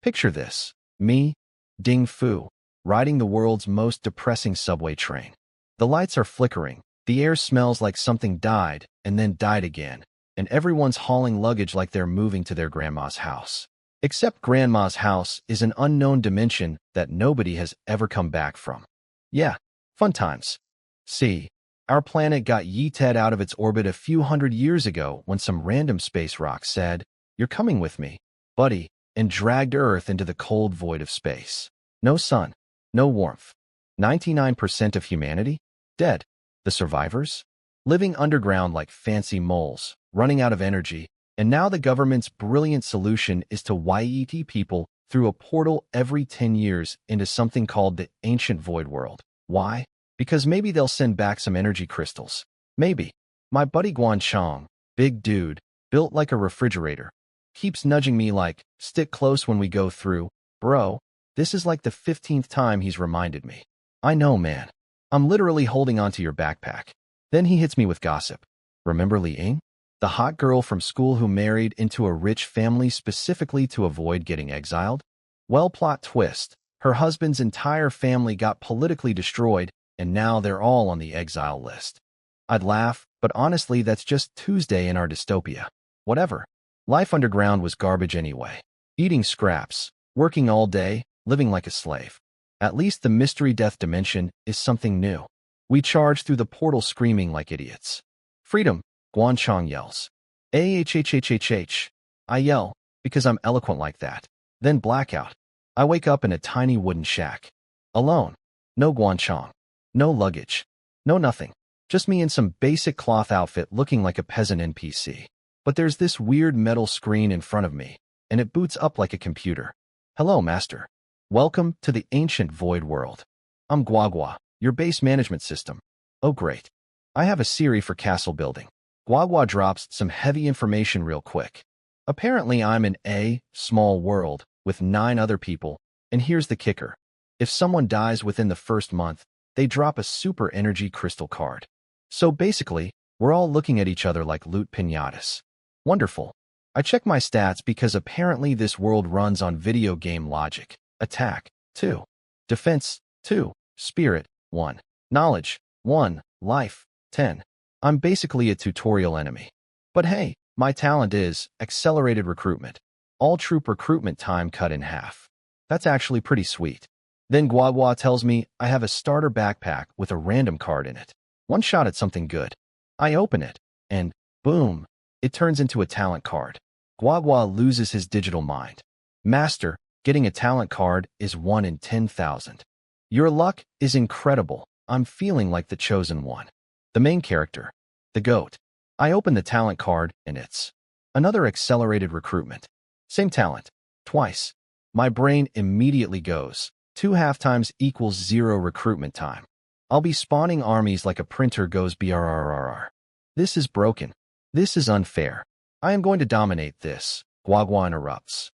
Picture this. Me, Ding Fu, riding the world's most depressing subway train. The lights are flickering, the air smells like something died and then died again, and everyone's hauling luggage like they're moving to their grandma's house. Except grandma's house is an unknown dimension that nobody has ever come back from. Yeah, fun times. See, our planet got yeeted out of its orbit a few hundred years ago when some random space rock said, "You're coming with me, buddy," and dragged Earth into the cold void of space. No sun, no warmth. 99% of humanity? Dead. The survivors? Living underground like fancy moles, running out of energy, and now the government's brilliant solution is to YET people through a portal every 10 years into something called the ancient void world. Why? Because maybe they'll send back some energy crystals. Maybe. My buddy Guan Chong, big dude, built like a refrigerator, keeps nudging me like, "Stick close when we go through." Bro, this is like the 15th time he's reminded me. I know, man. I'm literally holding onto your backpack. Then he hits me with gossip. Remember Li Ying? The hot girl from school who married into a rich family specifically to avoid getting exiled? Well, plot twist. Her husband's entire family got politically destroyed, and now they're all on the exile list. I'd laugh, but honestly, that's just Tuesday in our dystopia. Whatever. Life underground was garbage anyway. Eating scraps, working all day, living like a slave. At least the mystery death dimension is something new. We charge through the portal screaming like idiots. "Freedom," Guan Chong yells. "Ahhhhhh." I yell, because I'm eloquent like that. Then blackout. I wake up in a tiny wooden shack. Alone. No Guan Chong. No luggage. No nothing. Just me in some basic cloth outfit looking like a peasant NPC. But there's this weird metal screen in front of me, and it boots up like a computer. "Hello, master. Welcome to the ancient void world. I'm Guagua, your base management system." Oh, great. I have a Siri for castle building. Guagua drops some heavy information real quick. Apparently, I'm in a small world with 9 other people, and here's the kicker. If someone dies within the first month, they drop a super energy crystal card. So basically, we're all looking at each other like loot piñatas. Wonderful. I check my stats because apparently this world runs on video game logic. Attack, 2. Defense, 2. Spirit, 1. Knowledge, 1. Life, 10. I'm basically a tutorial enemy. But hey, my talent is accelerated recruitment. All troop recruitment time cut in half. That's actually pretty sweet. Then Guagua tells me I have a starter backpack with a random card in it. One shot at something good. I open it, and boom, it turns into a talent card. Guagua loses his digital mind. "Master, getting a talent card is 1 in 10,000. Your luck is incredible. I'm feeling like the chosen one." The main character, the GOAT. I open the talent card, and it's another accelerated recruitment. Same talent, twice. My brain immediately goes, 2 half times equals 0 recruitment time. I'll be spawning armies like a printer goes brrrr. This is broken. This is unfair. I am going to dominate this. Guagua interrupts.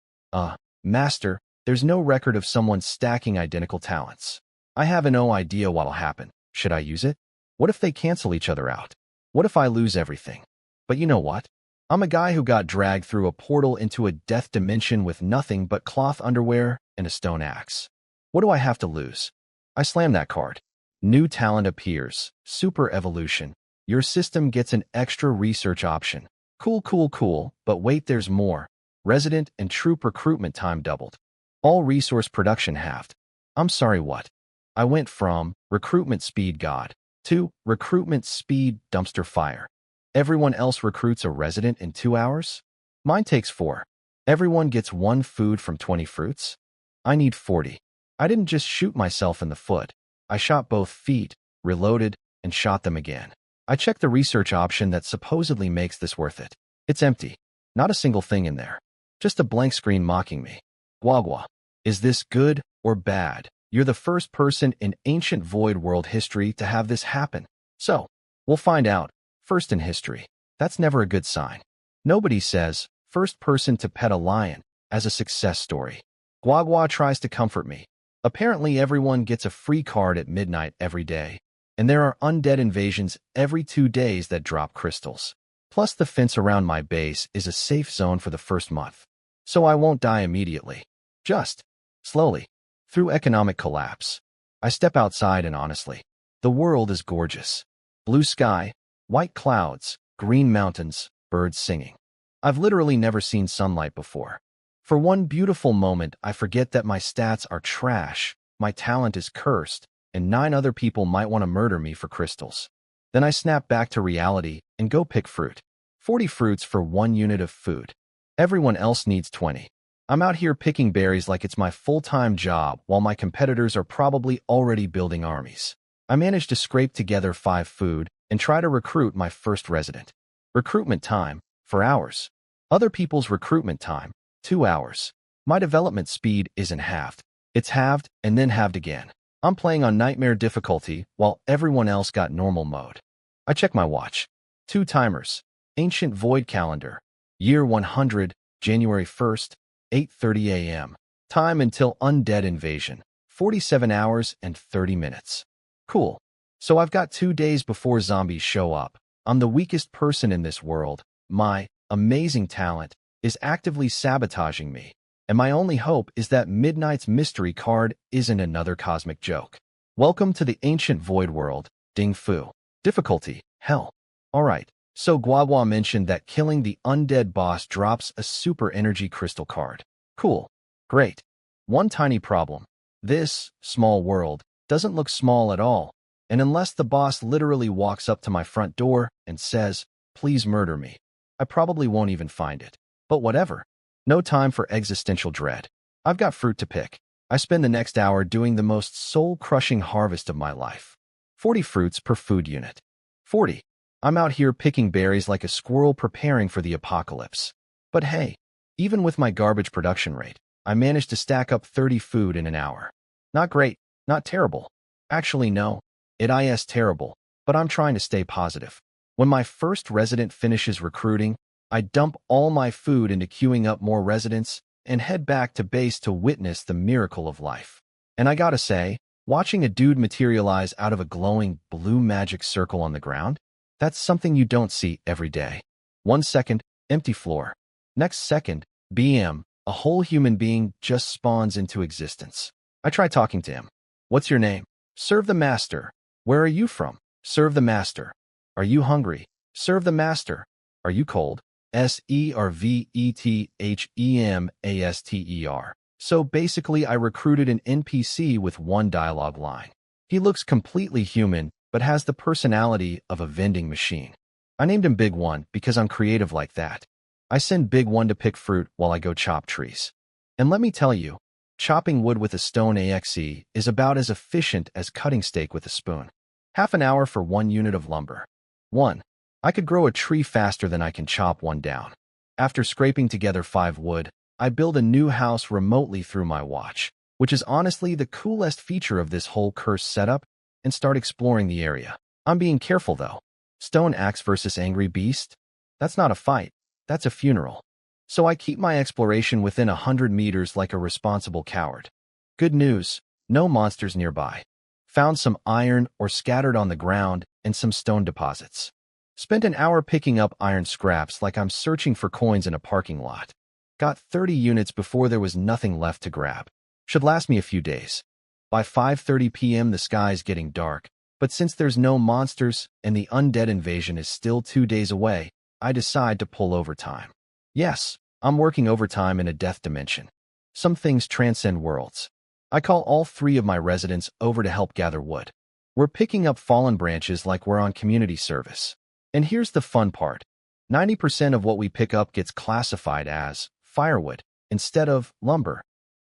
Master, there's no record of someone stacking identical talents. I have no idea what'll happen. Should I use it? What if they cancel each other out? What if I lose everything? But you know what? I'm a guy who got dragged through a portal into a death dimension with nothing but cloth underwear and a stone axe. What do I have to lose? I slam that card. New talent appears. Super evolution. Your system gets an extra research option. Cool, but wait, there's more. Resident and troop recruitment time doubled. All resource production halved. I'm sorry, what? I went from recruitment speed god to recruitment speed dumpster fire. Everyone else recruits a resident in 2 hours? Mine takes 4. Everyone gets 1 food from 20 fruits? I need 40. I didn't just shoot myself in the foot. I shot both feet, reloaded, and shot them again. I checked the research option that supposedly makes this worth it. It's empty. Not a single thing in there. Just a blank screen mocking me. Guagua, is this good or bad? You're the first person in ancient void world history to have this happen. So, we'll find out. First in history. That's never a good sign. Nobody says, first person to pet a lion, as a success story. Guagua tries to comfort me. Apparently everyone gets a free card at midnight every day, and there are undead invasions every 2 days that drop crystals. Plus the fence around my base is a safe zone for the first month, so I won't die immediately. Just, slowly, through economic collapse. I step outside and honestly, the world is gorgeous. Blue sky, white clouds, green mountains, birds singing. I've literally never seen sunlight before. For one beautiful moment, I forget that my stats are trash, my talent is cursed, and 9 other people might want to murder me for crystals. Then I snap back to reality and go pick fruit. 40 fruits for 1 unit of food. Everyone else needs 20. I'm out here picking berries like it's my full-time job while my competitors are probably already building armies. I managed to scrape together 5 food and try to recruit my first resident. Recruitment time, 4 hours. Other people's recruitment time, 2 hours. My development speed isn't halved. It's halved and then halved again. I'm playing on nightmare difficulty while everyone else got normal mode. I check my watch. 2 timers. Ancient Void Calendar. Year 100, January 1st, 8:30 a.m. Time until Undead Invasion. 47 hours and 30 minutes. Cool. So I've got 2 days before zombies show up. I'm the weakest person in this world. My amazing talent is actively sabotaging me. And my only hope is that Midnight's mystery card isn't another cosmic joke. Welcome to the ancient void world, Ding Fu. Difficulty, hell. Alright, so Guagua mentioned that killing the undead boss drops a super energy crystal card. Cool. Great. One tiny problem. This, small world, doesn't look small at all. And unless the boss literally walks up to my front door and says, "Please murder me," I probably won't even find it. But whatever. No time for existential dread. I've got fruit to pick. I spend the next hour doing the most soul-crushing harvest of my life. 40 fruits per food unit. 40. I'm out here picking berries like a squirrel preparing for the apocalypse. But hey, even with my garbage production rate, I managed to stack up 30 food in an hour. Not great, not terrible. Actually, no. It is terrible, but I'm trying to stay positive. When my first resident finishes recruiting, I dump all my food into queuing up more residents and head back to base to witness the miracle of life. And I gotta say, watching a dude materialize out of a glowing blue magic circle on the ground, that's something you don't see every day. 1 second, empty floor. Next second, BM, a whole human being just spawns into existence. I try talking to him. What's your name? Serve the master. Where are you from? Serve the master. Are you hungry? Serve the master. Are you cold? SERVETHEMASTER. So basically I recruited an NPC with 1 dialogue line. He looks completely human, but has the personality of a vending machine. I named him Big One because I'm creative like that. I send Big One to pick fruit while I go chop trees. And let me tell you, chopping wood with a stone axe is about as efficient as cutting steak with a spoon. Half an hour for 1 unit of lumber. 1. I could grow a tree faster than I can chop one down. After scraping together 5 wood, I build a new house remotely through my watch, which is honestly the coolest feature of this whole cursed setup, and start exploring the area. I'm being careful though. Stone axe versus angry beast? That's not a fight, that's a funeral. So I keep my exploration within 100 meters like a responsible coward. Good news, no monsters nearby. Found some iron ore scattered on the ground and some stone deposits. Spent an hour picking up iron scraps like I'm searching for coins in a parking lot. Got 30 units before there was nothing left to grab. Should last me a few days. By 5:30 p.m. the sky's getting dark, but since there's no monsters and the undead invasion is still 2 days away, I decide to pull overtime. Yes, I'm working overtime in a death dimension. Some things transcend worlds. I call all 3 of my residents over to help gather wood. We're picking up fallen branches like we're on community service. And here's the fun part. 90% of what we pick up gets classified as firewood instead of lumber.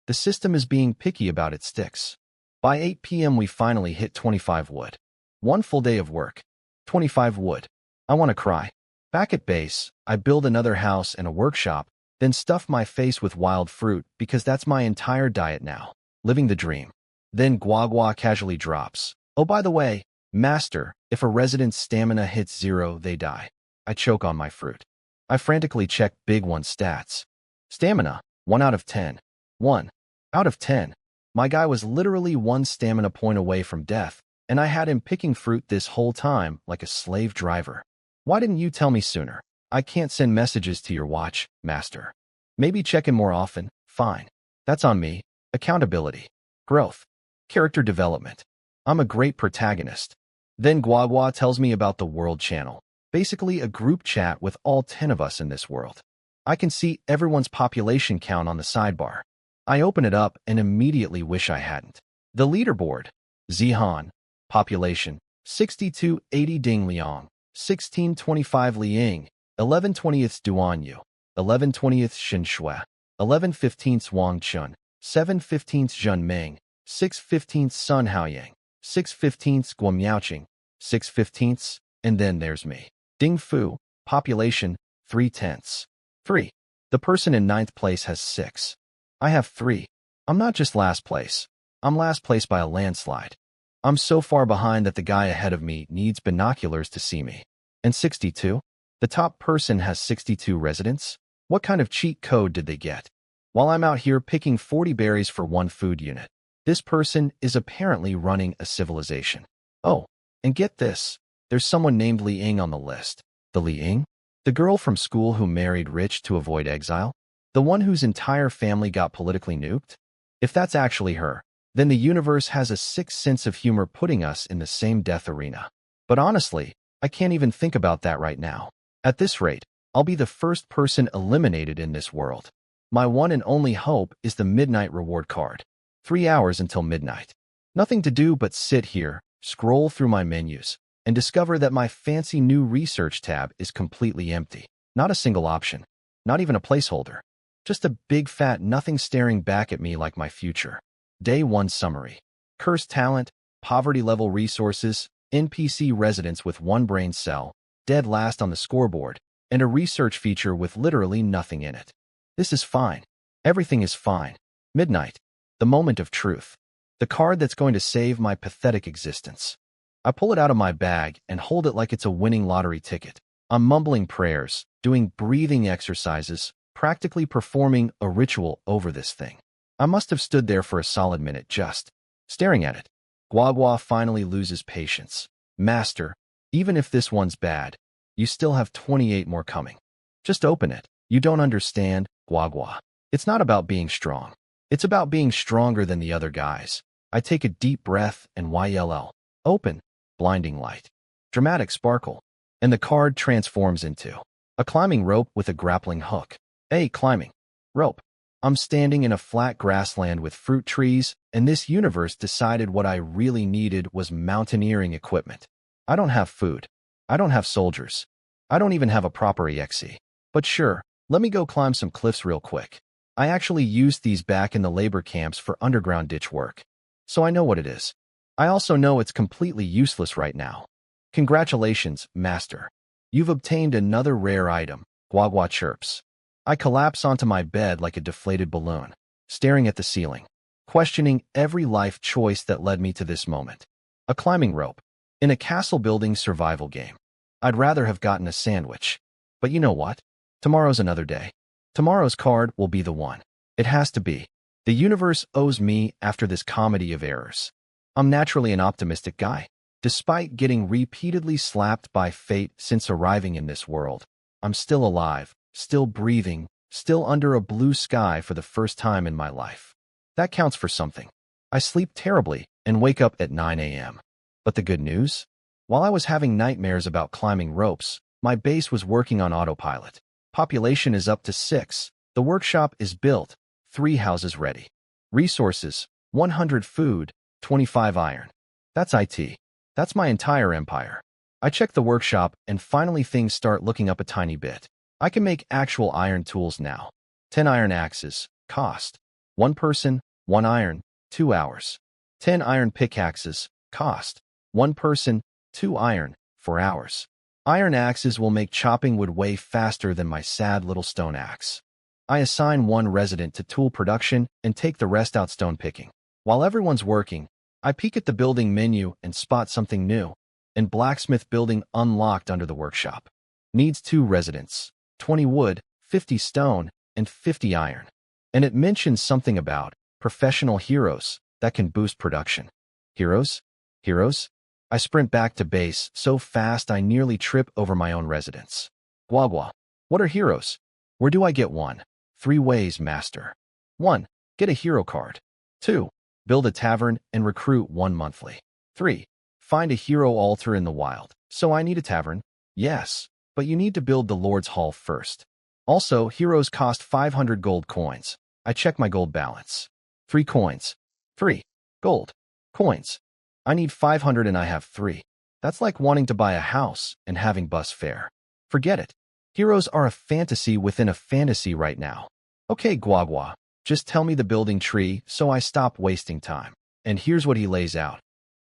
The system is being picky about its sticks. By 8 p.m. we finally hit 25 wood. 1 full day of work. 25 wood. I want to cry. Back at base, I build another house and a workshop, then stuff my face with wild fruit because that's my entire diet now. Living the dream. Then Guagua casually drops. Oh, by the way, Master, if a resident's stamina hits 0, they die. I choke on my fruit. I frantically check Big One's stats. Stamina, 1 out of 10. 1 out of 10. My guy was literally 1 stamina point away from death, and I had him picking fruit this whole time like a slave driver. Why didn't you tell me sooner? I can't send messages to your watch, Master. Maybe check in more often, fine. That's on me. Accountability. Growth. Character development. I'm a great protagonist. Then Guagua tells me about the World Channel. Basically a group chat with all 10 of us in this world. I can see everyone's population count on the sidebar. I open it up and immediately wish I hadn't. The leaderboard. Zihan. Population. 6280 Ding Liang. 1625 Liang. 11/20th Duanyu. 11/20th Xinshui. 11/15th Wang Chun. 7/15th Zhen Ming. 6/15th Sun Haoyang. 6/15th Guo Miaoqing. 6/15ths, and then there's me. Ding Fu. Population. 3/10. 3. The person in 9th place has 6. I have 3. I'm not just last place. I'm last place by a landslide. I'm so far behind that the guy ahead of me needs binoculars to see me. And 62? The top person has 62 residents? What kind of cheat code did they get? While I'm out here picking 40 berries for one food unit, this person is apparently running a civilization. Oh, and get this. There's someone named Li Ying on the list. The Li Ying? The girl from school who married rich to avoid exile? The one whose entire family got politically nuked? If that's actually her, then the universe has a sick sense of humor putting us in the same death arena. But honestly, I can't even think about that right now. At this rate, I'll be the first person eliminated in this world. My one and only hope is the midnight reward card. 3 hours until midnight. Nothing to do but sit here, scroll through my menus, and discover that my fancy new research tab is completely empty. Not a single option. Not even a placeholder. Just a big fat nothing staring back at me like my future. Day 1 summary. Cursed talent, poverty level resources, NPC residents with 1 brain cell, dead last on the scoreboard, and a research feature with literally nothing in it. This is fine. Everything is fine. Midnight. The moment of truth. The card that's going to save my pathetic existence. I pull it out of my bag and hold it like it's a winning lottery ticket. I'm mumbling prayers, doing breathing exercises, practically performing a ritual over this thing. I must have stood there for a solid minute just staring at it. Guagua finally loses patience. Master, even if this one's bad, you still have 28 more coming. Just open it. You don't understand, Guagua. It's not about being strong. It's about being stronger than the other guys. I take a deep breath and YLL. Open. Blinding light. Dramatic sparkle. And the card transforms into a climbing rope with a grappling hook. A climbing rope. I'm standing in a flat grassland with fruit trees, and this universe decided what I really needed was mountaineering equipment. I don't have food. I don't have soldiers. I don't even have a proper EXE. But sure, let me go climb some cliffs real quick. I actually used these back in the labor camps for underground ditch work. So I know what it is. I also know it's completely useless right now. Congratulations, Master. You've obtained another rare item, Guagua chirps. I collapse onto my bed like a deflated balloon, staring at the ceiling, questioning every life choice that led me to this moment. A climbing rope. In a castle-building survival game. I'd rather have gotten a sandwich. But you know what? Tomorrow's another day. Tomorrow's card will be the one. It has to be. The universe owes me after this comedy of errors. I'm naturally an optimistic guy. Despite getting repeatedly slapped by fate since arriving in this world, I'm still alive, still breathing, still under a blue sky for the first time in my life. That counts for something. I sleep terribly and wake up at 9 a.m. But the good news? While I was having nightmares about climbing ropes, my base was working on autopilot. Population is up to 6. The workshop is built. 3 houses ready. Resources, 100 food, 25 iron. That's IT. That's my entire empire. I check the workshop and finally things start looking up a tiny bit. I can make actual iron tools now. 10 iron axes. Cost. 1 person, 1 iron, 2 hours. 10 iron pickaxes. Cost. 1 person, 2 iron, 4 hours. Iron axes will make chopping wood way faster than my sad little stone axe. I assign 1 resident to tool production and take the rest out stone picking. While everyone's working, I peek at the building menu and spot something new. And blacksmith building unlocked under the workshop. Needs 2 residents, 20 wood, 50 stone, and 50 iron. And it mentions something about professional heroes that can boost production. Heroes? Heroes? I sprint back to base so fast I nearly trip over my own residence. Guagua, what are heroes? Where do I get one? 3 ways, Master. 1. Get a hero card. 2. Build a tavern and recruit 1 monthly. 3. Find a hero altar in the wild. So I need a tavern? Yes, but you need to build the Lord's Hall first. Also, heroes cost 500 gold coins. I check my gold balance. 3 coins. 3. Gold. Coins. I need 500 and I have 3. That's like wanting to buy a house and having bus fare. Forget it. Heroes are a fantasy within a fantasy right now. Okay, Guagua, just tell me the building tree so I stop wasting time. And here's what he lays out.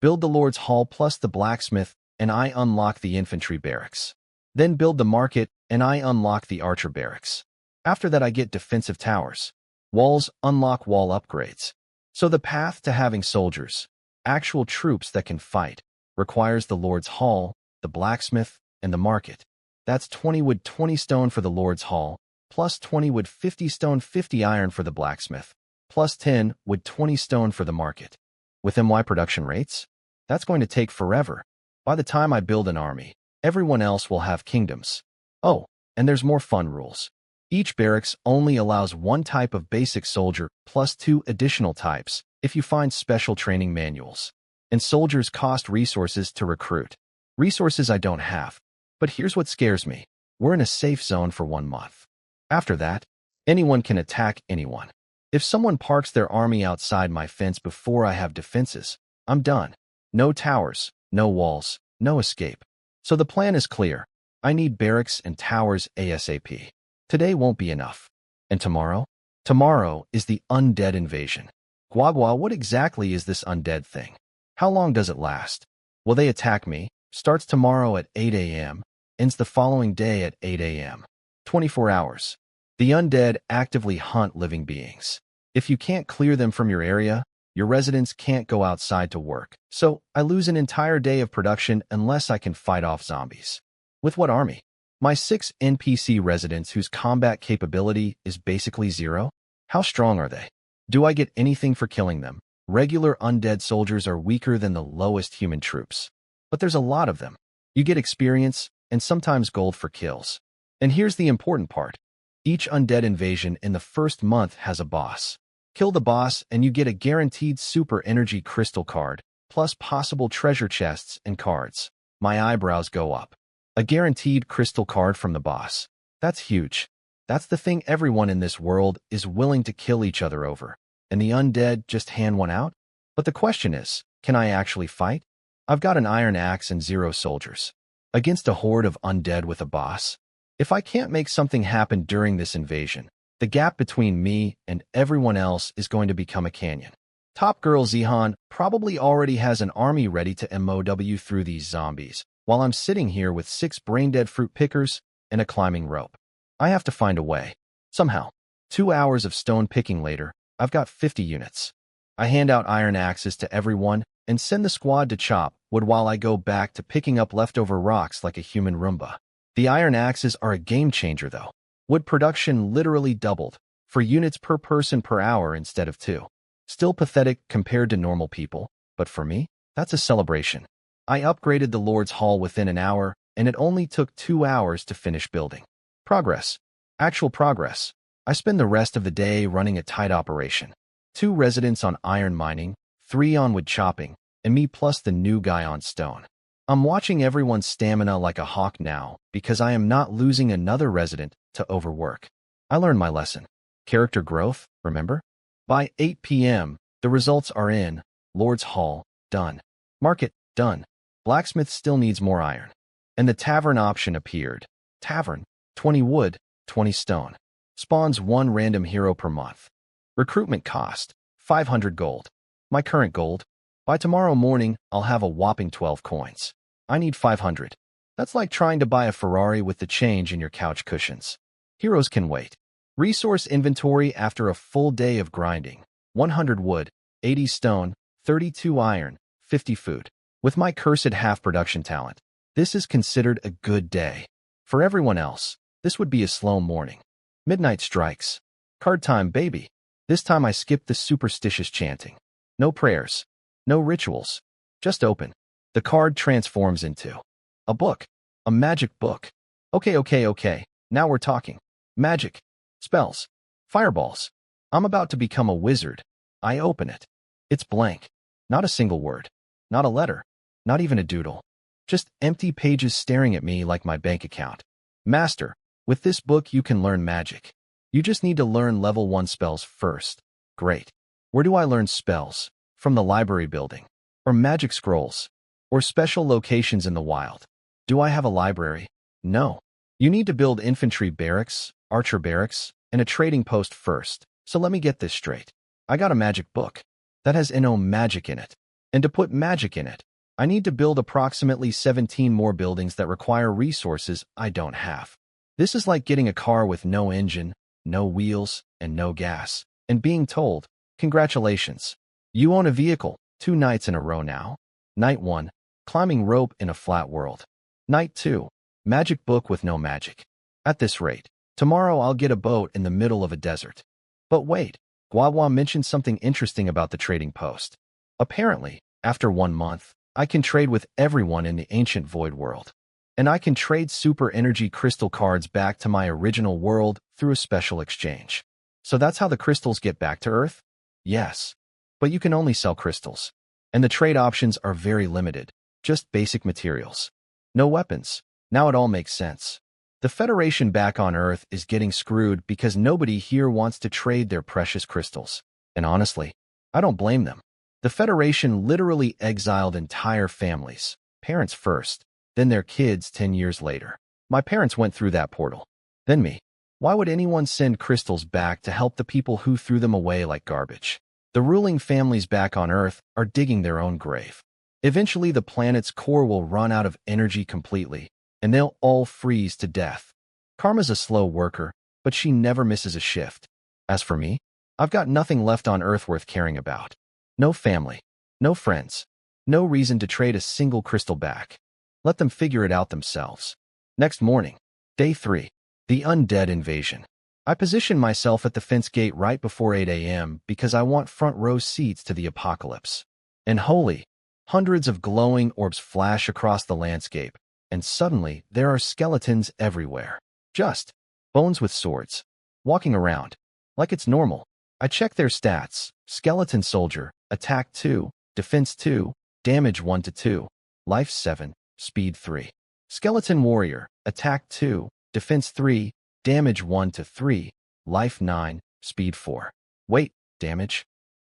Build the Lord's Hall plus the blacksmith, and I unlock the infantry barracks. Then build the market, and I unlock the archer barracks. After that I get defensive towers. Walls unlock wall upgrades. So the path to having soldiers, actual troops that can fight, requires the Lord's Hall, the blacksmith, and the market. That's 20 wood 20 stone for the Lord's Hall, plus 20 wood 50 stone 50 iron for the blacksmith, plus 10 wood 20 stone for the market. With MY production rates? That's going to take forever. By the time I build an army, everyone else will have kingdoms. Oh, and there's more fun rules. Each barracks only allows 1 type of basic soldier plus 2 additional types if you find special training manuals. And soldiers cost resources to recruit. Resources I don't have. But here's what scares me. We're in a safe zone for 1 month. After that, anyone can attack anyone. If someone parks their army outside my fence before I have defenses, I'm done. No towers, no walls, no escape. So the plan is clear. I need barracks and towers ASAP. Today won't be enough. And tomorrow? Tomorrow is the undead invasion. Guagua, what exactly is this undead thing? How long does it last? Will they attack me? Starts tomorrow at 8 a.m., ends the following day at 8 a.m. 24 hours. The undead actively hunt living beings. If you can't clear them from your area, your residents can't go outside to work. So I lose an entire day of production unless I can fight off zombies. With what army? My 6 NPC residents whose combat capability is basically 0? How strong are they? Do I get anything for killing them? Regular undead soldiers are weaker than the lowest human troops. But there's a lot of them. You get experience and sometimes gold for kills. And here's the important part. Each undead invasion in the first month has a boss. Kill the boss and you get a guaranteed super energy crystal card, plus possible treasure chests and cards. My eyebrows go up. A guaranteed crystal card from the boss. That's huge. That's the thing everyone in this world is willing to kill each other over. And the undead just hand one out? But the question is, can I actually fight? I've got an iron axe and 0 soldiers. Against a horde of undead with a boss? If I can't make something happen during this invasion, the gap between me and everyone else is going to become a canyon. Top Girl Zihan probably already has an army ready to MOW through these zombies, while I'm sitting here with 6 brain-dead fruit pickers and a climbing rope. I have to find a way. Somehow. 2 hours of stone picking later, I've got 50 units. I hand out iron axes to everyone and send the squad to chop wood while I go back to picking up leftover rocks like a human Roomba. The iron axes are a game changer though. Wood production literally doubled, for units per person per hour instead of 2. Still pathetic compared to normal people, but for me, that's a celebration. I upgraded the Lord's Hall within an hour, and it only took 2 hours to finish building. Progress. Actual progress. I spend the rest of the day running a tight operation. 2 residents on iron mining, 3 on wood chopping, and me plus the new guy on stone. I'm watching everyone's stamina like a hawk now because I am not losing another resident to overwork. I learned my lesson. Character growth, remember? By 8 p.m., the results are in. Lord's Hall, done. Market, done. Blacksmith still needs more iron. And the tavern option appeared. Tavern, 20 wood, 20 stone. Spawns 1 random hero per month. Recruitment cost, 500 gold. My current gold. By tomorrow morning, I'll have a whopping 12 coins. I need 500. That's like trying to buy a Ferrari with the change in your couch cushions. Heroes can wait. Resource inventory after a full day of grinding. 100 wood, 80 stone, 32 iron, 50 food. With my cursed half production talent, this is considered a good day. For everyone else, this would be a slow morning. Midnight strikes. Card time, baby. This time I skipped the superstitious chanting. No prayers. No rituals. Just open. The card transforms into a book. A magic book. Okay. Now we're talking. Magic. Spells. Fireballs. I'm about to become a wizard. I open it. It's blank. Not a single word. Not a letter. Not even a doodle. Just empty pages staring at me like my bank account. Master, with this book you can learn magic. You just need to learn level 1 spells first. Great. Where do I learn spells? From the library building? Or magic scrolls? Or special locations in the wild? Do I have a library? No. You need to build infantry barracks, archer barracks, and a trading post first. So let me get this straight. I got a magic book that has no magic in it. And to put magic in it, I need to build approximately 17 more buildings that require resources I don't have. This is like getting a car with no engine, no wheels, and no gas, and being told, congratulations, you own a vehicle 2 nights in a row now. Night 1, climbing rope in a flat world. Night 2, magic book with no magic. At this rate, tomorrow I'll get a boat in the middle of a desert. But wait, Guagua mentioned something interesting about the trading post. Apparently, after 1 month, I can trade with everyone in the ancient void world. And I can trade super energy crystal cards back to my original world through a special exchange. So that's how the crystals get back to Earth? Yes. But you can only sell crystals. And the trade options are very limited. Just basic materials. No weapons. Now it all makes sense. The Federation back on Earth is getting screwed because nobody here wants to trade their precious crystals. And honestly, I don't blame them. The Federation literally exiled entire families, parents first, then their kids 10 years later. My parents went through that portal. Then me. Why would anyone send crystals back to help the people who threw them away like garbage? The ruling families back on Earth are digging their own grave. Eventually, the planet's core will run out of energy completely, and they'll all freeze to death. Karma's a slow worker, but she never misses a shift. As for me, I've got nothing left on Earth worth caring about. No family, no friends, no reason to trade a single crystal back. Let them figure it out themselves. Next morning, day 3, the undead invasion. I position myself at the fence gate right before 8 a.m. because I want front row seats to the apocalypse. And holy, hundreds of glowing orbs flash across the landscape, and suddenly there are skeletons everywhere. Just bones with swords, walking around like it's normal. I check their stats. Skeleton soldier, attack 2, defense 2, damage 1 to 2, life 7, speed 3. Skeleton warrior, attack 2, defense 3, damage 1 to 3, life 9, speed 4. Wait, damage?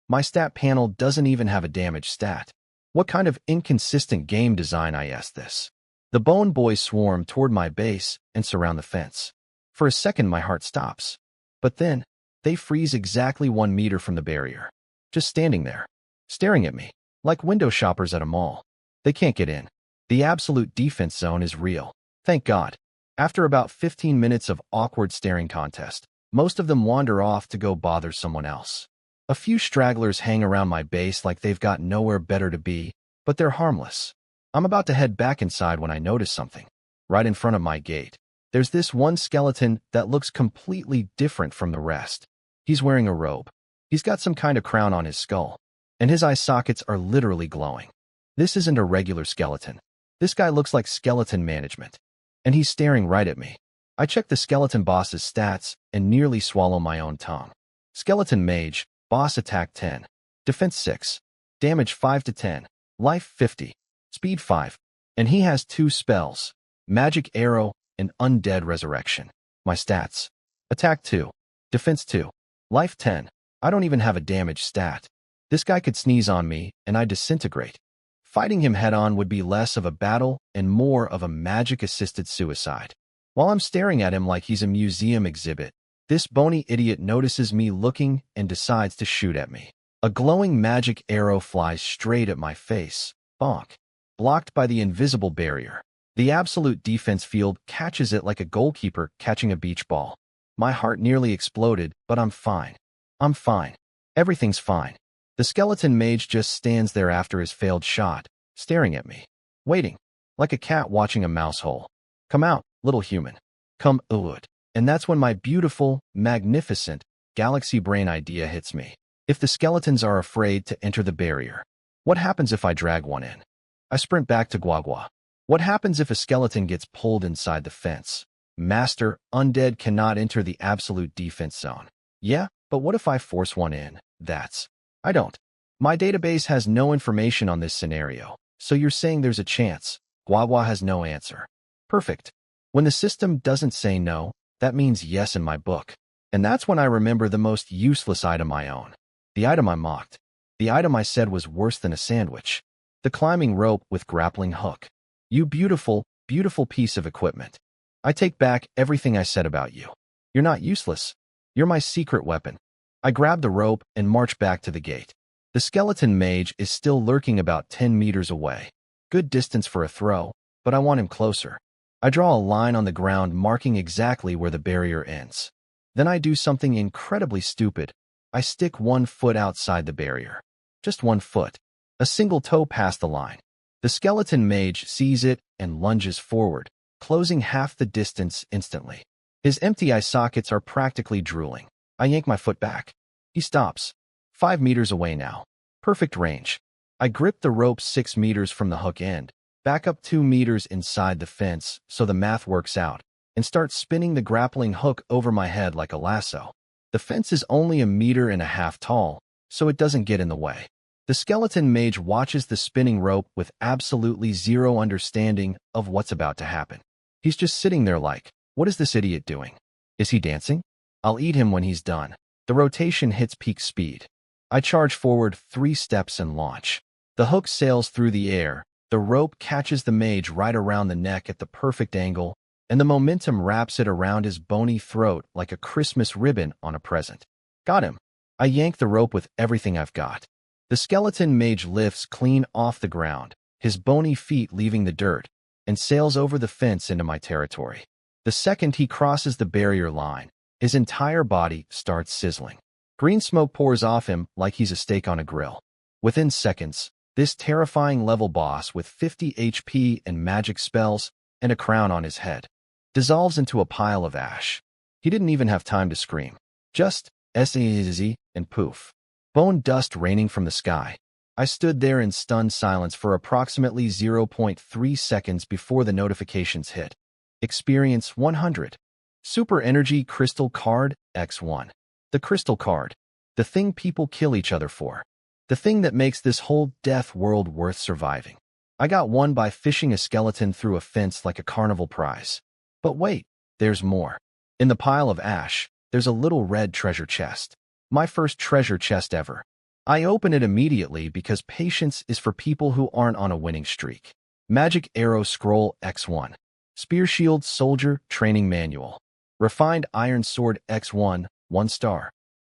My stat panel doesn't even have a damage stat. What kind of inconsistent game design, I ask this? The bone boys swarm toward my base and surround the fence. For a second my heart stops. But then, they freeze exactly 1 meter from the barrier. Just standing there, staring at me, like window shoppers at a mall. They can't get in. The absolute defense zone is real. Thank God. After about 15 minutes of awkward staring contest, most of them wander off to go bother someone else. A few stragglers hang around my base like they've got nowhere better to be, but they're harmless. I'm about to head back inside when I notice something. Right in front of my gate, there's this one skeleton that looks completely different from the rest. He's wearing a robe. He's got some kind of crown on his skull, and his eye sockets are literally glowing. This isn't a regular skeleton. This guy looks like skeleton management, and he's staring right at me. I check the skeleton boss's stats and nearly swallow my own tongue. Skeleton mage, boss attack 10, defense 6, damage 5 to 10, life 50, speed 5, and he has 2 spells, magic arrow and undead resurrection. My stats, attack 2, defense 2, life 10. I don't even have a damage stat. This guy could sneeze on me and I'd disintegrate. Fighting him head-on would be less of a battle and more of a magic-assisted suicide. While I'm staring at him like he's a museum exhibit, this bony idiot notices me looking and decides to shoot at me. A glowing magic arrow flies straight at my face. Bonk. Blocked by the invisible barrier. The absolute defense field catches it like a goalkeeper catching a beach ball. My heart nearly exploded, but I'm fine. I'm fine. Everything's fine. The skeleton mage just stands there after his failed shot, staring at me, waiting, like a cat watching a mouse hole. Come out, little human. Come out. And that's when my beautiful, magnificent, galaxy brain idea hits me. If the skeletons are afraid to enter the barrier, what happens if I drag one in? I sprint back to Guagua. What happens if a skeleton gets pulled inside the fence? Master, undead cannot enter the absolute defense zone. Yeah, But what if I force one in? I don't. My database has no information on this scenario, so you're saying there's a chance. Guagua has no answer. Perfect. When the system doesn't say no, that means yes in my book. And that's when I remember the most useless item I own. The item I mocked. The item I said was worse than a sandwich. The climbing rope with grappling hook. You beautiful, beautiful piece of equipment. I take back everything I said about you. You're not useless. You're my secret weapon. I grab the rope and march back to the gate. The skeleton mage is still lurking about 10 meters away. Good distance for a throw, but I want him closer. I draw a line on the ground marking exactly where the barrier ends. Then I do something incredibly stupid. I stick 1 foot outside the barrier. Just 1 foot. A single toe past the line. The skeleton mage sees it and lunges forward, closing half the distance instantly. His empty eye sockets are practically drooling. I yank my foot back. He stops. 5 meters away now. Perfect range. I grip the rope 6 meters from the hook end, back up 2 meters inside the fence so the math works out, and start spinning the grappling hook over my head like a lasso. The fence is only 1.5 meters tall, so it doesn't get in the way. The skeleton mage watches the spinning rope with absolutely zero understanding of what's about to happen. He's just sitting there like, what is this idiot doing? Is he dancing? I'll eat him when he's done. The rotation hits peak speed. I charge forward 3 steps and launch. The hook sails through the air, the rope catches the mage right around the neck at the perfect angle, and the momentum wraps it around his bony throat like a Christmas ribbon on a present. Got him. I yank the rope with everything I've got. The skeleton mage lifts clean off the ground, his bony feet leaving the dirt, and sails over the fence into my territory. The second he crosses the barrier line, his entire body starts sizzling. Green smoke pours off him like he's a steak on a grill. Within seconds, this terrifying level boss with 50 HP and magic spells and a crown on his head dissolves into a pile of ash. He didn't even have time to scream. Just S-E-Z and poof. Bone dust raining from the sky. I stood there in stunned silence for approximately 0.3 seconds before the notifications hit. Experience 100. Super Energy Crystal Card X1. The crystal card. The thing people kill each other for. The thing that makes this whole death world worth surviving. I got one by fishing a skeleton through a fence like a carnival prize. But wait, there's more. In the pile of ash, there's a little red treasure chest. My first treasure chest ever. I open it immediately because patience is for people who aren't on a winning streak. Magic Arrow Scroll X1. Spear Shield Soldier Training Manual. Refined Iron Sword X1, 1 star.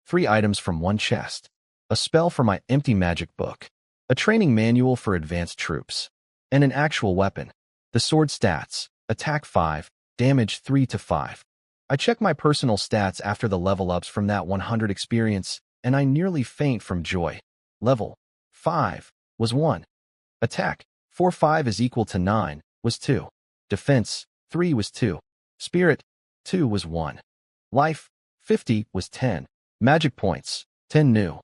3 items from 1 chest. A spell for my empty magic book. A training manual for advanced troops. And an actual weapon. The sword stats. Attack 5, damage 3 to 5. I check my personal stats after the level ups from that 100 experience, and I nearly faint from joy. Level 5 was 1. Attack 4-5 is equal to 9 was 2. Defense 3 was 2. Spirit 2 was 1. Life 50 was 10. Magic points 10 new.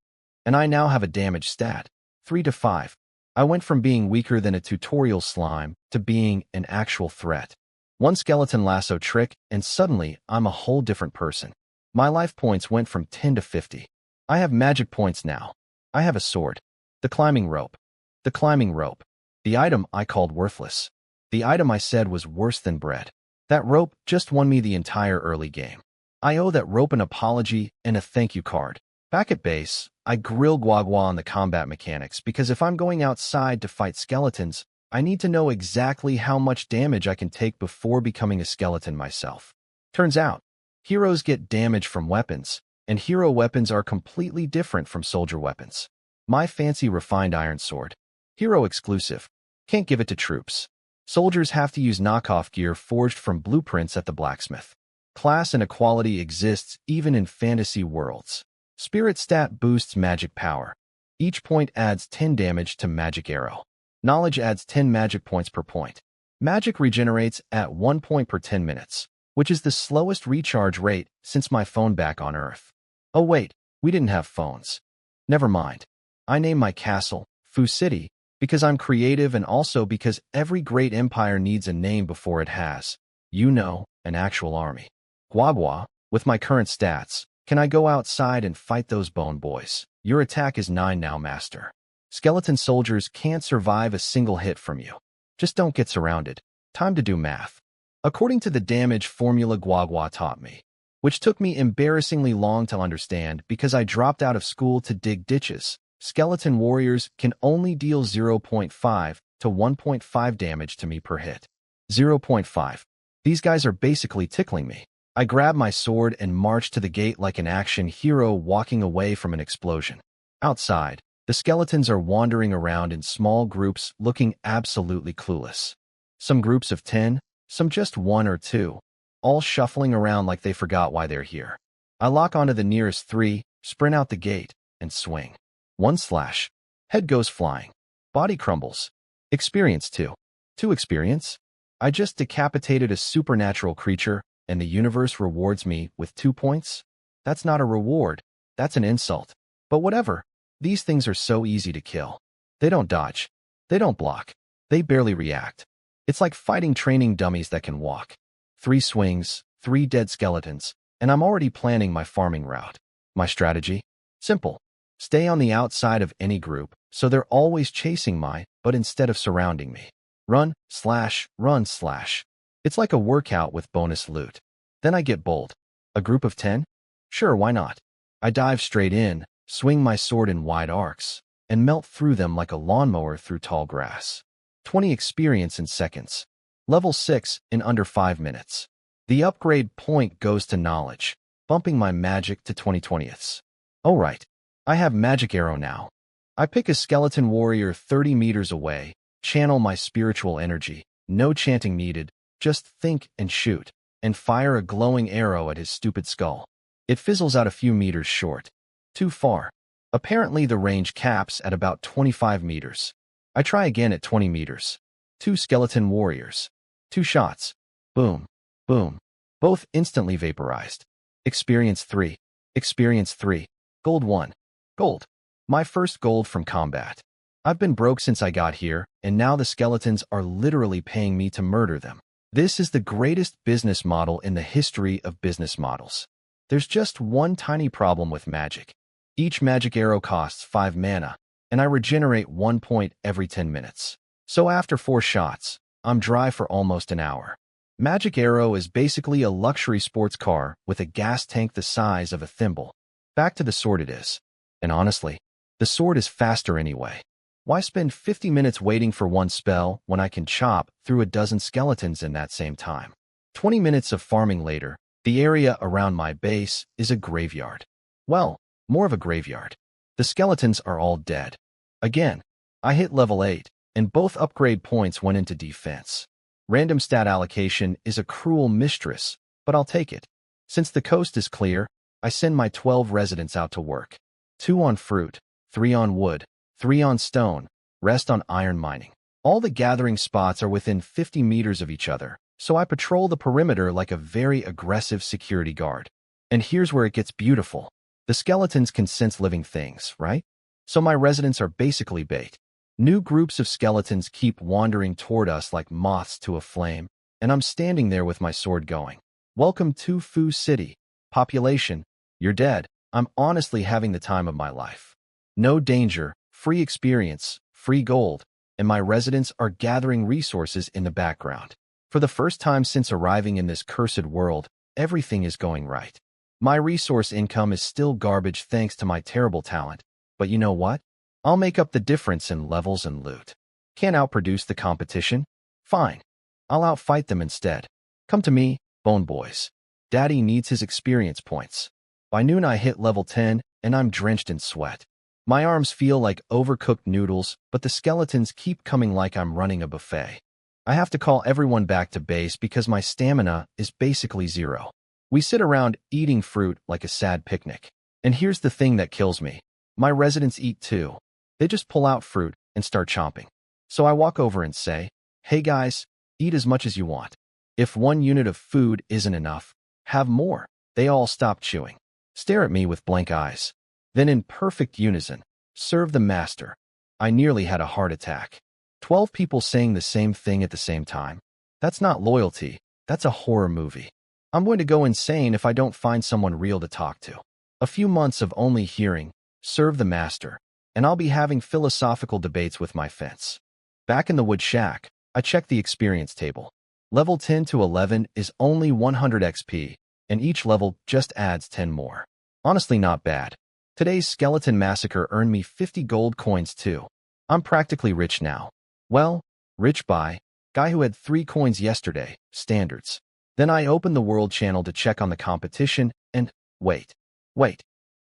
And I now have a damage stat 3 to 5. I went from being weaker than a tutorial slime to being an actual threat. 1 skeleton lasso trick, and suddenly I'm a whole different person. My life points went from 10 to 50. I have magic points now. I have a sword. The climbing rope. The climbing rope. The item I called worthless. The item I said was worse than bread. That rope just won me the entire early game. I owe that rope an apology and a thank you card. Back at base, I grill Guagua on the combat mechanics because if I'm going outside to fight skeletons, I need to know exactly how much damage I can take before becoming a skeleton myself. Turns out, heroes get damage from weapons, and hero weapons are completely different from soldier weapons. My fancy refined iron sword. Hero exclusive. Can't give it to troops. Soldiers have to use knockoff gear forged from blueprints at the blacksmith. Class inequality exists even in fantasy worlds. Spirit stat boosts magic power. Each point adds 10 damage to magic arrow. Knowledge adds 10 magic points per point. Magic regenerates at 1 point per 10 minutes, which is the slowest recharge rate since my phone back on Earth. Oh wait, we didn't have phones. Never mind. I name my castle Fu City because I'm creative and also because every great empire needs a name before it has, an actual army. Guagua, with my current stats, Can I go outside and fight those bone boys? Your attack is 9 now, master. Skeleton soldiers can't survive a single hit from you. Just don't get surrounded. Time to do math. According to the damage formula Guagua taught me, which took me embarrassingly long to understand because I dropped out of school to dig ditches, skeleton warriors can only deal 0.5 to 1.5 damage to me per hit. 0.5. These guys are basically tickling me. I grab my sword and march to the gate like an action hero walking away from an explosion. Outside, the skeletons are wandering around in small groups looking absolutely clueless. Some groups of 10, some just 1 or 2, all shuffling around like they forgot why they're here. I lock onto the nearest 3, sprint out the gate, and swing. 1 slash. Head goes flying. Body crumbles. Experience 2. 2 experience? I just decapitated a supernatural creature, and the universe rewards me with 2 points? That's not a reward. That's an insult. But whatever. These things are so easy to kill. They don't dodge. They don't block. They barely react. It's like fighting training dummies that can walk. 3 swings, 3 dead skeletons, and I'm already planning my farming route. My strategy? Simple. Stay on the outside of any group, so they're always chasing but instead of surrounding me. Run, slash, run, slash. It's like a workout with bonus loot. Then I get bold. A group of 10? Sure, why not? I dive straight in, swing my sword in wide arcs, and melt through them like a lawnmower through tall grass. 20 experience in seconds. Level 6 in under 5 minutes. The upgrade point goes to knowledge, bumping my magic to 20/20ths. Oh right, I have magic arrow now. I pick a skeleton warrior 30 meters away, channel my spiritual energy, no chanting needed, just think and shoot, and fire a glowing arrow at his stupid skull. It fizzles out a few meters short. Too far. Apparently the range caps at about 25 meters. I try again at 20 meters. 2 skeleton warriors. 2 shots. Boom. Boom. Both instantly vaporized. Experience 3. Experience 3. Gold 1. Gold. My first gold from combat. I've been broke since I got here, and now the skeletons are literally paying me to murder them. This is the greatest business model in the history of business models. There's just one tiny problem with magic. Each magic arrow costs 5 mana, and I regenerate 1 point every 10 minutes. So after 4 shots, I'm dry for almost an hour. Magic arrow is basically a luxury sports car with a gas tank the size of a thimble. Back to the sword it is. And honestly, the sword is faster anyway. Why spend 50 minutes waiting for one spell when I can chop through a dozen skeletons in that same time? 20 minutes of farming later, the area around my base is a graveyard. Well, more of a graveyard. The skeletons are all dead. Again, I hit level 8, and both upgrade points went into defense. Random stat allocation is a cruel mistress, but I'll take it. Since the coast is clear, I send my 12 residents out to work. 2 on fruit, 3 on wood, 3 on stone, rest on iron mining. All the gathering spots are within 50 meters of each other, so I patrol the perimeter like a very aggressive security guard. And here's where it gets beautiful. The skeletons can sense living things, right? So my residents are basically bait. New groups of skeletons keep wandering toward us like moths to a flame, and I'm standing there with my sword going. Welcome to Fu City. Population, you're dead. I'm honestly having the time of my life. No danger, free experience, free gold, and my residents are gathering resources in the background. For the first time since arriving in this cursed world, everything is going right. My resource income is still garbage thanks to my terrible talent, but you know what? I'll make up the difference in levels and loot. Can't outproduce the competition? Fine. I'll outfight them instead. Come to me, Bone Boys. Daddy needs his experience points. By noon I hit level 10, and I'm drenched in sweat. My arms feel like overcooked noodles, but the skeletons keep coming like I'm running a buffet. I have to call everyone back to base because my stamina is basically 0. We sit around eating fruit like a sad picnic. And here's the thing that kills me. My residents eat too. They just pull out fruit and start chomping. So I walk over and say, hey guys, eat as much as you want. If 1 unit of food isn't enough, have more. They all stop chewing. Stare at me with blank eyes. Then in perfect unison, serve the master. I nearly had a heart attack. 12 people saying the same thing at the same time. That's not loyalty. That's a horror movie. I'm going to go insane if I don't find someone real to talk to. A few months of only hearing, serve the master, and I'll be having philosophical debates with my fence. Back in the wood shack, I checked the experience table. Level 10 to 11 is only 100 XP, and each level just adds 10 more. Honestly, not bad. Today's skeleton massacre earned me 50 gold coins too. I'm practically rich now. Well, rich by guy who had 3 coins yesterday, standards. Then I opened the world channel to check on the competition, and wait.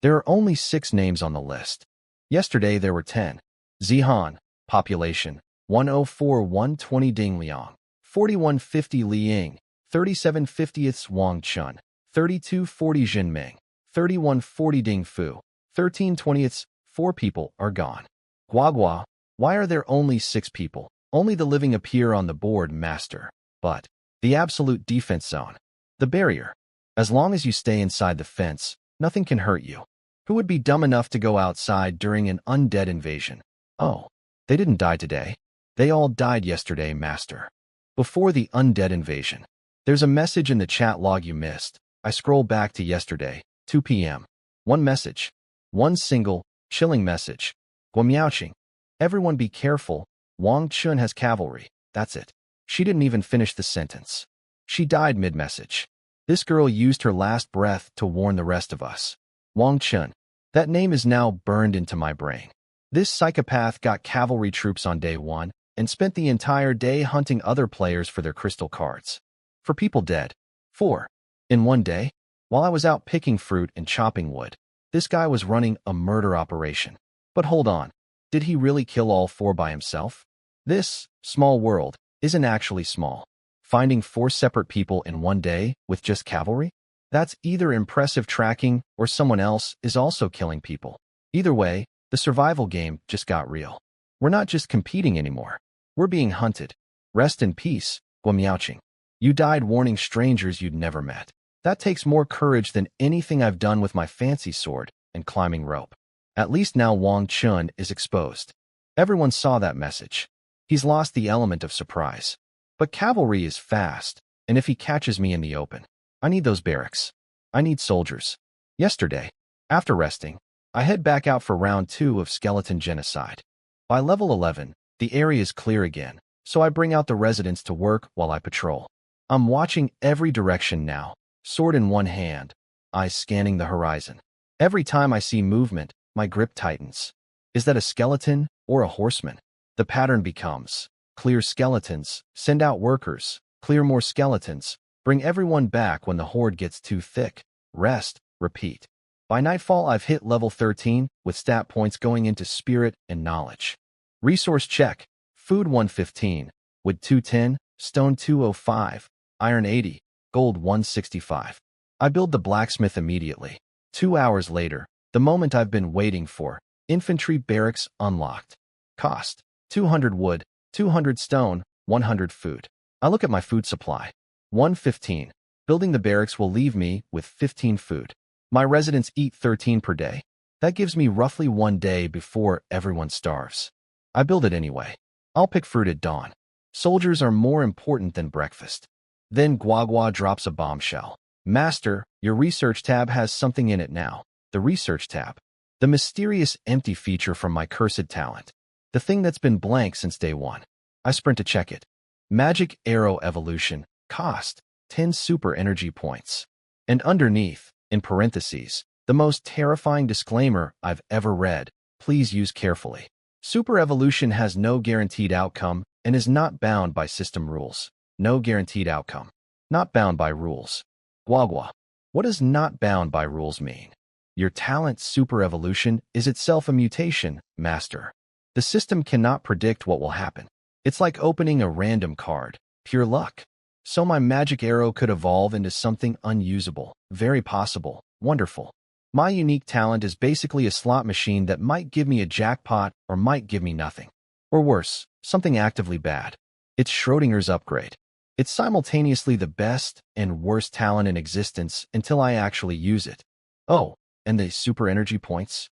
There are only 6 names on the list. Yesterday there were 10. Zihan, population, 104 120 Ding Liang, 4150 Liang, 3750th Wang Chun, 3240 Jin Ming, 3140 Ding Fu, 1320th. 4 people are gone. Guagua, why are there only 6 people? Only the living appear on the board, master. But the absolute defense zone. The barrier. As long as you stay inside the fence, nothing can hurt you. Who would be dumb enough to go outside during an undead invasion? Oh, they didn't die today. They all died yesterday, master. Before the undead invasion. There's a message in the chat log you missed. I scroll back to yesterday, 2 p.m. One message. One single, chilling message. Guamiaoqing. Everyone be careful. Wang Chun has cavalry. That's it. She didn't even finish the sentence. She died mid-message. This girl used her last breath to warn the rest of us. Wang Chun. That name is now burned into my brain. This psychopath got cavalry troops on day 1 and spent the entire day hunting other players for their crystal cards. For people dead. 4. In one day, while I was out picking fruit and chopping wood, this guy was running a murder operation. But hold on. Did he really kill all 4 by himself? This small world isn't actually small. Finding 4 separate people in one day with just cavalry? That's either impressive tracking or someone else is also killing people. Either way, the survival game just got real. We're not just competing anymore. We're being hunted. Rest in peace, Guamiaoqing. You died warning strangers you'd never met. That takes more courage than anything I've done with my fancy sword and climbing rope. At least now Wang Chun is exposed. Everyone saw that message. He's lost the element of surprise. But cavalry is fast, and if he catches me in the open, I need those barracks. I need soldiers. Yesterday, after resting, I head back out for round 2 of skeleton genocide. By level 11, the area is clear again, so I bring out the residents to work while I patrol. I'm watching every direction now, sword in one hand, eyes scanning the horizon. Every time I see movement, my grip tightens. Is that a skeleton or a horseman? The pattern becomes clear skeletons, send out workers, clear more skeletons, bring everyone back when the horde gets too thick, rest, repeat. By nightfall, I've hit level 13 with stat points going into spirit and knowledge. Resource check, food 115, wood 210, stone 205, iron 80, gold 165. I build the blacksmith immediately. 2 hours later, the moment I've been waiting for, infantry barracks unlocked. Cost, 200 wood, 200 stone, 100 food. I look at my food supply. 115. Building the barracks will leave me with 15 food. My residents eat 13 per day. That gives me roughly 1 day before everyone starves. I build it anyway. I'll pick fruit at dawn. Soldiers are more important than breakfast. Then Guagua drops a bombshell. Master, your research tab has something in it now. The research tab. The mysterious empty feature from my cursed talent. The thing that's been blank since day 1. I sprint to check it. Magic Arrow Evolution. Cost, 10 super energy points. And underneath, in parentheses, the most terrifying disclaimer I've ever read. Please use carefully. Super evolution has no guaranteed outcome and is not bound by system rules. No guaranteed outcome. Not bound by rules. Guagua. What does not bound by rules mean? Your talent super evolution is itself a mutation, master. The system cannot predict what will happen. It's like opening a random card. Pure luck. So my magic arrow could evolve into something unusable, very possible, wonderful. My unique talent is basically a slot machine that might give me a jackpot or might give me nothing. Or worse, something actively bad. It's Schrodinger's upgrade. It's simultaneously the best and worst talent in existence until I actually use it. Oh, and the super energy points?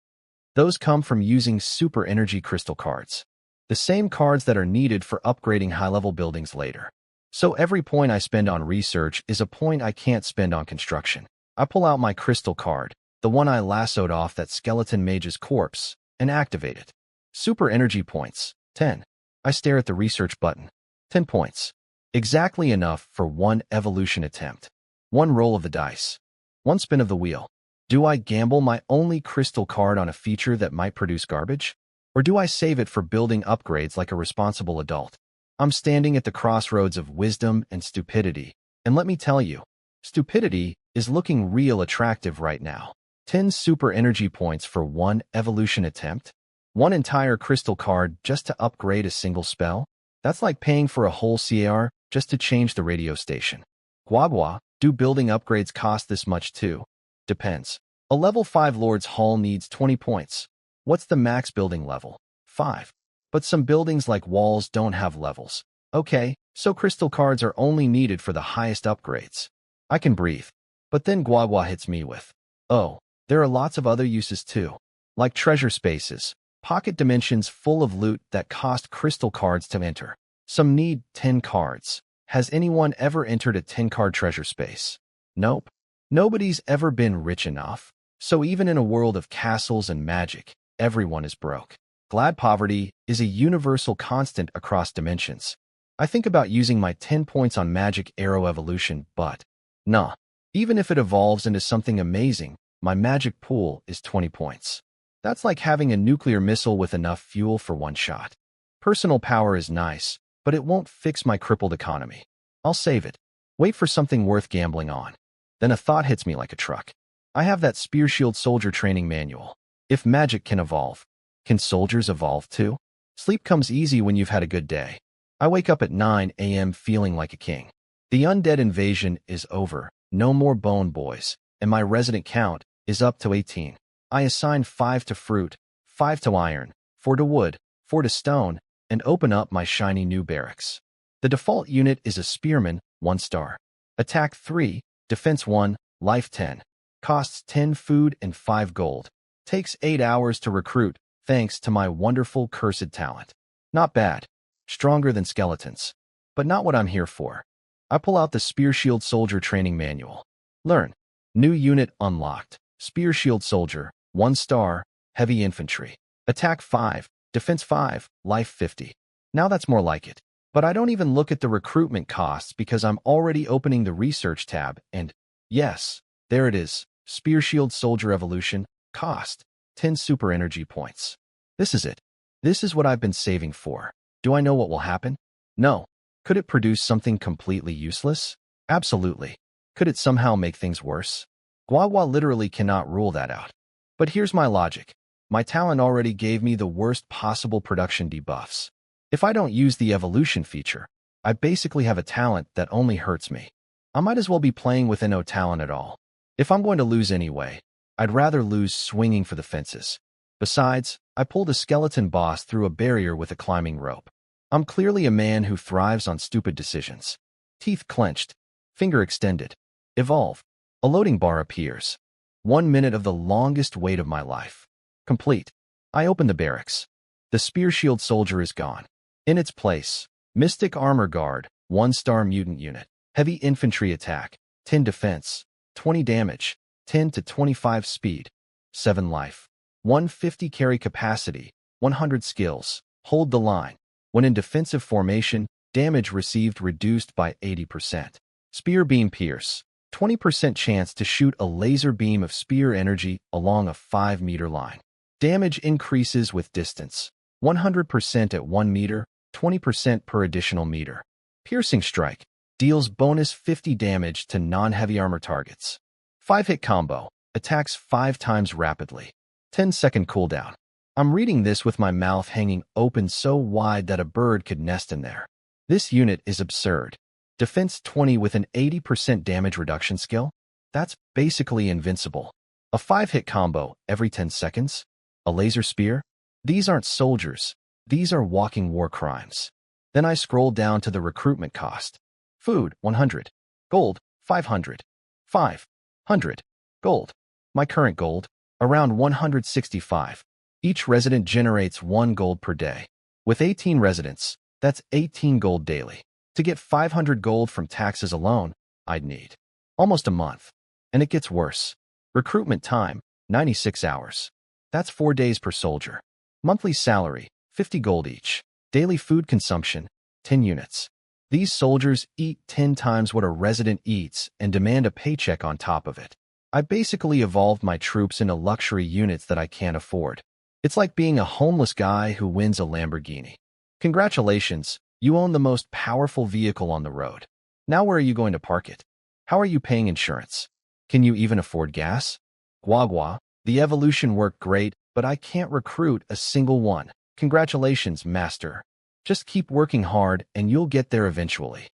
Those come from using super energy crystal cards. The same cards that are needed for upgrading high-level buildings later. So every point I spend on research is a point I can't spend on construction. I pull out my crystal card, The one I lassoed off that skeleton mage's corpse and activate it. Super energy points, 10. I stare at the research button. 10 points. Exactly enough for one evolution attempt. One roll of the dice. One spin of the wheel. Do I gamble my only crystal card on a feature that might produce garbage? Or do I save it for building upgrades like a responsible adult? I'm standing at the crossroads of wisdom and stupidity, and let me tell you, stupidity is looking real attractive right now. 10 super energy points for one evolution attempt? One entire crystal card just to upgrade a single spell? That's like paying for a whole CAR just to change the radio station. Guagua, do building upgrades cost this much too? Depends. A level 5 Lord's Hall needs 20 points. What's the max building level? 5. But some buildings like walls don't have levels. Okay, so crystal cards are only needed for the highest upgrades. I can breathe. But then Guagua hits me with, oh, there are lots of other uses too. Like treasure spaces, pocket dimensions full of loot that cost crystal cards to enter. Some need 10 cards. Has anyone ever entered a 10-card treasure space? Nope. Nobody's ever been rich enough. So even in a world of castles and magic, everyone is broke. Glad poverty is a universal constant across dimensions. I think about using my 10 points on magic arrow evolution, but nah. Even if it evolves into something amazing, my magic pool is 20 points. That's like having a nuclear missile with enough fuel for one shot. Personal power is nice, but it won't fix my crippled economy. I'll save it. Wait for something worth gambling on. Then a thought hits me like a truck. I have that Spear Shield Soldier training manual. If magic can evolve, can soldiers evolve too? Sleep comes easy when you've had a good day. I wake up at 9 a.m. feeling like a king. The undead invasion is over, no more bone boys, and my resident count is up to 18. I assign 5 to fruit, 5 to iron, 4 to wood, 4 to stone, and open up my shiny new barracks. The default unit is a spearman, 1 star. Attack 3, defense 1, life 10. Costs 10 food and 5 gold. Takes 8 hours to recruit, thanks to my wonderful cursed talent. Not bad. Stronger than skeletons. But not what I'm here for. I pull out the Spear Shield Soldier training manual. Learn. New unit unlocked. Spear Shield Soldier, 1 star, heavy infantry. Attack 5, defense 5, life 50. Now that's more like it. But I don't even look at the recruitment costs because I'm already opening the research tab and, yes, there it is. Spear Shield Soldier Evolution, cost, 10 super energy points. This is it. This is what I've been saving for. Do I know what will happen? No. Could it produce something completely useless? Absolutely. Could it somehow make things worse? Guagua literally cannot rule that out. But here's my logic. My talent already gave me the worst possible production debuffs. If I don't use the evolution feature, I basically have a talent that only hurts me. I might as well be playing with no talent at all. If I'm going to lose anyway, I'd rather lose swinging for the fences. Besides, I pulled a skeleton boss through a barrier with a climbing rope. I'm clearly a man who thrives on stupid decisions. Teeth clenched, finger extended. Evolve. A loading bar appears. 1 minute of the longest wait of my life. Complete. I open the barracks. The Spear Shield Soldier is gone. In its place, Mystic Armor Guard, 1 star mutant unit. Heavy infantry attack, 10 defense, 20 damage, 10 to 25 speed, 7 life, 150 carry capacity, 100 skills. Hold the line. When in defensive formation, damage received reduced by 80%. Spear Beam Pierce, 20% chance to shoot a laser beam of spear energy along a 5-meter line. Damage increases with distance, 100% at 1 meter, 20% per additional meter. Piercing Strike, deals bonus 50 damage to non-heavy armor targets. 5-hit combo, attacks 5 times rapidly. 10-second cooldown. I'm reading this with my mouth hanging open so wide that a bird could nest in there. This unit is absurd. Defense 20 with an 80% damage reduction skill? That's basically invincible. A 5-hit combo every 10 seconds? A laser spear? These aren't soldiers. These are walking war crimes. Then I scroll down to the recruitment cost. Food, 100. Gold, 500. 500. Gold. My current gold, around 165. Each resident generates 1 gold per day. With 18 residents, that's 18 gold daily. To get 500 gold from taxes alone, I'd need almost a month. And it gets worse. Recruitment time, 96 hours. That's 4 days per soldier. Monthly salary, 50 gold each. Daily food consumption, 10 units. These soldiers eat 10 times what a resident eats and demand a paycheck on top of it. I basically evolved my troops into luxury units that I can't afford. It's like being a homeless guy who wins a Lamborghini. Congratulations, you own the most powerful vehicle on the road. Now where are you going to park it? How are you paying insurance? Can you even afford gas? Guagua, the evolution worked great, but I can't recruit a single one. Congratulations, master. Just keep working hard and you'll get there eventually.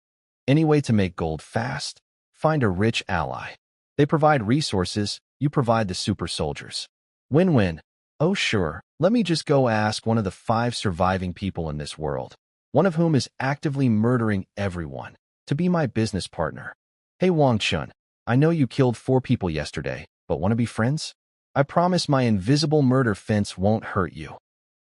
Any way to make gold fast? Find a rich ally. They provide resources, you provide the super soldiers. Win-win. Oh sure, let me just go ask one of the 5 surviving people in this world, one of whom is actively murdering everyone, to be my business partner. Hey Wang Chun, I know you killed 4 people yesterday, but want to be friends? I promise my invisible murder fence won't hurt you.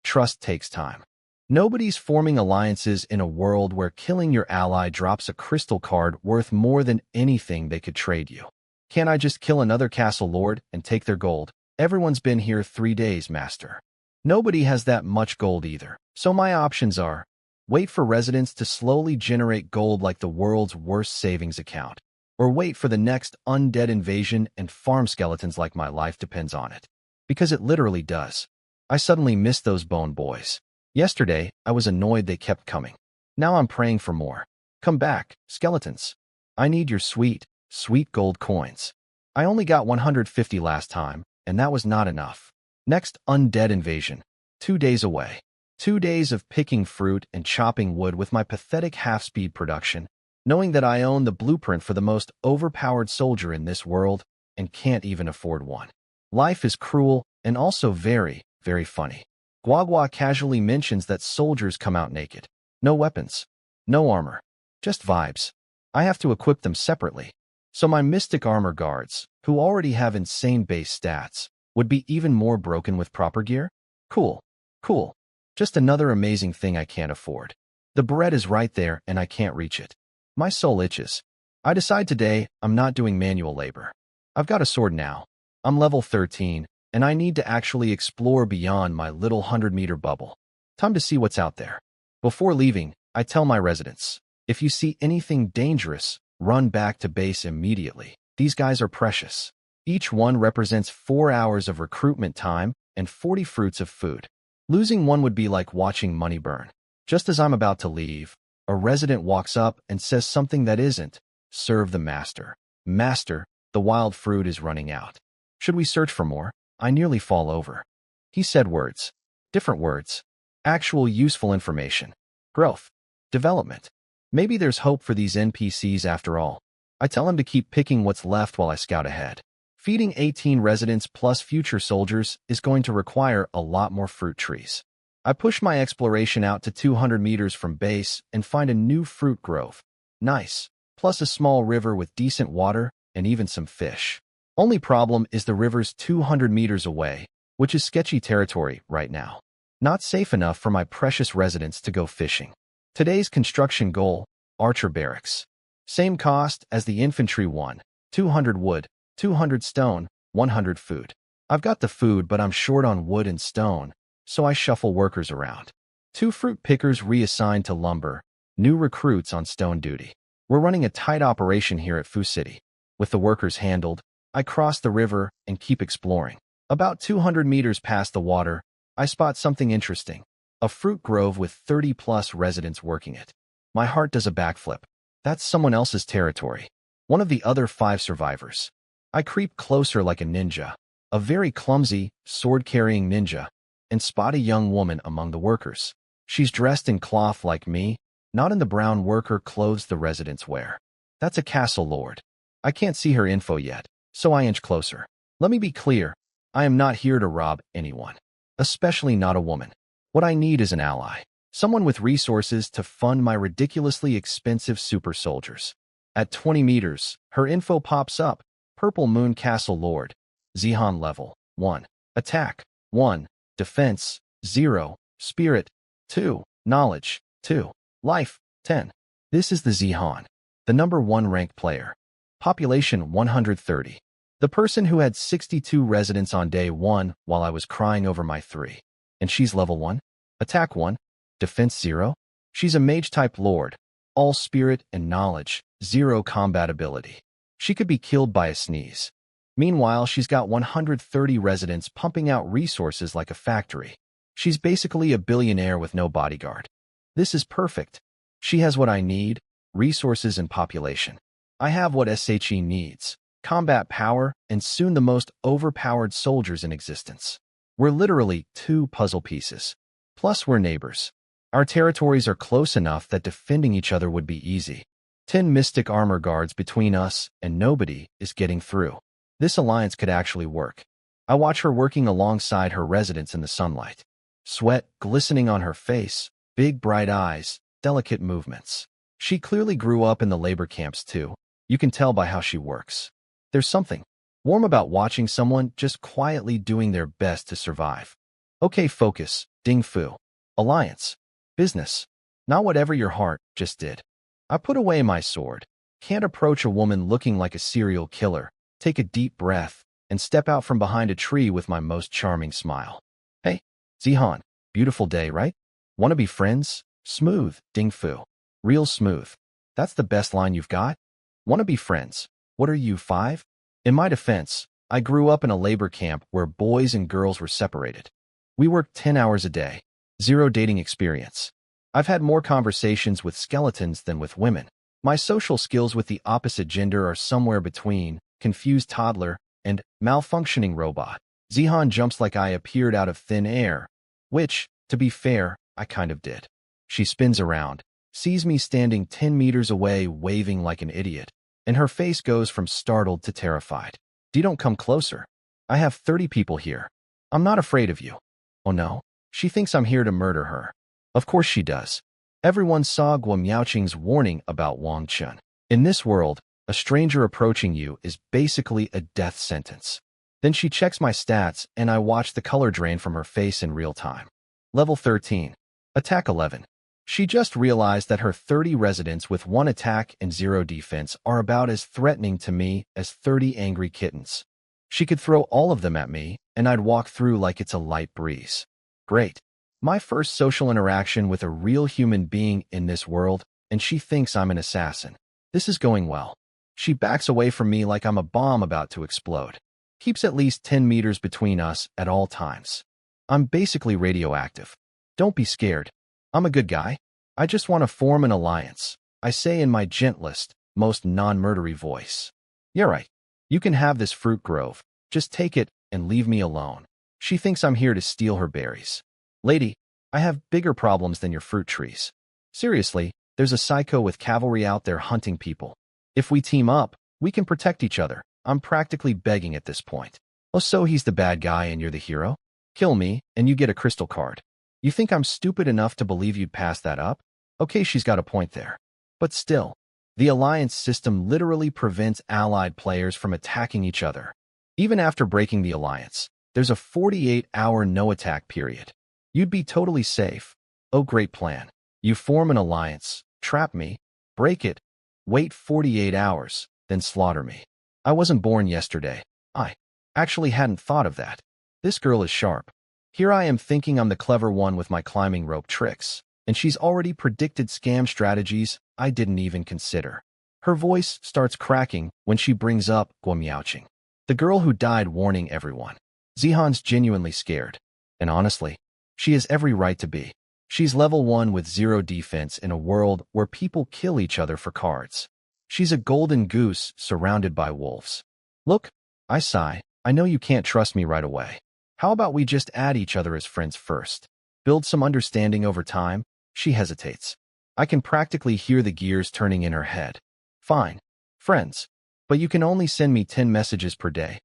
Trust takes time. Nobody's forming alliances in a world where killing your ally drops a crystal card worth more than anything they could trade you. Can't I just kill another castle lord and take their gold? Everyone's been here 3 days, master. Nobody has that much gold either, so my options are: wait for residents to slowly generate gold like the world's worst savings account, or wait for the next undead invasion and farm skeletons like my life depends on it. Because it literally does. I suddenly miss those bone boys. Yesterday, I was annoyed they kept coming. Now I'm praying for more. Come back, skeletons. I need your sweet, sweet gold coins. I only got 150 last time, and that was not enough. Next undead invasion. 2 days away. 2 days of picking fruit and chopping wood with my pathetic half-speed production, knowing that I own the blueprint for the most overpowered soldier in this world and can't even afford one. Life is cruel and also very, very funny. Guagua casually mentions that soldiers come out naked. No weapons. No armor. Just vibes. I have to equip them separately. So my mystic armor guards, who already have insane base stats, would be even more broken with proper gear? Cool. Cool. Just another amazing thing I can't afford. The bread is right there and I can't reach it. My soul itches. I decide today I'm not doing manual labor. I've got a sword now. I'm level 13, and I need to actually explore beyond my little 100-meter bubble. Time to see what's out there. Before leaving, I tell my residents, if you see anything dangerous, run back to base immediately. These guys are precious. Each one represents 4 hours of recruitment time and 40 fruits of food. Losing one would be like watching money burn. Just as I'm about to leave, a resident walks up and says something that isn't. Serve the master. Master, the wild fruit is running out. Should we search for more? I nearly fall over. He said words. Different words. Actual useful information. Growth. Development. Maybe there's hope for these NPCs after all. I tell him to keep picking what's left while I scout ahead. Feeding 18 residents plus future soldiers is going to require a lot more fruit trees. I push my exploration out to 200 meters from base and find a new fruit grove. Nice. Plus a small river with decent water and even some fish. Only problem is the river's 200 meters away, which is sketchy territory right now. Not safe enough for my precious residents to go fishing. Today's construction goal, Archer Barracks. Same cost as the infantry one, 200 wood, 200 stone, 100 food. I've got the food, but I'm short on wood and stone, so I shuffle workers around. 2 fruit pickers reassigned to lumber, new recruits on stone duty. We're running a tight operation here at Fu City. With the workers handled, I cross the river and keep exploring. About 200 meters past the water, I spot something interesting. A fruit grove with 30-plus residents working it. My heart does a backflip. That's someone else's territory. One of the other 5 survivors. I creep closer like a ninja, a very clumsy, sword-carrying ninja, and spot a young woman among the workers. She's dressed in cloth like me, not in the brown worker clothes the residents wear. That's a castle lord. I can't see her info yet, so I inch closer. Let me be clear, I am not here to rob anyone, especially not a woman. What I need is an ally, someone with resources to fund my ridiculously expensive super soldiers. At 20 meters, her info pops up. Purple Moon Castle Lord. Zihan level 1. Attack 1. Defense 0. Spirit 2. Knowledge 2. Life 10. This is the Zihan, the number 1 ranked player. Population 130. The person who had 62 residents on day 1 while I was crying over my 3. And she's level 1? Attack 1? Defense 0? She's a mage-type lord. All spirit and knowledge, 0 combat ability. She could be killed by a sneeze. Meanwhile, she's got 130 residents pumping out resources like a factory. She's basically a billionaire with no bodyguard. This is perfect. She has what I need, resources and population. I have what SHE needs, combat power, and soon the most overpowered soldiers in existence. We're literally 2 puzzle pieces. Plus, we're neighbors. Our territories are close enough that defending each other would be easy. 10 mystic armor guards between us, and nobody is getting through. This alliance could actually work. I watch her working alongside her residents in the sunlight. Sweat glistening on her face, big bright eyes, delicate movements. She clearly grew up in the labor camps too. You can tell by how she works. There's something warm about watching someone just quietly doing their best to survive. Okay, focus, Ding Fu. Alliance. Business. Not whatever your heart just did. I put away my sword. Can't approach a woman looking like a serial killer. Take a deep breath, and step out from behind a tree with my most charming smile. Hey, Zihan, beautiful day, right? Wanna be friends? Smooth, Ding Fu. Real smooth. That's the best line you've got? Wanna be friends? What are you, 5? In my defense, I grew up in a labor camp where boys and girls were separated. We worked 10 hours a day. 0 dating experience. I've had more conversations with skeletons than with women. My social skills with the opposite gender are somewhere between confused toddler and malfunctioning robot. Zihan jumps like I appeared out of thin air, which, to be fair, I kind of did. She spins around, sees me standing 10 meters away waving like an idiot, and her face goes from startled to terrified. Don't come closer. I have 30 people here. I'm not afraid of you. Oh no, she thinks I'm here to murder her. Of course she does. Everyone saw Guo Miaoqing's warning about Wang Chun. In this world, a stranger approaching you is basically a death sentence. Then she checks my stats, and I watch the color drain from her face in real time. Level 13. Attack 11. She just realized that her 30 residents with 1 attack and 0 defense are about as threatening to me as 30 angry kittens. She could throw all of them at me, and I'd walk through like it's a light breeze. Great. My first social interaction with a real human being in this world, and she thinks I'm an assassin. This is going well. She backs away from me like I'm a bomb about to explode. Keeps at least 10 meters between us at all times. I'm basically radioactive. Don't be scared. I'm a good guy. I just want to form an alliance, I say in my gentlest, most non-murdery voice. You're right. You can have this fruit grove. Just take it and leave me alone. She thinks I'm here to steal her berries. Lady, I have bigger problems than your fruit trees. Seriously, there's a psycho with cavalry out there hunting people. If we team up, we can protect each other. I'm practically begging at this point. Oh, so he's the bad guy and you're the hero? Kill me, and you get a crystal card. You think I'm stupid enough to believe you'd pass that up? Okay, she's got a point there. But still, the alliance system literally prevents allied players from attacking each other. Even after breaking the alliance, there's a 48-hour no-attack period. You'd be totally safe. Oh, great plan. You form an alliance, trap me, break it, wait 48 hours, then slaughter me. I wasn't born yesterday. I actually hadn't thought of that. This girl is sharp. Here I am thinking I'm the clever one with my climbing rope tricks, and she's already predicted scam strategies I didn't even consider. Her voice starts cracking when she brings up Guo Miaoqing, the girl who died warning everyone. Zihan's genuinely scared, and honestly, she has every right to be. She's level 1 with 0 defense in a world where people kill each other for cards. She's a golden goose surrounded by wolves. Look, I sigh. I know you can't trust me right away. How about we just add each other as friends first? Build some understanding over time? She hesitates. I can practically hear the gears turning in her head. Fine. Friends. But you can only send me 10 messages per day.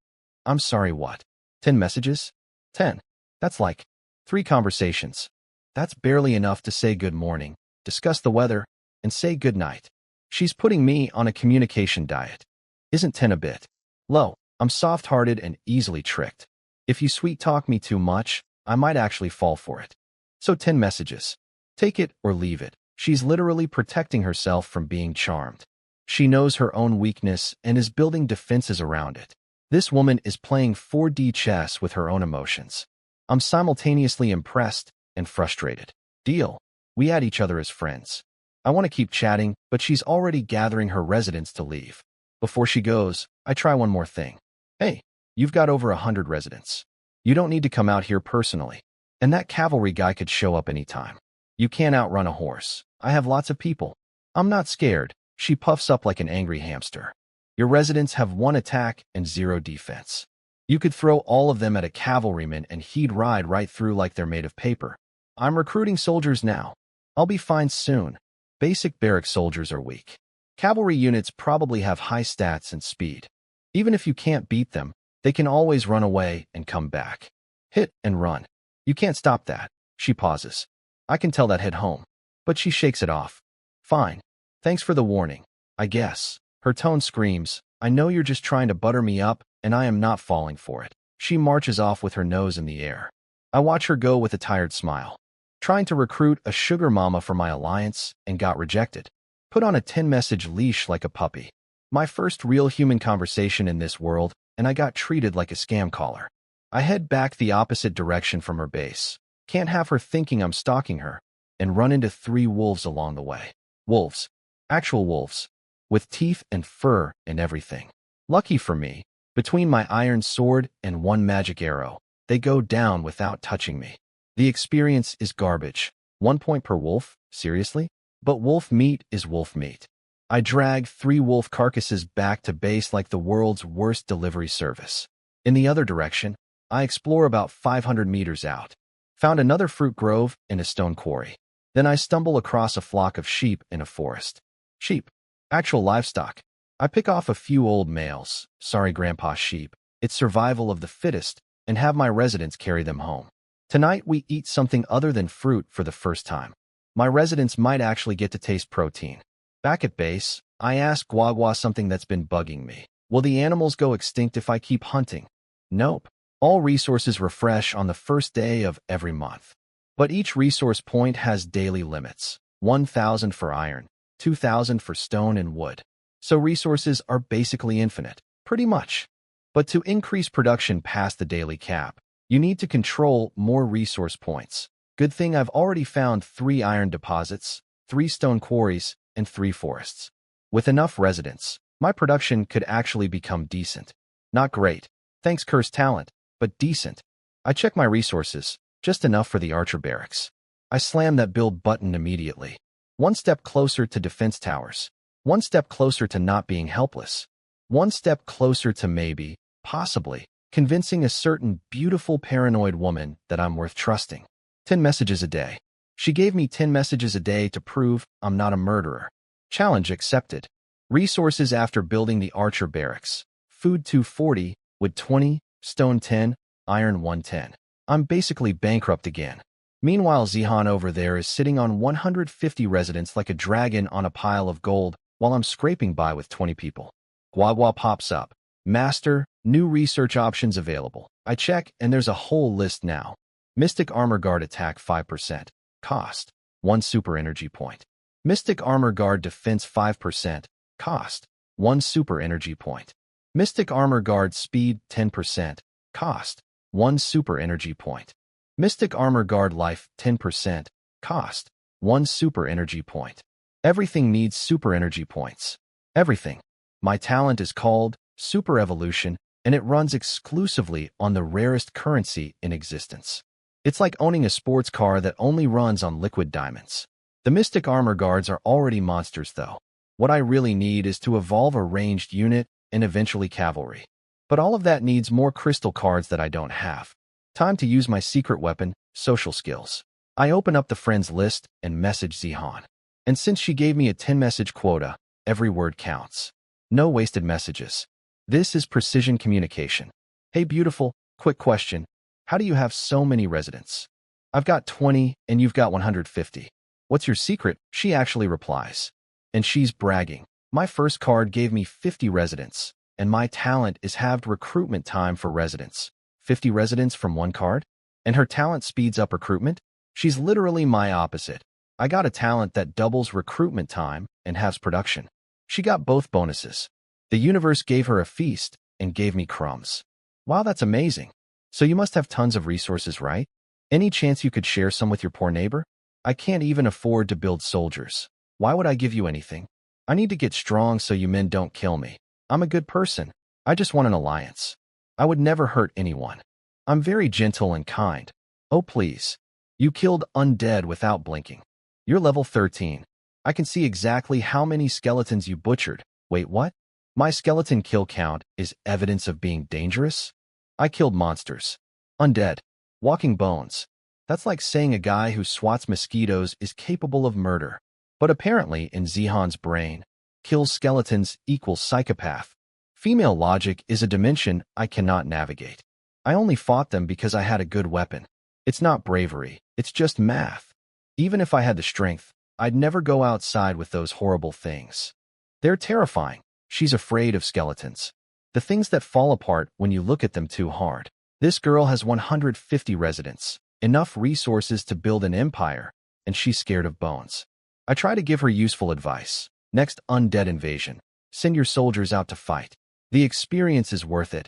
I'm sorry, what? 10 messages? 10. That's like 3 conversations. That's barely enough to say good morning, discuss the weather, and say good night. She's putting me on a communication diet. Isn't 10 a bit low? I'm soft-hearted and easily tricked. If you sweet-talk me too much, I might actually fall for it. So 10 messages. Take it or leave it. She's literally protecting herself from being charmed. She knows her own weakness and is building defenses around it. This woman is playing 4D chess with her own emotions. I'm simultaneously impressed and frustrated. Deal. We add each other as friends. I want to keep chatting, but she's already gathering her residents to leave. Before she goes, I try one more thing. Hey, you've got over 100 residents. You don't need to come out here personally. And that cavalry guy could show up anytime. You can't outrun a horse. I have lots of people. I'm not scared. She puffs up like an angry hamster. Your residents have 1 attack and 0 defense. You could throw all of them at a cavalryman and he'd ride right through like they're made of paper. I'm recruiting soldiers now. I'll be fine soon. Basic barrack soldiers are weak. Cavalry units probably have high stats and speed. Even if you can't beat them, they can always run away and come back. Hit and run. You can't stop that. She pauses. I can tell that hit home. But she shakes it off. Fine. Thanks for the warning, I guess. Her tone screams, I know you're just trying to butter me up, and I am not falling for it. She marches off with her nose in the air. I watch her go with a tired smile. Trying to recruit a sugar mama for my alliance and got rejected. Put on a 10-message leash like a puppy. My first real human conversation in this world, and I got treated like a scam caller. I head back the opposite direction from her base. Can't have her thinking I'm stalking her, and run into 3 wolves along the way. Wolves. Actual wolves. With teeth and fur and everything. Lucky for me, between my iron sword and 1 magic arrow, they go down without touching me. The experience is garbage. 1 point per wolf? Seriously? But wolf meat is wolf meat. I drag 3 wolf carcasses back to base like the world's worst delivery service. In the other direction, I explore about 500 meters out. Found another fruit grove and a stone quarry. Then I stumble across a flock of sheep in a forest. Sheep. Actual livestock. I pick off a few old males, sorry grandpa sheep, it's survival of the fittest, and have my residents carry them home. Tonight we eat something other than fruit for the first time. My residents might actually get to taste protein. Back at base, I ask Guagua something that's been bugging me. Will the animals go extinct if I keep hunting? Nope. All resources refresh on the first day of every month. But each resource point has daily limits. 1,000 for iron, 2,000 for stone and wood. So resources are basically infinite, pretty much. But to increase production past the daily cap, you need to control more resource points. Good thing I've already found 3 iron deposits, 3 stone quarries, and 3 forests. With enough residents, my production could actually become decent. Not great, thanks cursed talent, but decent. I check my resources, just enough for the archer barracks. I slam that build button immediately. 1 step closer to defense towers. 1 step closer to not being helpless. 1 step closer to maybe, possibly, convincing a certain beautiful paranoid woman that I'm worth trusting. 10 messages a day. She gave me 10 messages a day to prove I'm not a murderer. Challenge accepted. Resources after building the archer barracks. Food 240, wood 20, stone 10, iron 110. I'm basically bankrupt again. Meanwhile, Zihan over there is sitting on 150 residents like a dragon on a pile of gold while I'm scraping by with 20 people. Guagua pops up. Master, new research options available. I check and there's a whole list now. Mystic Armor Guard attack 5%. Cost. 1 super energy point. Mystic Armor Guard defense 5%. Cost. 1 super energy point. Mystic Armor Guard speed 10%. Cost. 1 super energy point. Mystic Armor Guard life 10%. Cost. 1 super energy point. Everything needs super energy points. Everything. My talent is called Super Evolution, and it runs exclusively on the rarest currency in existence. It's like owning a sports car that only runs on liquid diamonds. The Mystic Armor Guards are already monsters, though. What I really need is to evolve a ranged unit and eventually cavalry. But all of that needs more crystal cards that I don't have. Time to use my secret weapon, social skills. I open up the friends list and message Zihan. And since she gave me a 10-message quota, every word counts. No wasted messages. This is precision communication. Hey beautiful, quick question. How do you have so many residents? I've got 20 and you've got 150. What's your secret? She actually replies. And she's bragging. My first card gave me 50 residents, and my talent is halved recruitment time for residents. 50 residents from 1 card? And her talent speeds up recruitment? She's literally my opposite. I got a talent that doubles recruitment time and halves production. She got both bonuses. The universe gave her a feast, and gave me crumbs. Wow, that's amazing. So you must have tons of resources, right? Any chance you could share some with your poor neighbor? I can't even afford to build soldiers. Why would I give you anything? I need to get strong so you men don't kill me. I'm a good person. I just want an alliance. I would never hurt anyone. I'm very gentle and kind. Oh, please. You killed undead without blinking. You're level 13. I can see exactly how many skeletons you butchered. Wait, what? My skeleton kill count is evidence of being dangerous? I killed monsters. Undead. Walking bones. That's like saying a guy who swats mosquitoes is capable of murder. But apparently, in Zihan's brain, kills skeletons equals psychopath. Female logic is a dimension I cannot navigate. I only fought them because I had a good weapon. It's not bravery, it's just math. Even if I had the strength, I'd never go outside with those horrible things. They're terrifying. She's afraid of skeletons. The things that fall apart when you look at them too hard. This girl has 150 residents, enough resources to build an empire, and she's scared of bones. I try to give her useful advice. Next undead invasion. Send your soldiers out to fight. The experience is worth it.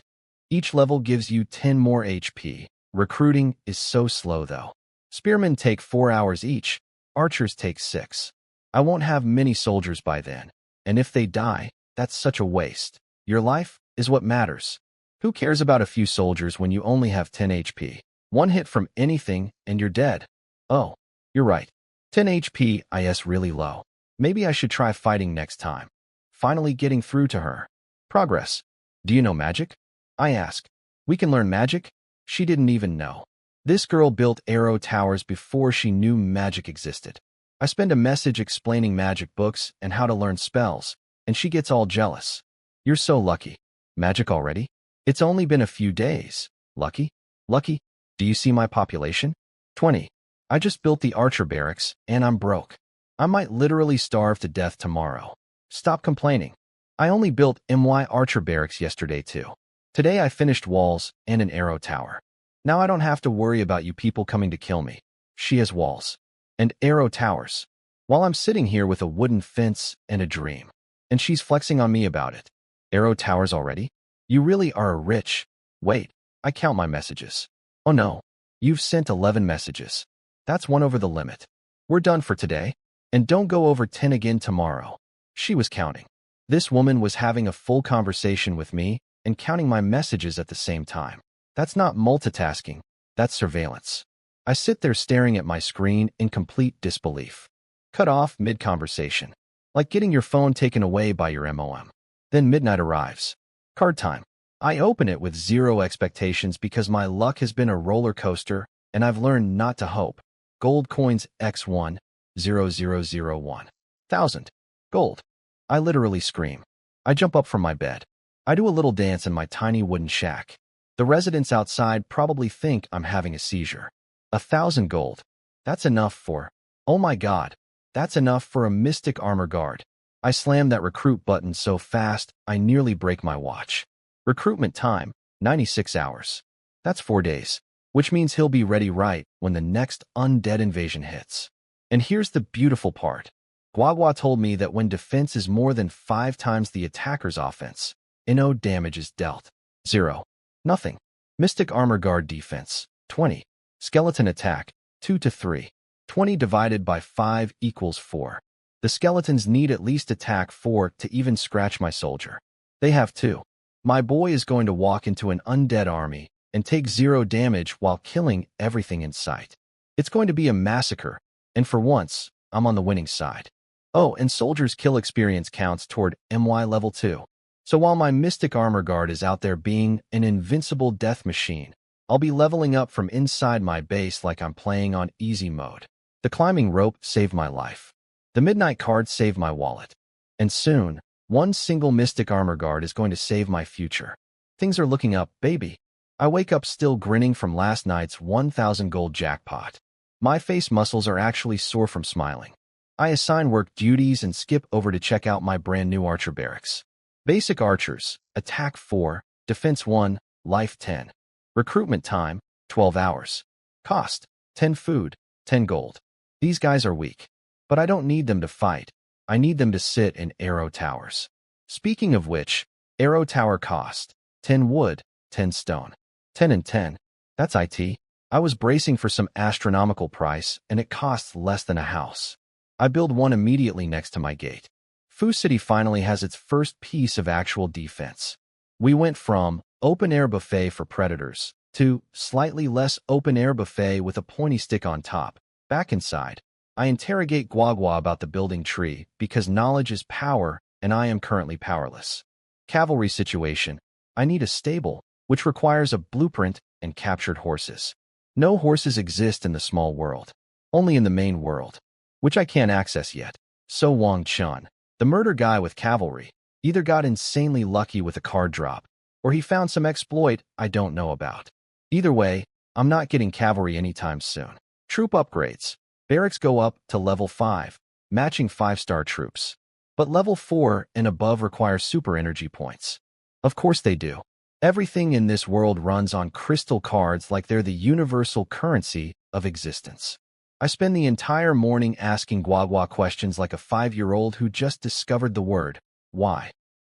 Each level gives you 10 more HP. Recruiting is so slow though. Spearmen take 4 hours each. Archers take 6. I won't have many soldiers by then. And if they die, that's such a waste. Your life is what matters. Who cares about a few soldiers when you only have 10 HP? One hit from anything and you're dead. Oh, you're right. 10 HP is really low. Maybe I should try fighting next time. Finally getting through to her. Progress. Do you know magic? I ask. We can learn magic? She didn't even know. This girl built arrow towers before she knew magic existed. I spend a message explaining magic books and how to learn spells, and she gets all jealous. You're so lucky. Magic already? It's only been a few days. Lucky? Lucky? Do you see my population? 20. I just built the archer barracks, and I'm broke. I might literally starve to death tomorrow. Stop complaining. I only built MY archer barracks yesterday too. Today I finished walls and an arrow tower. Now I don't have to worry about you people coming to kill me. She has walls and arrow towers, while I'm sitting here with a wooden fence and a dream. And she's flexing on me about it. Arrow towers already? You really are rich. Wait, I count my messages. Oh no, you've sent 11 messages. That's one over the limit. We're done for today. And don't go over 10 again tomorrow. She was counting. This woman was having a full conversation with me and counting my messages at the same time. That's not multitasking, that's surveillance. I sit there staring at my screen in complete disbelief. Cut off mid-conversation. Like getting your phone taken away by your MOM. Then midnight arrives. Card time. I open it with zero expectations because my luck has been a roller coaster and I've learned not to hope. Gold coins X1, 0001. 1,000. Gold. I literally scream. I jump up from my bed. I do a little dance in my tiny wooden shack. The residents outside probably think I'm having a seizure. 1,000 gold. That's enough for... Oh my god. That's enough for a mystic armor guard. I slam that recruit button so fast, I nearly break my watch. Recruitment time, 96 hours. That's 4 days, which means he'll be ready right when the next undead invasion hits. And here's the beautiful part. Guagua told me that when defense is more than 5 times the attacker's offense, no damage is dealt. 0. Nothing. Mystic Armor Guard defense, 20. Skeleton attack, 2 to 3. 20 divided by 5 equals 4. The skeletons need at least attack 4 to even scratch my soldier. They have 2. My boy is going to walk into an undead army and take 0 damage while killing everything in sight. It's going to be a massacre, and for once, I'm on the winning side. Oh, and soldiers' kill experience counts toward MY level 2. So while my Mystic Armor Guard is out there being an invincible death machine, I'll be leveling up from inside my base like I'm playing on easy mode. The climbing rope saved my life. The midnight card saved my wallet. And soon, one single Mystic Armor Guard is going to save my future. Things are looking up, baby. I wake up still grinning from last night's 1,000 gold jackpot. My face muscles are actually sore from smiling. I assign work duties and skip over to check out my brand new archer barracks. Basic archers, attack 4, defense 1, life 10. Recruitment time, 12 hours. Cost, 10 food, 10 gold. These guys are weak. But I don't need them to fight. I need them to sit in arrow towers. Speaking of which, arrow tower cost, 10 wood, 10 stone. 10 and 10. That's IT. I was bracing for some astronomical price, and it costs less than a house. I build one immediately next to my gate. Fu City finally has its first piece of actual defense. We went from open-air buffet for predators to slightly less open-air buffet with a pointy stick on top. Back inside, I interrogate Guagua about the building tree because knowledge is power and I am currently powerless. Cavalry situation. I need a stable, which requires a blueprint and captured horses. No horses exist in the small world, only in the main world, which I can't access yet. So Wang Chun, the murder guy with cavalry, either got insanely lucky with a card drop, or he found some exploit I don't know about. Either way, I'm not getting cavalry anytime soon. Troop upgrades. Barracks go up to level 5, matching 5-star troops. But level 4 and above require super energy points. Of course they do. Everything in this world runs on crystal cards like they're the universal currency of existence. I spend the entire morning asking Guagua questions like a 5-year-old who just discovered the word, why.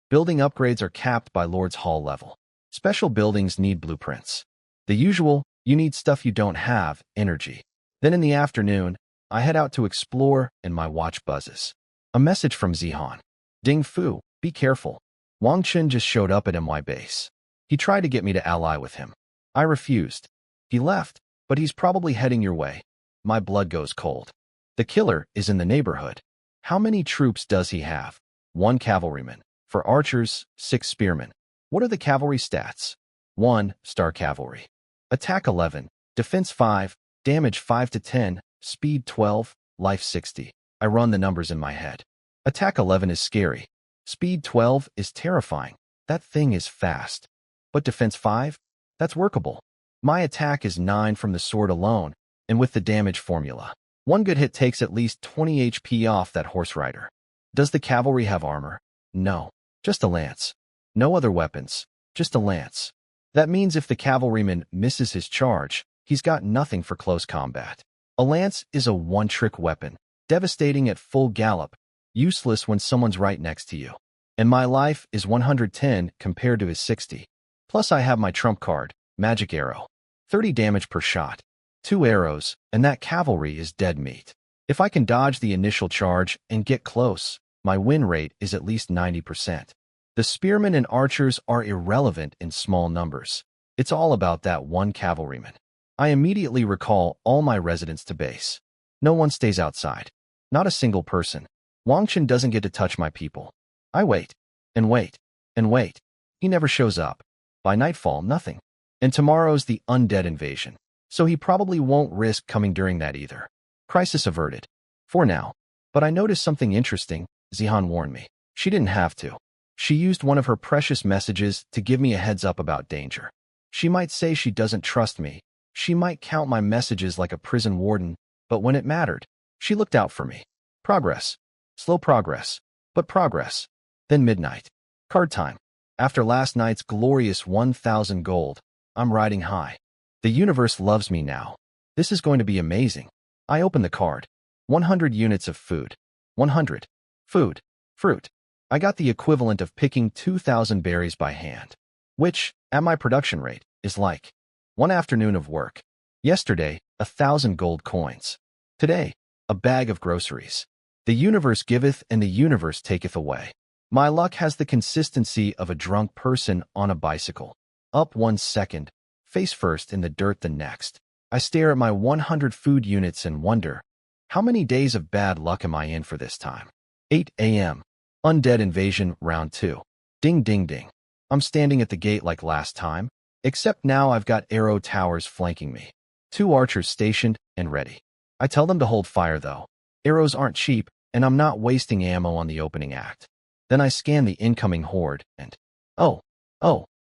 Building upgrades are capped by Lord's Hall level. Special buildings need blueprints. The usual, you need stuff you don't have, energy. Then in the afternoon, I head out to explore and my watch buzzes. A message from Zihan. Ding Fu, be careful. Wang Chun just showed up at my base. He tried to get me to ally with him. I refused. He left, but he's probably heading your way. My blood goes cold. The killer is in the neighborhood. How many troops does he have? 1 cavalryman. For archers, 6 spearmen. What are the cavalry stats? 1 star cavalry. Attack 11, defense 5, damage 5 to 10, speed 12, life 60. I run the numbers in my head. Attack 11 is scary. Speed 12 is terrifying. That thing is fast. But defense 5? That's workable. My attack is 9 from the sword alone, and with the damage formula. 1 good hit takes at least 20 HP off that horse rider. Does the cavalry have armor? No. Just a lance. No other weapons. Just a lance. That means if the cavalryman misses his charge, he's got nothing for close combat. A lance is a one-trick weapon, devastating at full gallop, useless when someone's right next to you. And my life is 110 compared to his 60. Plus I have my trump card, Magic Arrow. 30 damage per shot. 2 arrows, and that cavalry is dead meat. If I can dodge the initial charge and get close, my win rate is at least 90%. The spearmen and archers are irrelevant in small numbers. It's all about that 1 cavalryman. I immediately recall all my residents to base. No one stays outside. Not a single person. Wang Chun doesn't get to touch my people. I wait, and wait, and wait. He never shows up. By nightfall, nothing. And tomorrow's the undead invasion, so he probably won't risk coming during that either. Crisis averted. For now. But I noticed something interesting. Zihan warned me. She didn't have to. She used one of her precious messages to give me a heads up about danger. She might say she doesn't trust me. She might count my messages like a prison warden, but when it mattered, she looked out for me. Progress. Slow progress. But progress. Then midnight. Card time. After last night's glorious 1,000 gold, I'm riding high. The universe loves me now. This is going to be amazing. I open the card. 100 units of food. 100. Food. Fruit. I got the equivalent of picking 2,000 berries by hand, which, at my production rate, is like 1 afternoon of work. Yesterday, 1,000 gold coins. Today, a bag of groceries. The universe giveth and the universe taketh away. My luck has the consistency of a drunk person on a bicycle. Up 1 second, face first in the dirt the next. I stare at my 100 food units and wonder, how many days of bad luck am I in for this time? 8 a.m. Undead Invasion Round 2. Ding ding ding. I'm standing at the gate like last time, except now I've got arrow towers flanking me. 2 archers stationed and ready. I tell them to hold fire though. Arrows aren't cheap, and I'm not wasting ammo on the opening act. Then I scan the incoming horde and, oh,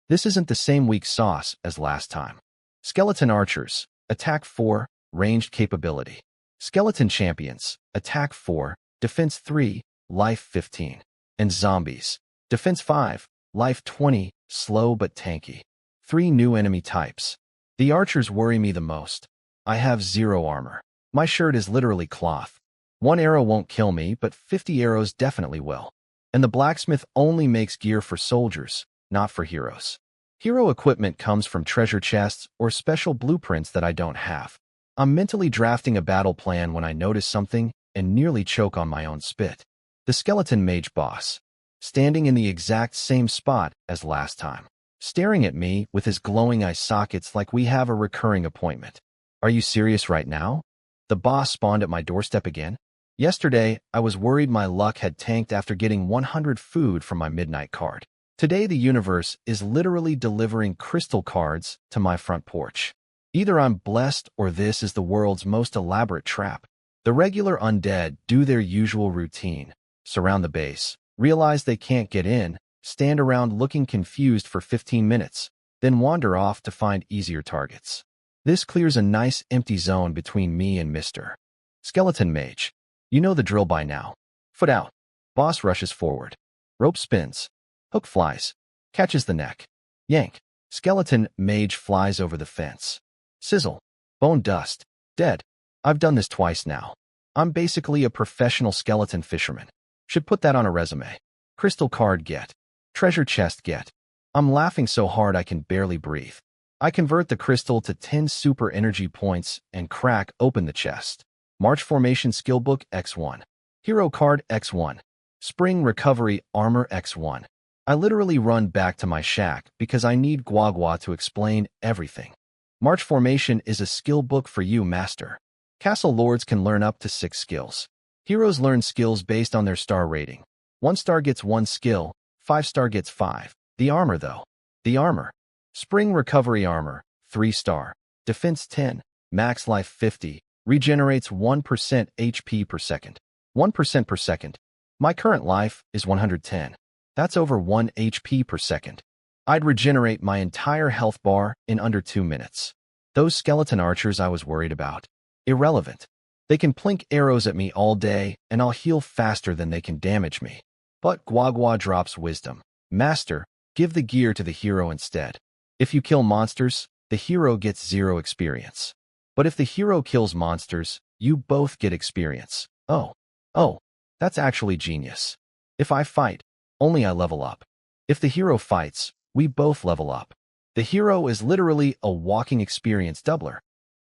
this isn't the same weak sauce as last time. Skeleton archers, attack 4, ranged capability. Skeleton champions, attack 4, defense 3, life 15. And zombies, defense 5, life 20, slow but tanky. 3 new enemy types. The archers worry me the most. I have 0 armor. My shirt is literally cloth. 1 arrow won't kill me, but 50 arrows definitely will. And the blacksmith only makes gear for soldiers, not for heroes. Hero equipment comes from treasure chests or special blueprints that I don't have. I'm mentally drafting a battle plan when I notice something and nearly choke on my own spit. The skeleton mage boss, standing in the exact same spot as last time, staring at me with his glowing eye sockets like we have a recurring appointment. Are you serious right now? The boss spawned at my doorstep again? Yesterday, I was worried my luck had tanked after getting 100 food from my midnight card. Today, the universe is literally delivering crystal cards to my front porch. Either I'm blessed or this is the world's most elaborate trap. The regular undead do their usual routine, surround the base, realize they can't get in, stand around looking confused for 15 minutes, then wander off to find easier targets. This clears a nice empty zone between me and Mr. Skeleton Mage. You know the drill by now. Foot out. Boss rushes forward. Rope spins. Hook flies. Catches the neck. Yank. Skeleton Mage flies over the fence. Sizzle. Bone dust. Dead. I've done this twice now. I'm basically a professional skeleton fisherman. Should put that on a resume. Crystal card get. Treasure chest get. I'm laughing so hard I can barely breathe. I convert the crystal to 10 super energy points and crack open the chest. March Formation Skill Book X1. Hero Card X1. Spring Recovery Armor X1. I literally run back to my shack because I need Guagua to explain everything. March Formation is a skill book for you, Master. Castle Lords can learn up to 6 skills. Heroes learn skills based on their star rating. 1 star gets 1 skill, 5 star gets 5. The armor, though. The armor. Spring Recovery Armor, 3 star. Defense 10, max life 50, regenerates 1% HP per second. 1% per second. My current life is 110. That's over 1 HP per second. I'd regenerate my entire health bar in under 2 minutes. Those skeleton archers I was worried about. Irrelevant. They can plink arrows at me all day, and I'll heal faster than they can damage me. But Guagua drops wisdom. Master, give the gear to the hero instead. If you kill monsters, the hero gets 0 experience. But if the hero kills monsters, you both get experience. Oh, that's actually genius. If I fight, only I level up. If the hero fights, we both level up. The hero is literally a walking experience doubler.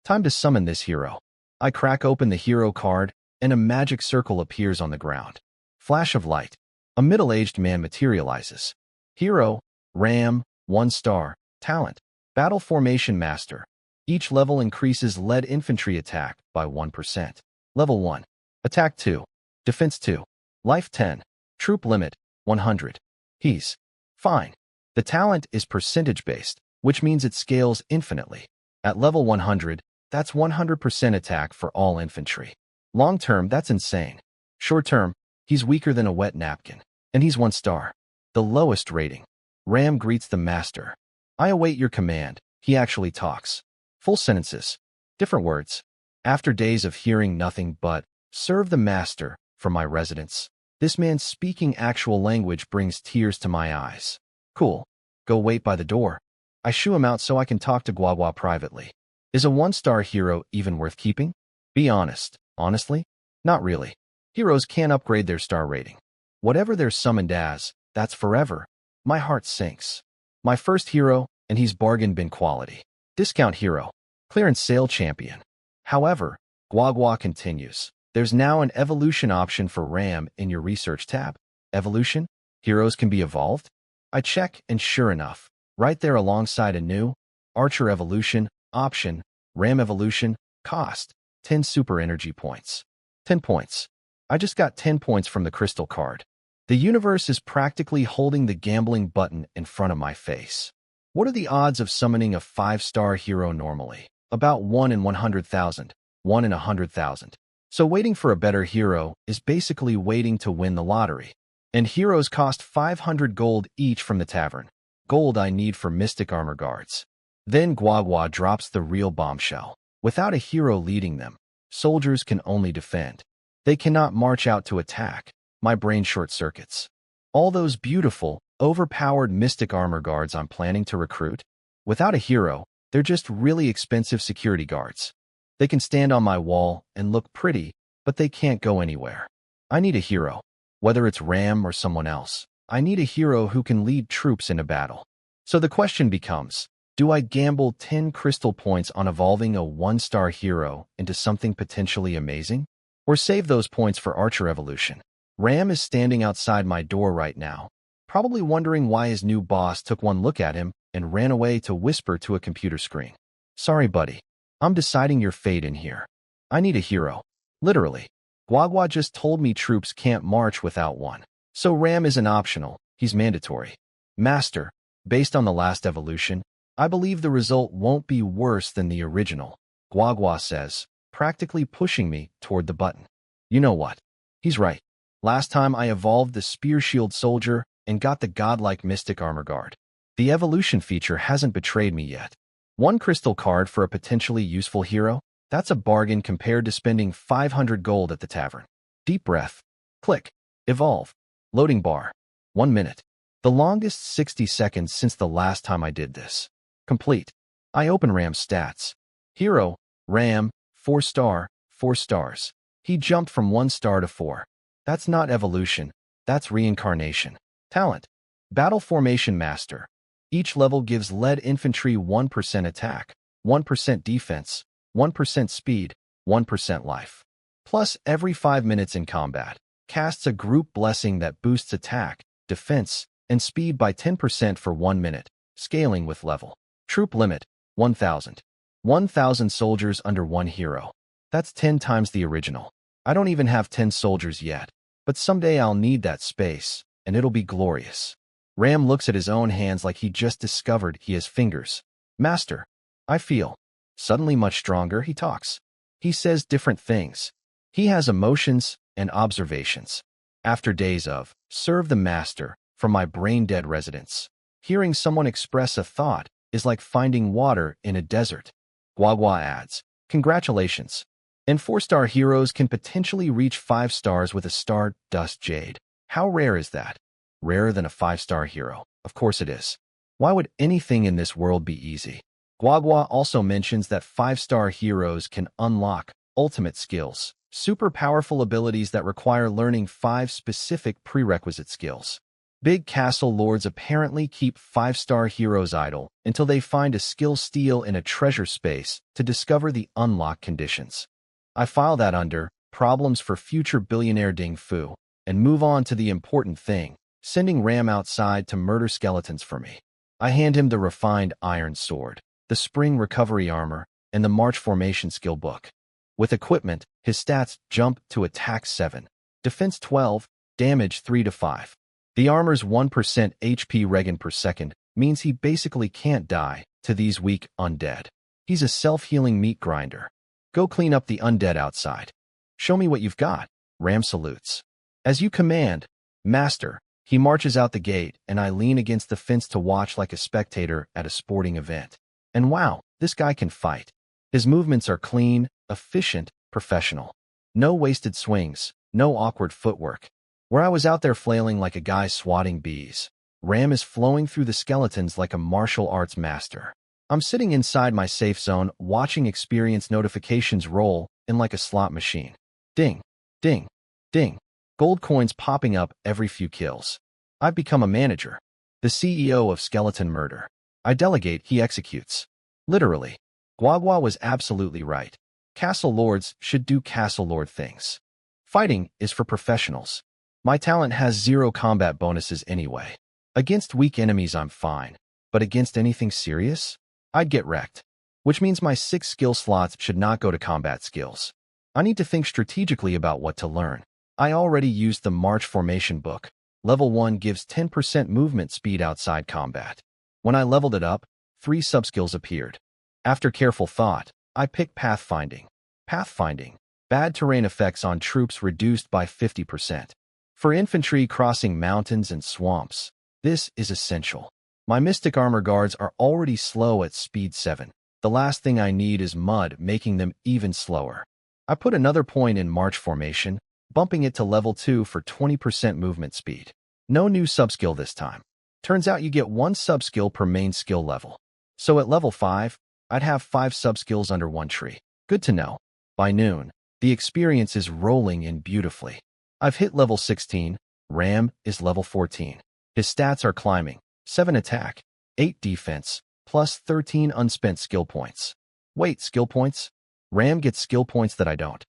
Time to summon this hero. I crack open the hero card, and a magic circle appears on the ground. Flash of light. A middle-aged man materializes. Hero, Ram, 1 star. Talent. Battle Formation Master. Each level increases lead infantry attack by 1%. Level 1. Attack 2. Defense 2. Life 10. Troop limit, 100. He's fine. The talent is percentage-based, which means it scales infinitely. At level 100, that's 100% attack for all infantry. Long-term, that's insane. Short-term, he's weaker than a wet napkin. And he's 1 star. The lowest rating. Ram greets the master. I await your command. He actually talks. Full sentences. Different words. After days of hearing nothing but, serve the master, from my residence. This man speaking actual language brings tears to my eyes. Cool. Go wait by the door. I shoo him out so I can talk to Guagua privately. Is a 1-star hero even worth keeping? Be honest. Honestly? Not really. Heroes can't upgrade their star rating. Whatever they're summoned as, that's forever. My heart sinks. My first hero, and he's bargain bin quality. Discount hero. Clearance sale champion. However, Guagua continues. There's now an evolution option for Ram in your research tab. Evolution? Heroes can be evolved? I check, and sure enough, right there alongside a new Archer Evolution option, Ram Evolution, cost 10 super energy points. 10 points. I just got 10 points from the crystal card. The universe is practically holding the gambling button in front of my face. What are the odds of summoning a 5-star hero normally? About 1 in 100,000, 1 in 100,000. So waiting for a better hero is basically waiting to win the lottery. And heroes cost 500 gold each from the tavern. Gold I need for mystic armor guards. Then Guagua drops the real bombshell. Without a hero leading them, soldiers can only defend. They cannot march out to attack. My brain short circuits. All those beautiful, overpowered mystic armor guards I'm planning to recruit? Without a hero, they're just really expensive security guards. They can stand on my wall and look pretty, but they can't go anywhere. I need a hero. Whether it's Ram or someone else, I need a hero who can lead troops into battle. So the question becomes, do I gamble 10 crystal points on evolving a 1-star hero into something potentially amazing? Or save those points for Archer evolution? Ram is standing outside my door right now, probably wondering why his new boss took one look at him and ran away to whisper to a computer screen. Sorry, buddy. I'm deciding your fate in here. I need a hero. Literally. Guagua just told me troops can't march without one. So Ram isn't optional, he's mandatory. Master, based on the last evolution, I believe the result won't be worse than the original, Guagua says, practically pushing me toward the button. You know what? He's right. Last time I evolved the Spear Shield Soldier and got the godlike Mystic Armor Guard. The evolution feature hasn't betrayed me yet. One crystal card for a potentially useful hero? That's a bargain compared to spending 500 gold at the tavern. Deep breath. Click. Evolve. Loading bar. 1 minute. The longest 60 seconds since the last time I did this. Complete. I open Ram's stats. Hero, Ram, 4-star, 4 stars. He jumped from 1 star to 4. That's not evolution, that's reincarnation. Talent. Battle Formation Master. Each level gives lead infantry 1% attack, 1% defense, 1% speed, 1% life. Plus, every 5 minutes in combat, casts a group blessing that boosts attack, defense, and speed by 10% for 1 minute, scaling with level. Troop limit, 1,000. 1,000 soldiers under 1 hero. That's 10 times the original. I don't even have 10 soldiers yet, but someday I'll need that space, and it'll be glorious. Ram looks at his own hands like he just discovered he has fingers. Master, I feel. Suddenly much stronger, he talks. He says different things. He has emotions and observations. After days of, serve the master, from my brain-dead residence, hearing someone express a thought is like finding water in a desert. Guagua adds, congratulations. And 4-star heroes can potentially reach 5 stars with a star dust jade. How rare is that? Rarer than a 5-star hero. Of course it is. Why would anything in this world be easy? Guagua also mentions that 5-star heroes can unlock ultimate skills, super powerful abilities that require learning 5 specific prerequisite skills. Big castle lords apparently keep 5-star heroes idle until they find a skill steal in a treasure space to discover the unlock conditions. I file that under problems for future billionaire Ding Fu and move on to the important thing, sending Ram outside to murder skeletons for me. I hand him the refined iron sword, the spring recovery armor, and the march formation skill book. With equipment, his stats jump to attack 7, defense 12, damage 3 to 5. The armor's 1% HP regen per second means he basically can't die to these weak undead. He's a self-healing meat grinder. Go clean up the undead outside. Show me what you've got. Ram salutes. As you command, Master. He marches out the gate, and I lean against the fence to watch like a spectator at a sporting event. And wow, this guy can fight. His movements are clean, efficient, professional. No wasted swings, no awkward footwork. Where I was out there flailing like a guy swatting bees, Ram is flowing through the skeletons like a martial arts master. I'm sitting inside my safe zone watching experience notifications roll in like a slot machine. Ding, ding, ding. Gold coins popping up every few kills. I've become a manager. The CEO of Skeleton Murder. I delegate, he executes. Literally. Guagua was absolutely right. Castle lords should do castle lord things. Fighting is for professionals. My talent has 0 combat bonuses anyway. Against weak enemies I'm fine, but against anything serious? I'd get wrecked. Which means my 6 skill slots should not go to combat skills. I need to think strategically about what to learn. I already used the March Formation book. Level 1 gives 10% movement speed outside combat. When I leveled it up, 3 subskills appeared. After careful thought, I picked Pathfinding. Pathfinding. Bad terrain effects on troops reduced by 50%. For infantry crossing mountains and swamps, this is essential. My Mystic Armor Guards are already slow at speed 7. The last thing I need is mud, making them even slower. I put another point in March Formation, bumping it to level 2 for 20% movement speed. No new subskill this time. Turns out you get 1 subskill per main skill level. So at level 5, I'd have 5 subskills under 1 tree. Good to know. By noon, the experience is rolling in beautifully. I've hit level 16, Ram is level 14. His stats are climbing, 7 attack, 8 defense, plus 13 unspent skill points. Wait, skill points? Ram gets skill points that I don't.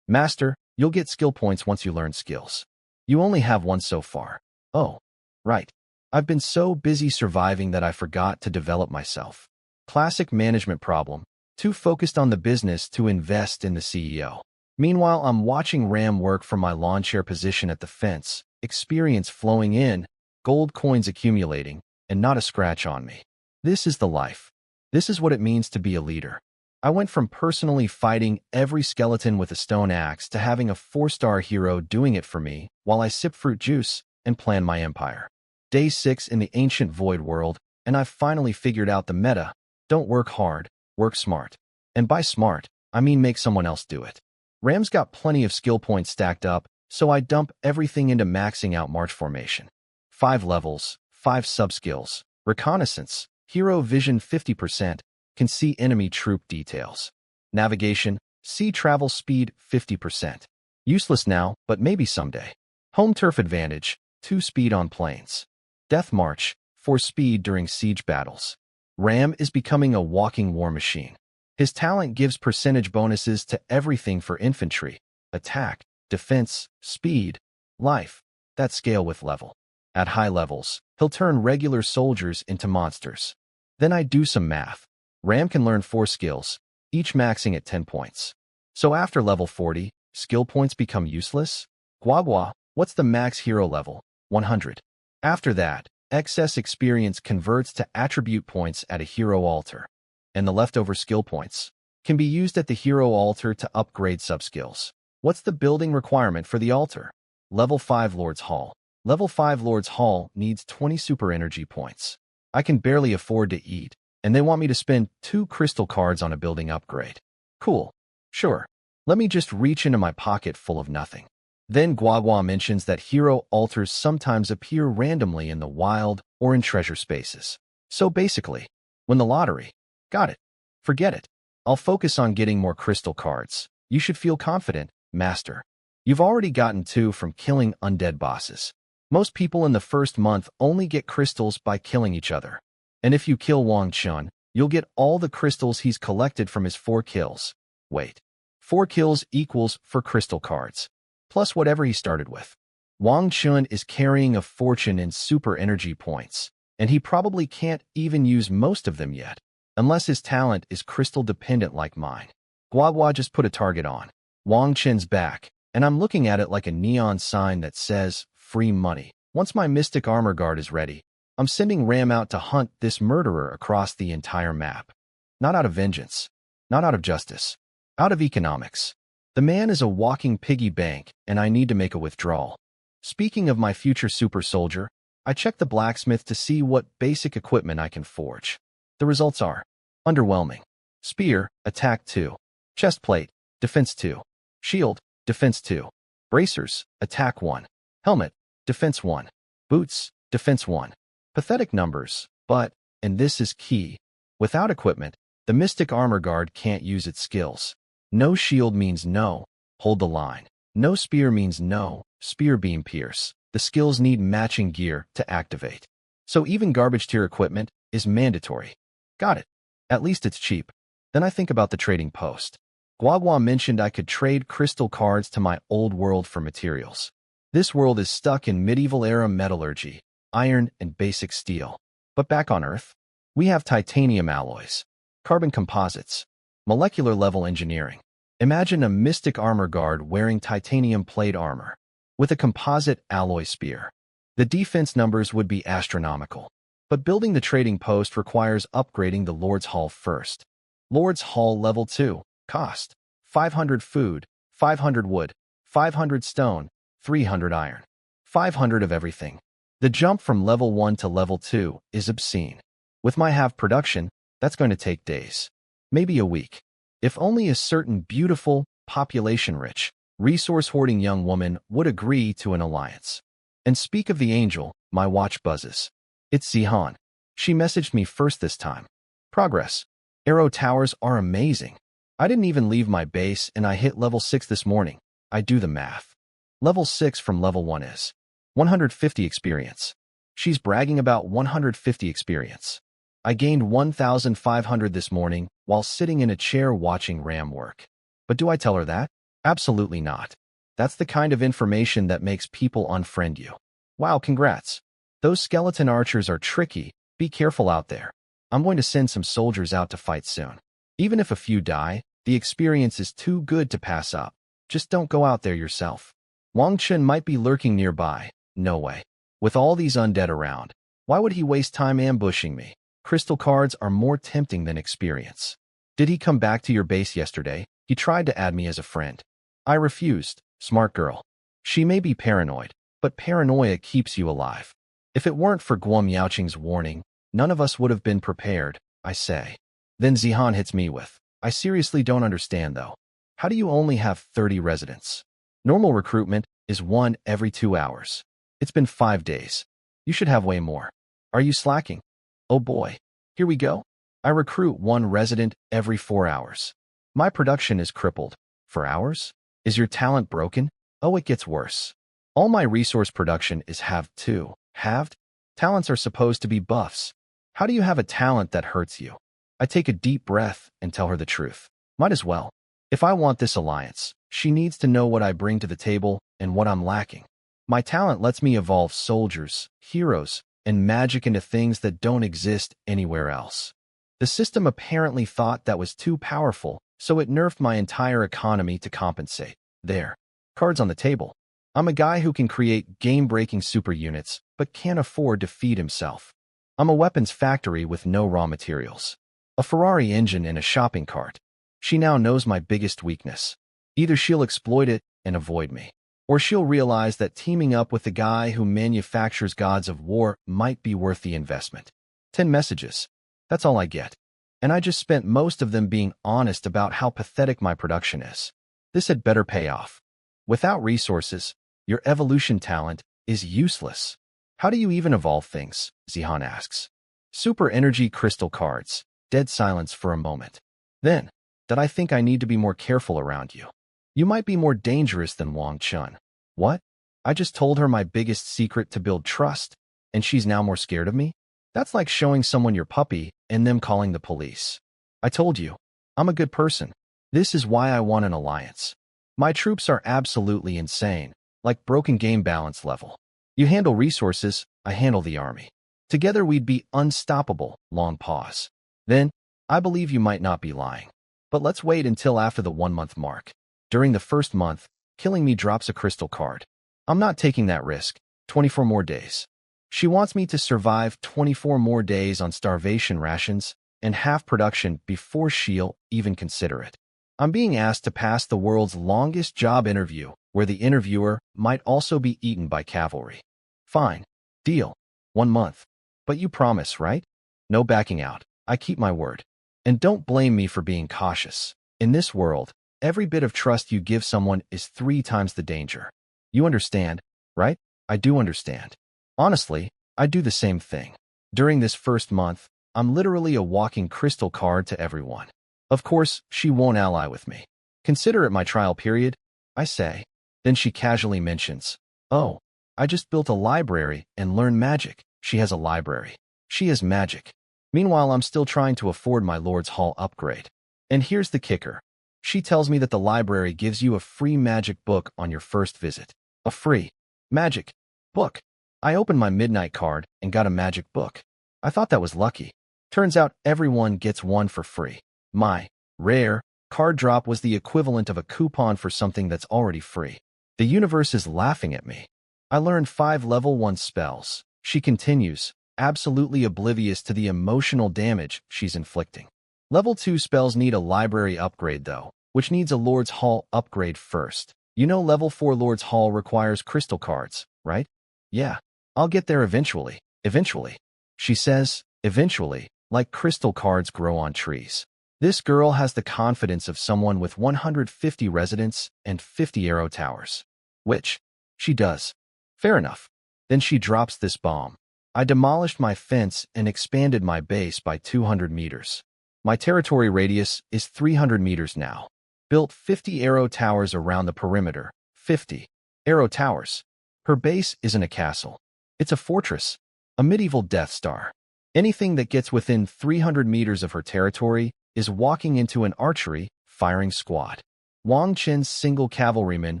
Master, you'll get skill points once you learn skills. You only have one so far. Oh, right. I've been so busy surviving that I forgot to develop myself. Classic management problem, too focused on the business to invest in the CEO. Meanwhile, I'm watching Ram work from my lawn chair position at the fence, experience flowing in, gold coins accumulating, and not a scratch on me. This is the life. This is what it means to be a leader. I went from personally fighting every skeleton with a stone axe to having a 4-star hero doing it for me while I sip fruit juice and plan my empire. Day 6 in the ancient void world, and I've finally figured out the meta. Don't work hard, work smart. And by smart, I mean make someone else do it. Ram's got plenty of skill points stacked up, so I dump everything into maxing out march formation. 5 levels, 5 sub-skills, reconnaissance, hero vision 50%, can see enemy troop details. Navigation, sea travel speed 50%. Useless now, but maybe someday. Home turf advantage, 2 speed on planes. Death march, 4 speed during siege battles. Ram is becoming a walking war machine. His talent gives percentage bonuses to everything for infantry, attack, defense, speed, life, that scale with level. At high levels, he'll turn regular soldiers into monsters. Then I do some math. Ram can learn 4 skills, each maxing at 10 points. So after level 40, skill points become useless? Guagua, what's the max hero level? 100. After that, excess experience converts to attribute points at a hero altar. And the leftover skill points can be used at the hero altar to upgrade subskills. What's the building requirement for the altar? Level 5 Lord's Hall. Level 5 Lord's Hall needs 20 super energy points. I can barely afford to eat, and they want me to spend 2 crystal cards on a building upgrade. Cool. Sure. Let me just reach into my pocket full of nothing. Then Guagua mentions that hero altars sometimes appear randomly in the wild or in treasure spaces. So basically, win the lottery. Got it. Forget it. I'll focus on getting more crystal cards. You should feel confident, Master. You've already gotten 2 from killing undead bosses. Most people in the first month only get crystals by killing each other. And if you kill Wang Chun, you'll get all the crystals he's collected from his 4 kills. Wait. 4 kills equals 4 crystal cards, plus whatever he started with. Wang Chun is carrying a fortune in super energy points, and he probably can't even use most of them yet, unless his talent is crystal dependent like mine. Guagua just put a target on Wang Chun's back, and I'm looking at it like a neon sign that says, free money. Once my mystic armor guard is ready, I'm sending Ram out to hunt this murderer across the entire map. Not out of vengeance, not out of justice, out of economics. The man is a walking piggy bank, and I need to make a withdrawal. Speaking of my future super soldier, I check the blacksmith to see what basic equipment I can forge. The results are underwhelming. Spear, attack 2. Chestplate, defense 2. Shield, defense 2. Bracers, attack 1. Helmet, defense 1. Boots, defense 1. Pathetic numbers, but, and this is key, without equipment, the Mystic Armor Guard can't use its skills. No shield means no, hold the line. No spear means no, spear beam pierce. The skills need matching gear to activate. So even garbage tier equipment is mandatory. Got it. At least it's cheap. Then I think about the trading post. Guagua mentioned I could trade crystal cards to my old world for materials. This world is stuck in medieval-era metallurgy, iron and basic steel. But back on Earth, we have titanium alloys, carbon composites, molecular-level engineering. Imagine a mystic armor guard wearing titanium plate armor, with a composite alloy spear. The defense numbers would be astronomical. But building the trading post requires upgrading the Lord's Hall first. Lord's Hall Level 2, cost 500 food, 500 wood, 500 stone, 300 iron, 500 of everything. The jump from level 1 to level 2 is obscene. With my half production, that's going to take days, maybe a week. If only a certain beautiful, population-rich, resource-hoarding young woman would agree to an alliance. And speak of the angel, my watch buzzes. It's Zihan. She messaged me first this time. Progress. Arrow towers are amazing. I didn't even leave my base and I hit level 6 this morning. I do the math. Level 6 from level 1 is 150 experience. She's bragging about 150 experience. I gained 1,500 this morning while sitting in a chair watching Ram work. But do I tell her that? Absolutely not. That's the kind of information that makes people unfriend you. Wow, congrats. Those skeleton archers are tricky. Be careful out there. I'm going to send some soldiers out to fight soon. Even if a few die, the experience is too good to pass up. Just don't go out there yourself. Wang Chun might be lurking nearby. No way. With all these undead around, why would he waste time ambushing me? Crystal cards are more tempting than experience. Did he come back to your base yesterday? He tried to add me as a friend. I refused. Smart girl. She may be paranoid, but paranoia keeps you alive. If it weren't for Guo Miaoqing's warning, none of us would have been prepared, I say. Then Zihan hits me with, I seriously don't understand though. How do you only have 30 residents? Normal recruitment is 1 every 2 hours. It's been 5 days. You should have way more. Are you slacking? Oh boy. Here we go. I recruit 1 resident every 4 hours. My production is crippled. For hours? Is your talent broken? Oh, it gets worse. All my resource production is halved too. Halved? Talents are supposed to be buffs. How do you have a talent that hurts you? I take a deep breath and tell her the truth. Might as well. If I want this alliance, she needs to know what I bring to the table and what I'm lacking. My talent lets me evolve soldiers, heroes, and magic into things that don't exist anywhere else. The system apparently thought that was too powerful, so it nerfed my entire economy to compensate. There. Cards on the table. I'm a guy who can create game-breaking super units, but can't afford to feed himself. I'm a weapons factory with no raw materials. A Ferrari engine and a shopping cart. She now knows my biggest weakness. Either she'll exploit it and avoid me, or she'll realize that teaming up with the guy who manufactures gods of war might be worth the investment. 10 messages. That's all I get. And I just spent most of them being honest about how pathetic my production is. This had better pay off. Without resources, your evolution talent is useless. How do you even evolve things? Zihan asks. Super energy crystal cards. Dead silence for a moment. Then, that I think I need to be more careful around you. You might be more dangerous than Wang Chun. What? I just told her my biggest secret to build trust, and she's now more scared of me? That's like showing someone your puppy and them calling the police. I told you, I'm a good person. This is why I want an alliance. My troops are absolutely insane, like broken game balance level. You handle resources, I handle the army. Together we'd be unstoppable. Long pause. Then, I believe you might not be lying. But let's wait until after the 1-month mark. During the first month, killing me drops a crystal card. I'm not taking that risk. 24 more days. She wants me to survive 24 more days on starvation rations and half production before she'll even consider it. I'm being asked to pass the world's longest job interview, where the interviewer might also be eaten by cavalry. Fine. Deal. 1 month. But you promise, right? No backing out. I keep my word. And don't blame me for being cautious. In this world, every bit of trust you give someone is 3 times the danger. You understand, right? I do understand. Honestly, I do the same thing. During this first month, I'm literally a walking crystal card to everyone. Of course, she won't ally with me. Consider it my trial period, I say. Then she casually mentions, oh, I just built a library and learned magic. She has a library. She has magic. Meanwhile, I'm still trying to afford my Lord's Hall upgrade. And here's the kicker. She tells me that the library gives you a free magic book on your first visit. A free magic book. I opened my midnight card and got a magic book. I thought that was lucky. Turns out everyone gets one for free. My rare card drop was the equivalent of a coupon for something that's already free. The universe is laughing at me. I learned 5 level 1 spells. She continues, absolutely oblivious to the emotional damage she's inflicting. Level 2 spells need a library upgrade though, which needs a Lord's Hall upgrade first. You know level 4 Lord's Hall requires crystal cards, right? Yeah, I'll get there eventually. Eventually. She says, eventually, like crystal cards grow on trees. This girl has the confidence of someone with 150 residents and 50 arrow towers. Which, she does. Fair enough. Then she drops this bomb. I demolished my fence and expanded my base by 200 meters. My territory radius is 300 meters now. Built 50 arrow towers around the perimeter. 50 arrow towers. Her base isn't a castle. It's a fortress. A medieval Death Star. Anything that gets within 300 meters of her territory is walking into an archery firing squad. Wang Qin's single cavalryman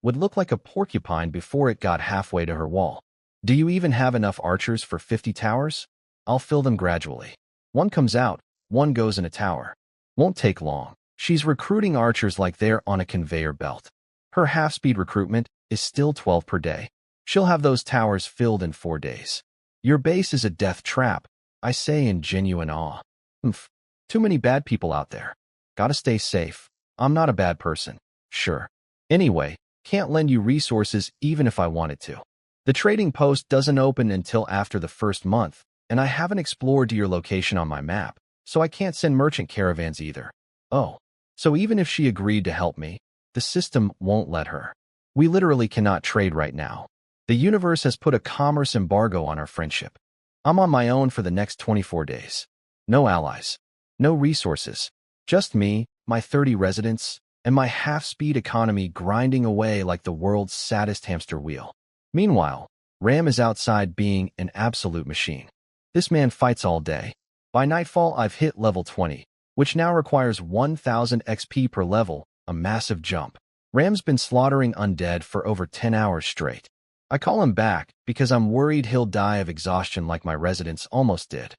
would look like a porcupine before it got halfway to her wall. Do you even have enough archers for 50 towers? I'll fill them gradually. One comes out, one goes in a tower. Won't take long. She's recruiting archers like they're on a conveyor belt. Her half-speed recruitment is still 12 per day. She'll have those towers filled in 4 days. Your base is a death trap, I say in genuine awe. Too many bad people out there. Gotta stay safe. I'm not a bad person. Sure. Anyway, can't lend you resources even if I wanted to. The trading post doesn't open until after the first month, and I haven't explored your location on my map, so I can't send merchant caravans either. Oh, so even if she agreed to help me, the system won't let her. We literally cannot trade right now. The universe has put a commerce embargo on our friendship. I'm on my own for the next 24 days. No allies. No resources. Just me, my 30 residents, and my half-speed economy grinding away like the world's saddest hamster wheel. Meanwhile, Ram is outside being an absolute machine. This man fights all day. By nightfall, I've hit level 20, which now requires 1000 XP per level, a massive jump. Ram's been slaughtering undead for over 10 hours straight. I call him back because I'm worried he'll die of exhaustion like my residents almost did.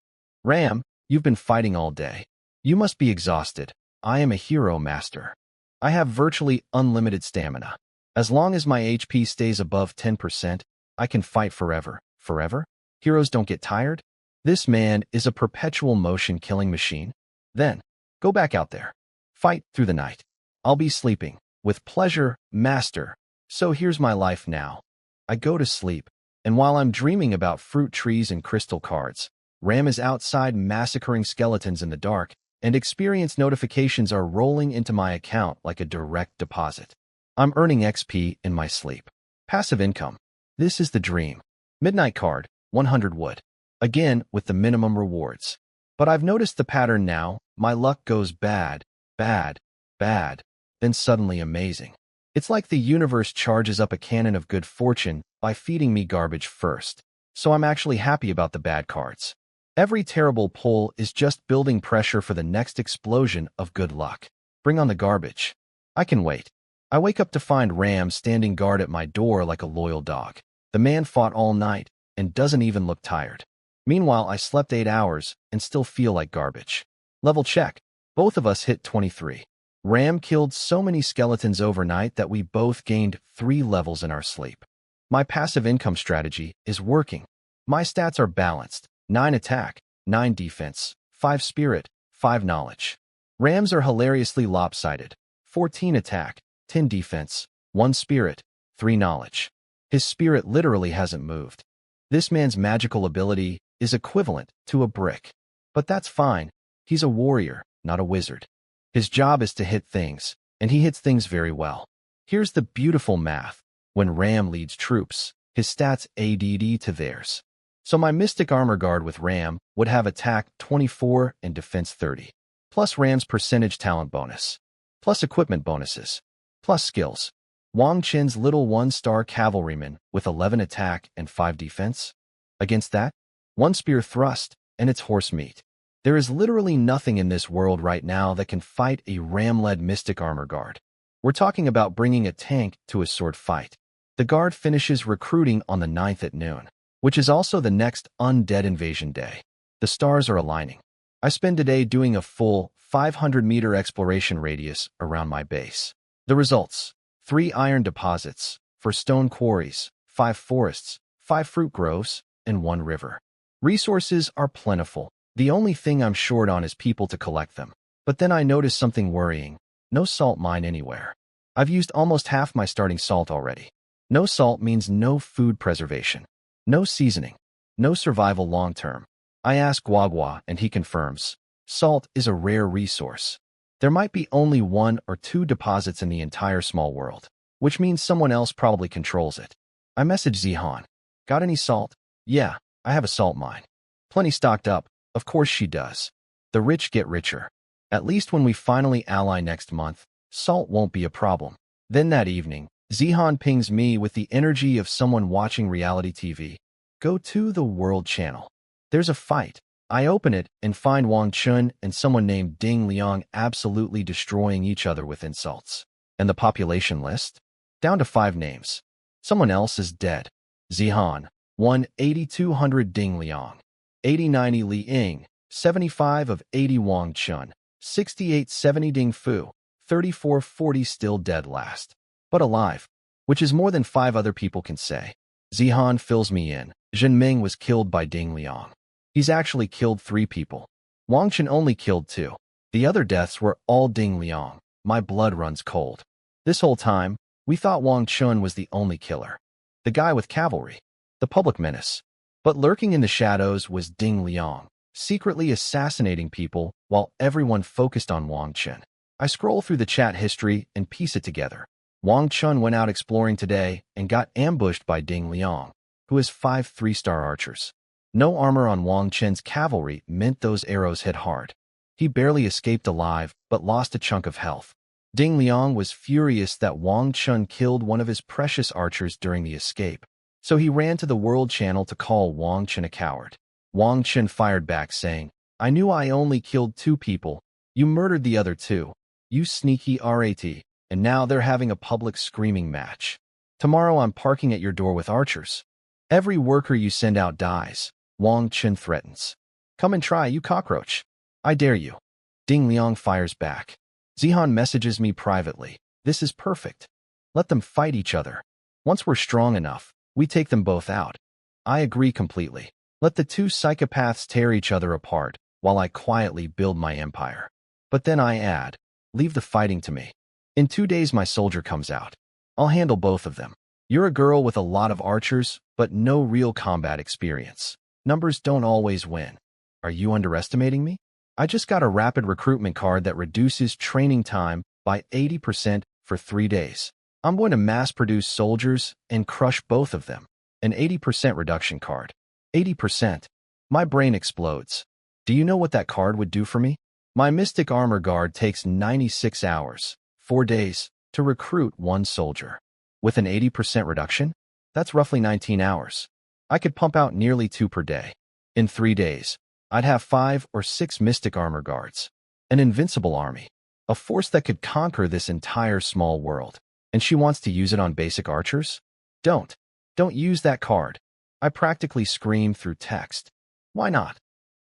Ram, you've been fighting all day. You must be exhausted. I am a hero master. I have virtually unlimited stamina. As long as my HP stays above 10%, I can fight forever. Forever? Heroes don't get tired? This man is a perpetual motion-killing machine. Then, go back out there. Fight through the night. I'll be sleeping. With pleasure, master. So here's my life now. I go to sleep, and while I'm dreaming about fruit trees and crystal cards, Ram is outside massacring skeletons in the dark, and experience notifications are rolling into my account like a direct deposit. I'm earning XP in my sleep. Passive income. This is the dream. Midnight card, 100 wood. Again, with the minimum rewards. But I've noticed the pattern now. My luck goes bad, bad, bad, then suddenly amazing. It's like the universe charges up a cannon of good fortune by feeding me garbage first. So I'm actually happy about the bad cards. Every terrible pull is just building pressure for the next explosion of good luck. Bring on the garbage. I can wait. I wake up to find Ram standing guard at my door like a loyal dog. The man fought all night and doesn't even look tired. Meanwhile, I slept 8 hours and still feel like garbage. Level check. Both of us hit 23. Ram killed so many skeletons overnight that we both gained 3 levels in our sleep. My passive income strategy is working. My stats are balanced. 9 attack, 9 defense, 5 spirit, 5 knowledge. Ram's are hilariously lopsided. 14 attack, 10 defense, 1 spirit, 3 knowledge. His spirit literally hasn't moved. This man's magical ability is equivalent to a brick. But that's fine. He's a warrior, not a wizard. His job is to hit things, and he hits things very well. Here's the beautiful math. When Ram leads troops, his stats ADD to theirs. So my Mystic Armor Guard with Ram would have attack 24 and defense 30, plus Ram's percentage talent bonus, plus equipment bonuses, plus skills. Wang Qin's little 1-star cavalryman with 11 attack and 5 defense. Against that, 1 spear thrust, and it's horse meat. There is literally nothing in this world right now that can fight a Ram-led Mystic Armor Guard. We're talking about bringing a tank to a sword fight. The guard finishes recruiting on the 9th at noon, which is also the next Undead Invasion Day. The stars are aligning. I spend today doing a full 500-meter exploration radius around my base. The results: 3 iron deposits, 4 stone quarries, 5 forests, 5 fruit groves, and 1 river. Resources are plentiful. The only thing I'm short on is people to collect them. But then I notice something worrying. No salt mine anywhere. I've used almost half my starting salt already. No salt means no food preservation. No seasoning. No survival long-term. I ask Guagua and he confirms. Salt is a rare resource. There might be only 1 or 2 deposits in the entire small world, which means someone else probably controls it. I message Zihan. Got any salt? Yeah, I have a salt mine. Plenty stocked up. Of course she does. The rich get richer. At least when we finally ally next month, salt won't be a problem. Then that evening, Zihan pings me with the energy of someone watching reality TV. Go to the World Channel. There's a fight. I open it and find Wang Chun and someone named Ding Liang absolutely destroying each other with insults. And the population list? Down to 5 names. Someone else is dead. Zihan, 1,8200 Ding Liang, 8090 Li Ying, 75 of 80 Wang Chun, 6870 Ding Fu, 3440 still dead last. But alive, which is more than 5 other people can say. Zihan fills me in. Zhen Ming was killed by Ding Liang. He's actually killed 3 people. Wang Chun only killed 2. The other deaths were all Ding Liang. My blood runs cold. This whole time, we thought Wang Chun was the only killer. The guy with cavalry. The public menace. But lurking in the shadows was Ding Liang, secretly assassinating people while everyone focused on Wang Chun. I scroll through the chat history and piece it together. Wang Chun went out exploring today and got ambushed by Ding Liang, who has 5 3-star archers. No armor on Wang Chun's cavalry meant those arrows hit hard. He barely escaped alive, but lost a chunk of health. Ding Liang was furious that Wang Chun killed one of his precious archers during the escape, so he ran to the World Channel to call Wang Chun a coward. Wang Chun fired back saying, "I knew I only killed 2 people. You murdered the other 2. You sneaky rat. And now they're having a public screaming match. Tomorrow I'm parking at your door with archers. Every worker you send out dies," Wang Chun threatens. "Come and try, you cockroach. I dare you." Ding Liang fires back. Zihan messages me privately. "This is perfect. Let them fight each other. Once we're strong enough, we take them both out." I agree completely. Let the 2 psychopaths tear each other apart while I quietly build my empire. But then I add, leave the fighting to me. In 2 days my soldier comes out. I'll handle both of them. You're a girl with a lot of archers, but no real combat experience. Numbers don't always win. Are you underestimating me? I just got a rapid recruitment card that reduces training time by 80% for 3 days. I'm going to mass-produce soldiers and crush both of them. An 80% reduction card. 80%. My brain explodes. Do you know what that card would do for me? My Mystic Armor Guard takes 96 hours, 4 days, to recruit 1 soldier. With an 80% reduction, that's roughly 19 hours. I could pump out nearly 2 per day. In 3 days, I'd have 5 or 6 Mystic Armor Guards. An invincible army. A force that could conquer this entire small world. And she wants to use it on basic archers? Don't use that card. I practically scream through text. Why not?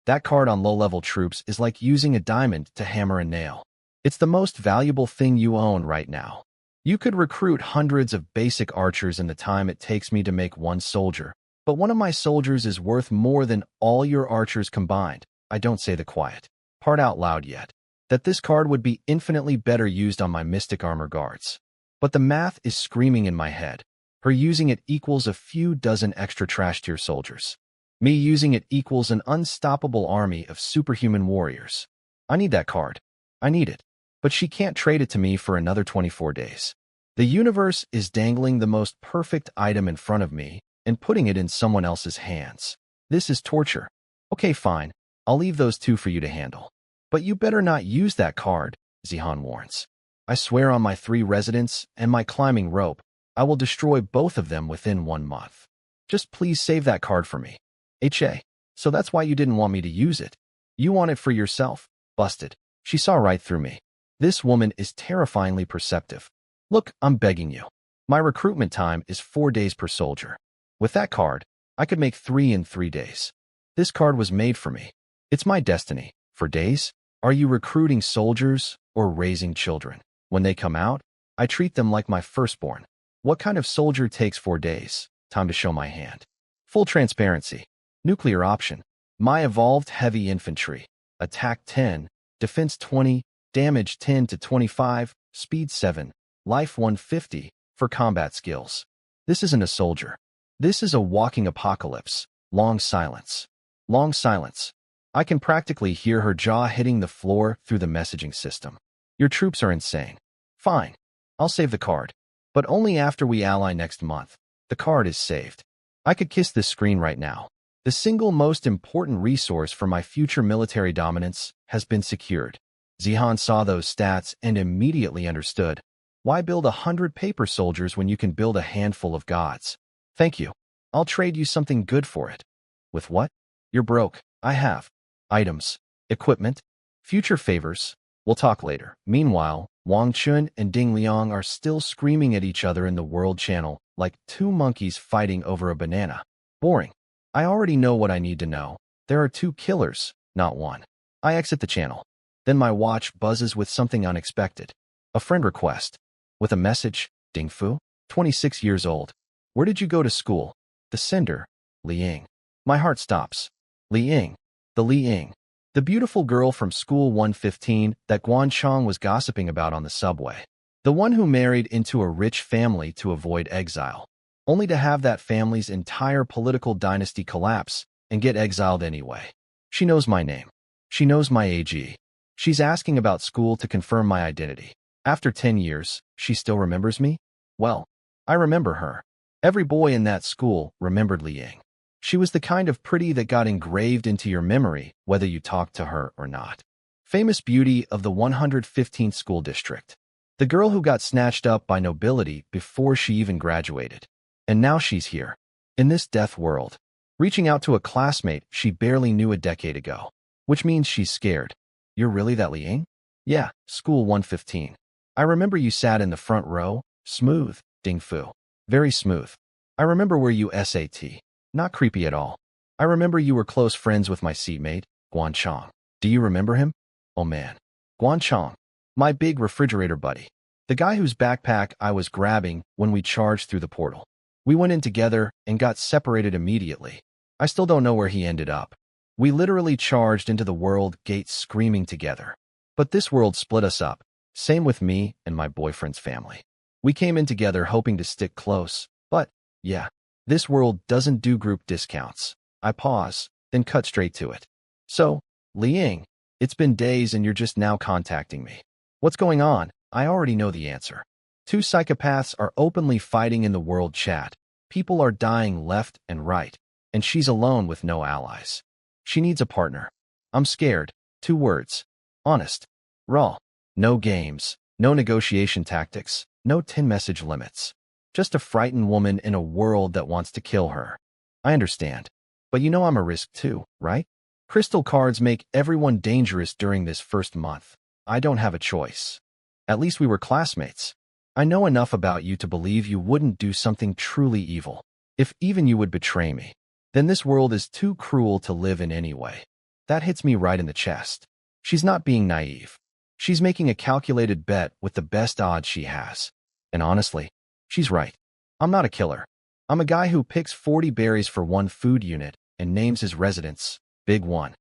That card on low-level troops is like using a diamond to hammer a nail. It's the most valuable thing you own right now. You could recruit hundreds of basic archers in the time it takes me to make 1 soldier, but one of my soldiers is worth more than all your archers combined. I don't say the quiet part out loud yet. That this card would be infinitely better used on my Mystic Armor Guards. But the math is screaming in my head. Her using it equals a few dozen extra trash tier soldiers. Me using it equals an unstoppable army of superhuman warriors. I need that card. I need it. But she can't trade it to me for another 24 days. The universe is dangling the most perfect item in front of me and putting it in someone else's hands. This is torture. Okay, fine. I'll leave those 2 for you to handle. But you better not use that card, Zihan warns. I swear on my 3 residents and my climbing rope, I will destroy both of them within 1 month. Just please save that card for me. HA. So that's why you didn't want me to use it. You want it for yourself? Busted. She saw right through me. This woman is terrifyingly perceptive. Look, I'm begging you. My recruitment time is 4 days per soldier. With that card, I could make 3 in 3 days. This card was made for me. It's my destiny. For days? Are you recruiting soldiers or raising children? When they come out, I treat them like my firstborn. What kind of soldier takes 4 days? Time to show my hand. Full transparency. Nuclear option. My evolved heavy infantry. Attack 10, defense 20, damage 10 to 25, speed 7, life 150 for combat skills. This isn't a soldier. This is a walking apocalypse. Long silence. Long silence. I can practically hear her jaw hitting the floor through the messaging system. Your troops are insane. Fine. I'll save the card. But only after we ally next month. The card is saved. I could kiss this screen right now. The single most important resource for my future military dominance has been secured. Zihan saw those stats and immediately understood. Why build 100 paper soldiers when you can build a handful of gods? Thank you. I'll trade you something good for it. With what? You're broke. I have. items, equipment, future favors. We'll talk later. Meanwhile, Wang Chun and Ding Liang are still screaming at each other in the World Channel like two monkeys fighting over a banana. Boring. I already know what I need to know. There are two killers, not one. I exit the channel. Then my watch buzzes with something unexpected. A friend request. With a message, Ding Fu, 26 years old. Where did you go to school? The sender, Li Ying. My heart stops. Li Ying. The Li Ying. The beautiful girl from school 115 that Guan Chong was gossiping about on the subway. The one who married into a rich family to avoid exile, only to have that family's entire political dynasty collapse and get exiled anyway. She knows my name. She knows my AG. She's asking about school to confirm my identity. After 10 years, she still remembers me? Well, I remember her. Every boy in that school remembered Li Ying. She was the kind of pretty that got engraved into your memory, whether you talked to her or not. Famous beauty of the 115th school district. The girl who got snatched up by nobility before she even graduated. And now she's here, in this death world, reaching out to a classmate she barely knew a decade ago. Which means she's scared. You're really that Li Ying? Yeah, school 115. I remember you sat in the front row. Smooth, Ding Fu. Very smooth. I remember where you SAT. Not creepy at all. I remember you were close friends with my seatmate, Guan Chong. Do you remember him? Oh man. Guan Chong. My big refrigerator buddy. The guy whose backpack I was grabbing when we charged through the portal. We went in together and got separated immediately. I still don't know where he ended up. We literally charged into the world gate screaming together. But this world split us up. Same with me and my boyfriend's family. We came in together hoping to stick close, but, yeah, this world doesn't do group discounts. I pause, then cut straight to it. So, Li Ying, it's been days and you're just now contacting me. What's going on? I already know the answer. Two psychopaths are openly fighting in the world chat. People are dying left and right, and she's alone with no allies. She needs a partner. I'm scared. 2 words. Honest. Raw. No games. No negotiation tactics. No 10-message limits. Just a frightened woman in a world that wants to kill her. I understand. But you know I'm a risk too, right? Crystal cards make everyone dangerous during this first month. I don't have a choice. At least we were classmates. I know enough about you to believe you wouldn't do something truly evil. If even you would betray me, then this world is too cruel to live in anyway. That hits me right in the chest. She's not being naive. She's making a calculated bet with the best odds she has. And honestly, she's right. I'm not a killer. I'm a guy who picks 40 berries for 1 food unit and names his residence Big One.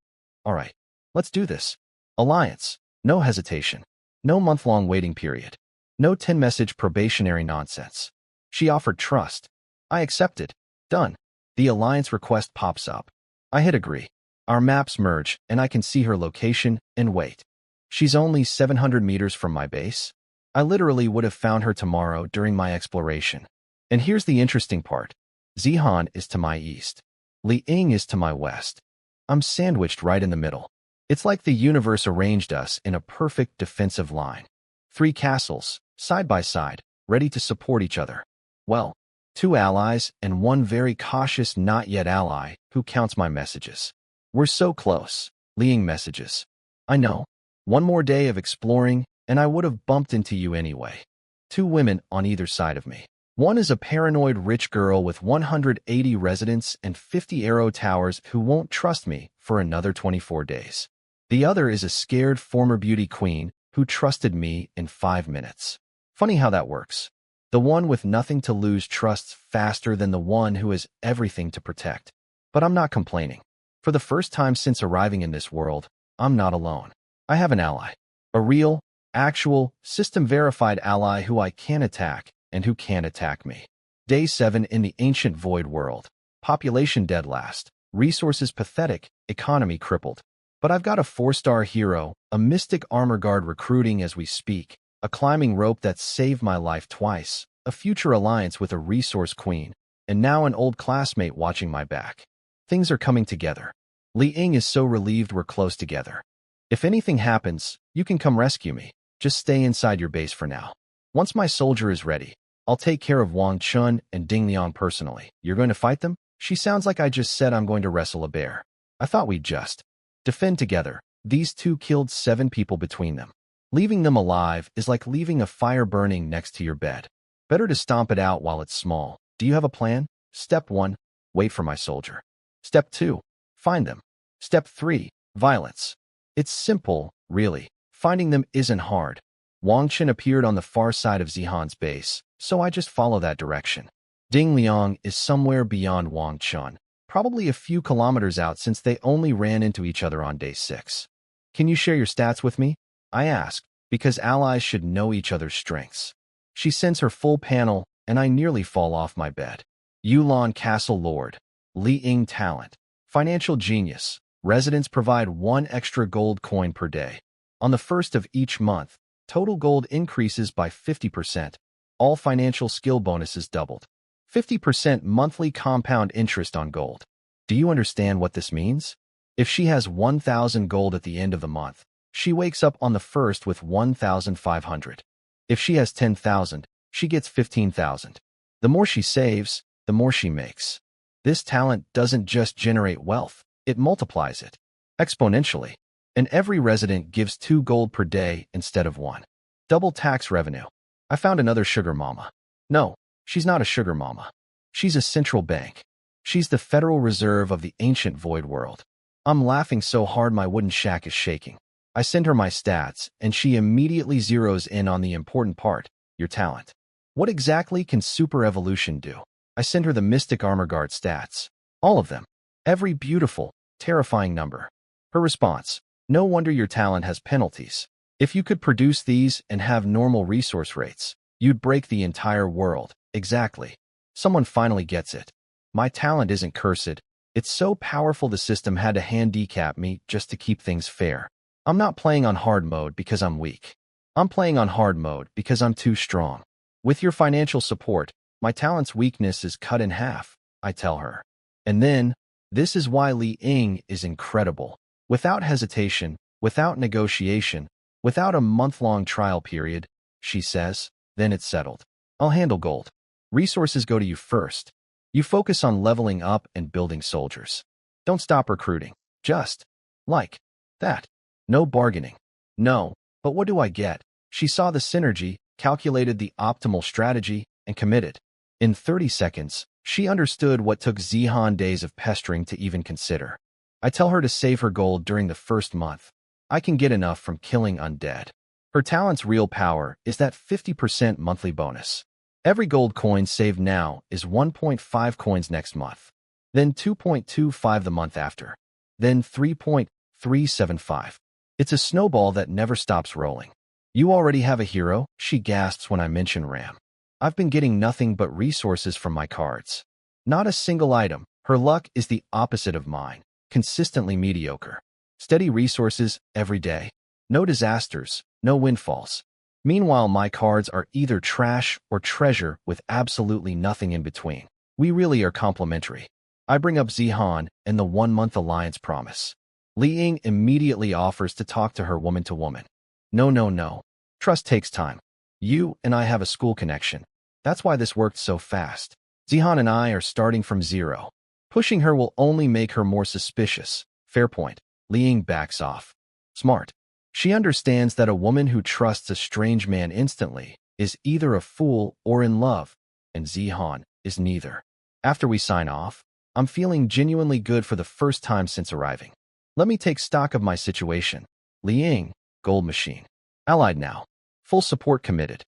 All right, let's do this. Alliance. No hesitation. No month-long waiting period. No 10-message probationary nonsense. She offered trust. I accepted. Done. The alliance request pops up. I hit agree. Our maps merge, and I can see her location and wait. She's only 700 meters from my base. I literally would have found her tomorrow during my exploration. And here's the interesting part. Zihan is to my east. Li Ying is to my west. I'm sandwiched right in the middle. It's like the universe arranged us in a perfect defensive line. 3 castles, side by side, ready to support each other. Well, 2 allies and 1 very cautious not yet ally who counts my messages. We're so close. Li Ying messages. I know. 1 more day of exploring, and I would have bumped into you anyway. 2 women on either side of me. One is a paranoid rich girl with 180 residents and 50 arrow towers who won't trust me for another 24 days. The other is a scared former beauty queen who trusted me in 5 minutes. Funny how that works. The one with nothing to lose trusts faster than the one who has everything to protect. But I'm not complaining. For the first time since arriving in this world, I'm not alone. I have an ally. A real, actual, system-verified ally who I can attack and who can attack me. Day 7 in the ancient void world. Population dead last. Resources pathetic. Economy crippled. But I've got a 4-star hero, a mystic armor guard recruiting as we speak, a climbing rope that saved my life twice, a future alliance with a resource queen, and now an old classmate watching my back. Things are coming together. Li Ying is so relieved we're close together. If anything happens, you can come rescue me. Just stay inside your base for now. Once my soldier is ready, I'll take care of Wang Chun and Ding Liang personally. You're going to fight them? She sounds like I just said I'm going to wrestle a bear. I thought we'd just Defend together. These two killed 7 people between them. Leaving them alive is like leaving a fire burning next to your bed. Better to stomp it out while it's small. Do you have a plan? Step 1. Wait for my soldier. Step 2. Find them. Step 3. Violence. It's simple, really. Finding them isn't hard. Wang Chen appeared on the far side of Zihan's base, so I just follow that direction. Ding Liang is somewhere beyond Wang Chen, probably a few kilometers out since they only ran into each other on day 6. Can you share your stats with me? I ask, because allies should know each other's strengths. She sends her full panel, and I nearly fall off my bed. Yulan Castle Lord. Li Ying Talent. Financial genius. Residents provide 1 extra gold coin per day. On the 1st of each month, total gold increases by 50%. All financial skill bonuses doubled. 50% monthly compound interest on gold. Do you understand what this means? If she has 1,000 gold at the end of the month, she wakes up on the 1st with 1,500. If she has 10,000, she gets 15,000. The more she saves, the more she makes. This talent doesn't just generate wealth, it multiplies it exponentially. And every resident gives 2 gold per day instead of 1. Double tax revenue. I found another sugar mama. No, she's not a sugar mama. She's a central bank. She's the Federal Reserve of the ancient void world. I'm laughing so hard my wooden shack is shaking. I send her my stats, and she immediately zeroes in on the important part, your talent. What exactly can Super Evolution do? I send her the Mystic Armor Guard stats. All of them. Every beautiful, terrifying number. Her response, no wonder your talent has penalties. If you could produce these and have normal resource rates, you'd break the entire world. Exactly. Someone finally gets it. My talent isn't cursed. It's so powerful the system had to handicap me just to keep things fair. I'm not playing on hard mode because I'm weak. I'm playing on hard mode because I'm too strong. With your financial support, my talent's weakness is cut in half, I tell her. And then, this is why Li Ying is incredible. Without hesitation, without negotiation, without a month-long trial period, she says, then it's settled. I'll handle gold. Resources go to you first. You focus on leveling up and building soldiers. Don't stop recruiting. Just like that. No bargaining. No, but what do I get? She saw the synergy, calculated the optimal strategy, and committed. In 30 seconds, she understood what took Zihan days of pestering to even consider. I tell her to save her gold during the first month. I can get enough from killing undead. Her talent's real power is that 50% monthly bonus. Every gold coin saved now is 1.5 coins next month, then 2.25 the month after, then 3.375. It's a snowball that never stops rolling. You already have a hero, she gasps when I mention Ram. I've been getting nothing but resources from my cards. Not a single item. Her luck is the opposite of mine, consistently mediocre. Steady resources every day. No disasters, no windfalls. Meanwhile, my cards are either trash or treasure with absolutely nothing in between. We really are complementary. I bring up Zihan and the 1-month alliance promise. Li Ying immediately offers to talk to her woman to woman. No. Trust takes time. You and I have a school connection. That's why this worked so fast. Zihan and I are starting from zero. Pushing her will only make her more suspicious. Fair point. Li Ying backs off. Smart. She understands that a woman who trusts a strange man instantly is either a fool or in love, and Zihan is neither. After we sign off, I'm feeling genuinely good for the first time since arriving. Let me take stock of my situation. Li Ying, gold machine. Allied now. Full support committed.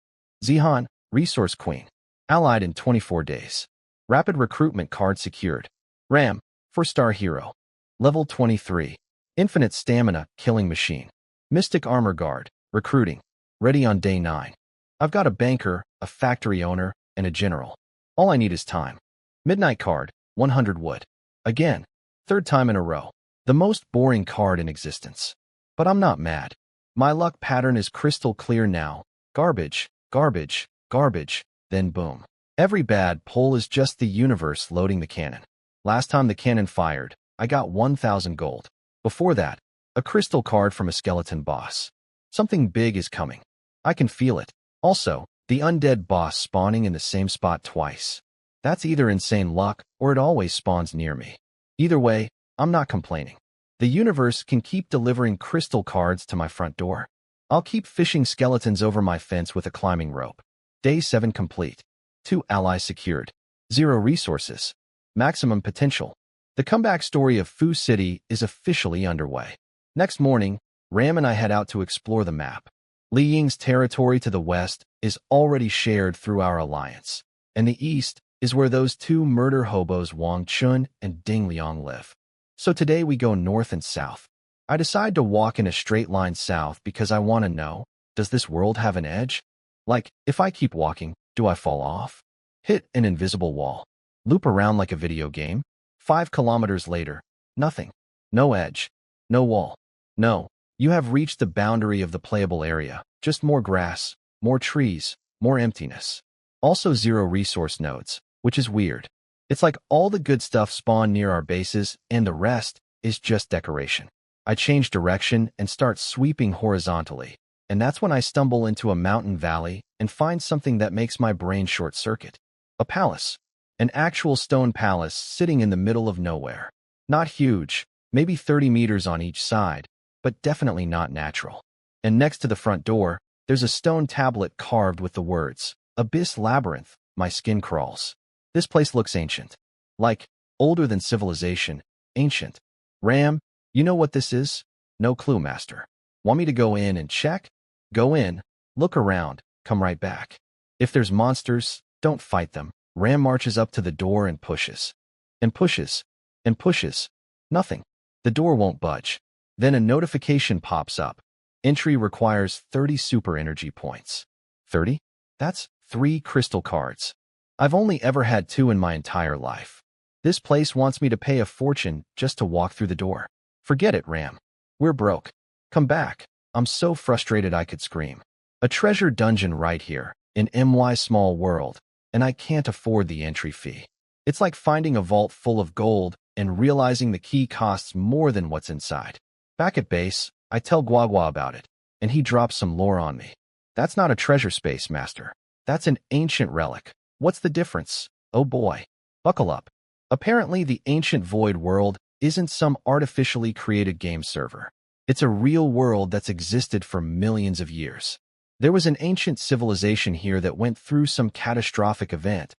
Zihan, resource queen. Allied in 24 days. Rapid recruitment card secured. Ram, 4-star hero. Level 23. Infinite stamina, killing machine. Mystic armor guard, recruiting. Ready on day 9. I've got a banker, a factory owner, and a general. All I need is time. Midnight card, 100 wood. Again, 3rd time in a row. The most boring card in existence. But I'm not mad. My luck pattern is crystal clear now. Garbage, garbage, garbage, then boom. Every bad pull is just the universe loading the cannon. Last time the cannon fired, I got 1,000 gold. Before that, a crystal card from a skeleton boss. Something big is coming. I can feel it. Also, the undead boss spawning in the same spot twice. That's either insane luck or it always spawns near me. Either way, I'm not complaining. The universe can keep delivering crystal cards to my front door. I'll keep fishing skeletons over my fence with a climbing rope. Day 7 complete. 2 allies secured. 0 resources. Maximum potential. The comeback story of Fu City is officially underway. Next morning, Ram and I head out to explore the map. Li Ying's territory to the west is already shared through our alliance, and the east is where those two murder hobos Wang Chun and Ding Liang live. So today we go north and south. I decide to walk in a straight line south because I want to know, does this world have an edge? Like, if I keep walking, do I fall off? Hit an invisible wall. Loop around like a video game. 5 kilometers later, nothing. No edge. No wall. No, you have reached the boundary of the playable area. Just more grass, more trees, more emptiness. Also 0 resource nodes, which is weird. It's like all the good stuff spawn near our bases and the rest is just decoration. I change direction and start sweeping horizontally, and that's when I stumble into a mountain valley and find something that makes my brain short-circuit. A palace. An actual stone palace sitting in the middle of nowhere. Not huge, maybe 30 meters on each side, but definitely not natural. And next to the front door, there's a stone tablet carved with the words, "Abyss Labyrinth, my skin crawls." This place looks ancient. Like, older than civilization, ancient. Ram, you know what this is? No clue, Master. Want me to go in and check? Go in, look around, come right back. If there's monsters, don't fight them. Ram marches up to the door and pushes. And pushes. And pushes. Nothing. The door won't budge. Then a notification pops up. Entry requires 30 super energy points. 30? That's 3 crystal cards. I've only ever had 2 in my entire life. This place wants me to pay a fortune just to walk through the door. Forget it, Ram. We're broke. Come back. I'm so frustrated I could scream. A treasure dungeon right here, in MY Small World, and I can't afford the entry fee. It's like finding a vault full of gold and realizing the key costs more than what's inside. Back at base, I tell Guagua about it, and he drops some lore on me. That's not a treasure space, Master. That's an ancient relic. What's the difference? Oh boy. Buckle up. Apparently, the ancient void world isn't some artificially created game server. It's a real world that's existed for millions of years. There was an ancient civilization here that went through some catastrophic event,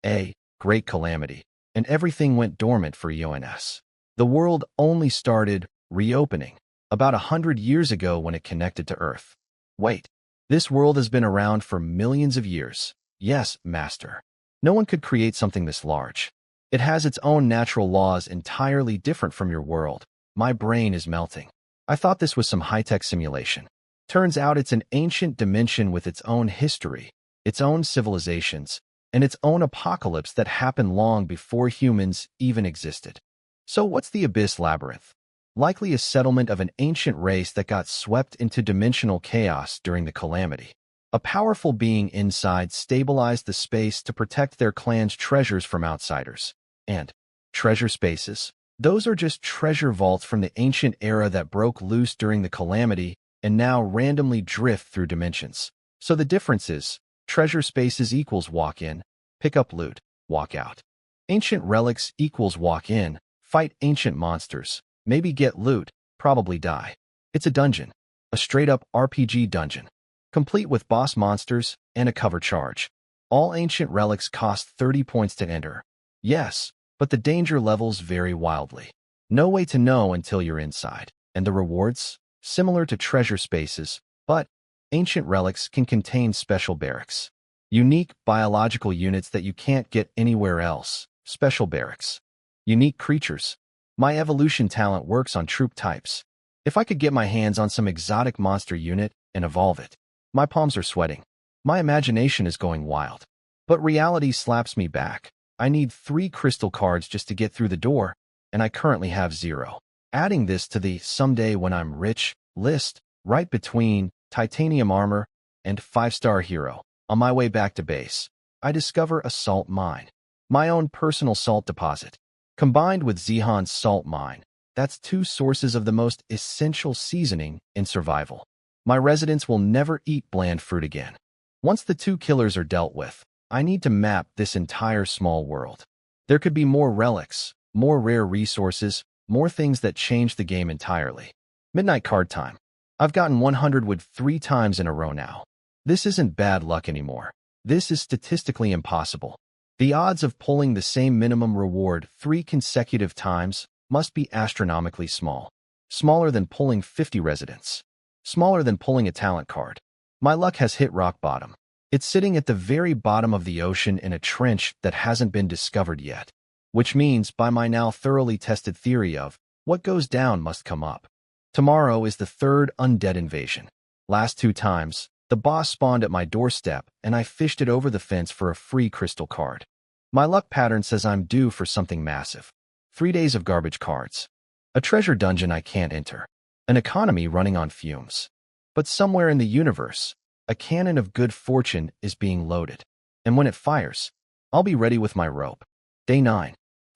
a great calamity, and everything went dormant for eons. The world only started reopening about 100 years ago when it connected to Earth. Wait, this world has been around for millions of years. Yes, Master. No one could create something this large. It has its own natural laws entirely different from your world. My brain is melting. I thought this was some high-tech simulation. Turns out it's an ancient dimension with its own history, its own civilizations, and its own apocalypse that happened long before humans even existed. So what's the Abyss Labyrinth? Likely a settlement of an ancient race that got swept into dimensional chaos during the calamity. A powerful being inside stabilized the space to protect their clan's treasures from outsiders. And treasure spaces? Those are just treasure vaults from the ancient era that broke loose during the calamity and now randomly drift through dimensions. So the difference is, treasure spaces equals walk in, pick up loot, walk out. Ancient relics equals walk in, fight ancient monsters, maybe get loot, probably die. It's a dungeon, a straight-up RPG dungeon, complete with boss monsters and a cover charge. All ancient relics cost 30 points to enter. Yes, but the danger levels vary wildly. No way to know until you're inside. And the rewards? Similar to treasure spaces, but ancient relics can contain special barracks. Unique biological units that you can't get anywhere else. Special barracks. Unique creatures. My evolution talent works on troop types. If I could get my hands on some exotic monster unit and evolve it. My palms are sweating. My imagination is going wild. But reality slaps me back. I need 3 crystal cards just to get through the door, and I currently have 0. Adding this to the someday when I'm rich list, right between titanium armor and 5-star hero. On my way back to base, I discover a salt mine. My own personal salt deposit. Combined with Zihan's salt mine, that's 2 sources of the most essential seasoning in survival. My residents will never eat bland fruit again. Once the 2 killers are dealt with, I need to map this entire small world. There could be more relics, more rare resources, more things that changed the game entirely. Midnight card time. I've gotten 100 wood 3 times in a row now. This isn't bad luck anymore. This is statistically impossible. The odds of pulling the same minimum reward 3 consecutive times must be astronomically small. Smaller than pulling 50 residents. Smaller than pulling a talent card. My luck has hit rock bottom. It's sitting at the very bottom of the ocean in a trench that hasn't been discovered yet. Which means, by my now thoroughly tested theory of, what goes down must come up. Tomorrow is the 3rd undead invasion. Last 2 times, the boss spawned at my doorstep and I fished it over the fence for a free crystal card. My luck pattern says I'm due for something massive. 3 days of garbage cards. A treasure dungeon I can't enter. An economy running on fumes. But somewhere in the universe, a cannon of good fortune is being loaded. And when it fires, I'll be ready with my rope. Day 9.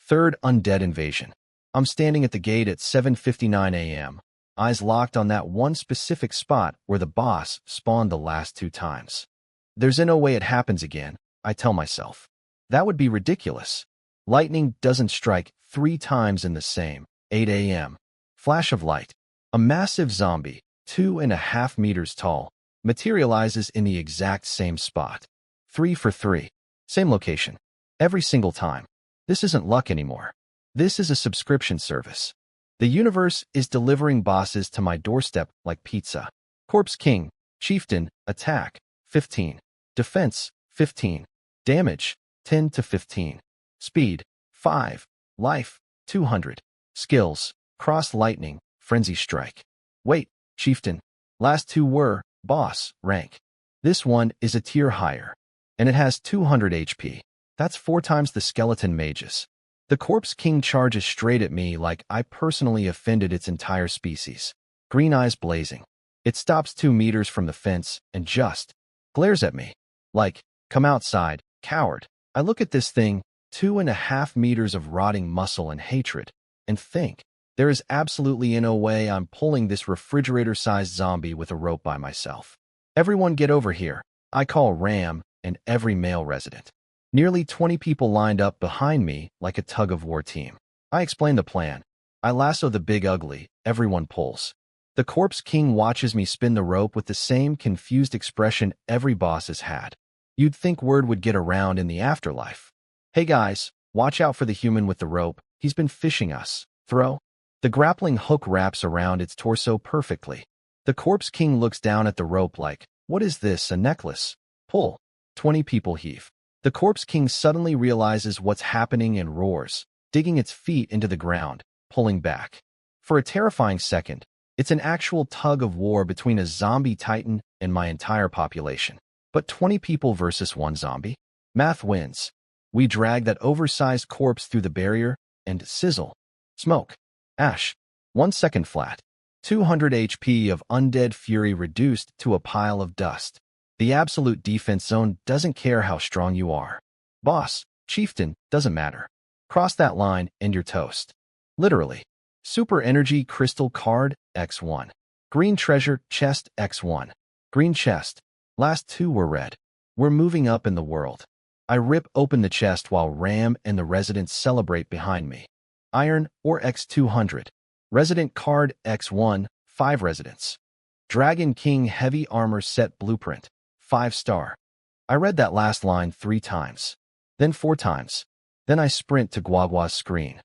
3rd undead invasion. I'm standing at the gate at 7:59 a.m., eyes locked on that one specific spot where the boss spawned the last 2 times. There's no way it happens again, I tell myself. That would be ridiculous. Lightning doesn't strike 3 times in the same 8 a.m. Flash of light. A massive zombie, 2.5 meters tall, materializes in the exact same spot. 3 for 3. Same location. Every single time. This isn't luck anymore. This is a subscription service. The universe is delivering bosses to my doorstep like pizza. Corpse King, Chieftain, Attack, 15. Defense, 15. Damage, 10 to 15. Speed, 5. Life, 200. Skills, Cross Lightning, Frenzy Strike. Wait, Chieftain. Last 2 were, Boss, rank. This one is a tier higher. And it has 200 HP. That's 4 times the Skeleton Mage's. The Corpse King charges straight at me like I personally offended its entire species. Green eyes blazing. It stops 2 meters from the fence and just glares at me. Like, come outside, coward. I look at this thing, 2.5 meters of rotting muscle and hatred, and think, there is absolutely no way I'm pulling this refrigerator-sized zombie with a rope by myself. Everyone get over here. I call Ram and every male resident. Nearly 20 people lined up behind me like a tug-of-war team. I explain the plan. I lasso the big ugly, everyone pulls. The Corpse King watches me spin the rope with the same confused expression every boss has had. You'd think word would get around in the afterlife. Hey guys, watch out for the human with the rope, he's been fishing us. Throw. The grappling hook wraps around its torso perfectly. The Corpse King looks down at the rope like, what is this, a necklace? Pull. 20 people heave. The Corpse King suddenly realizes what's happening and roars, digging its feet into the ground, pulling back. For a terrifying second, it's an actual tug-of-war between a zombie titan and my entire population. But 20 people versus 1 zombie? Math wins. We drag that oversized corpse through the barrier, and sizzle. Smoke. Ash. 1 second flat. 200 HP of undead fury reduced to a pile of dust. The absolute defense zone doesn't care how strong you are. Boss, Chieftain, doesn't matter. Cross that line and you're toast. Literally. Super Energy Crystal Card, X1. Green Treasure Chest, X1. Green Chest. Last 2 were red. We're moving up in the world. I rip open the chest while Ram and the residents celebrate behind me. Iron, or X200. Resident Card, X1, 5 residents. Dragon King Heavy Armor Set Blueprint. 5-star. I read that last line 3 times. Then 4 times. Then I sprint to Guagua's screen.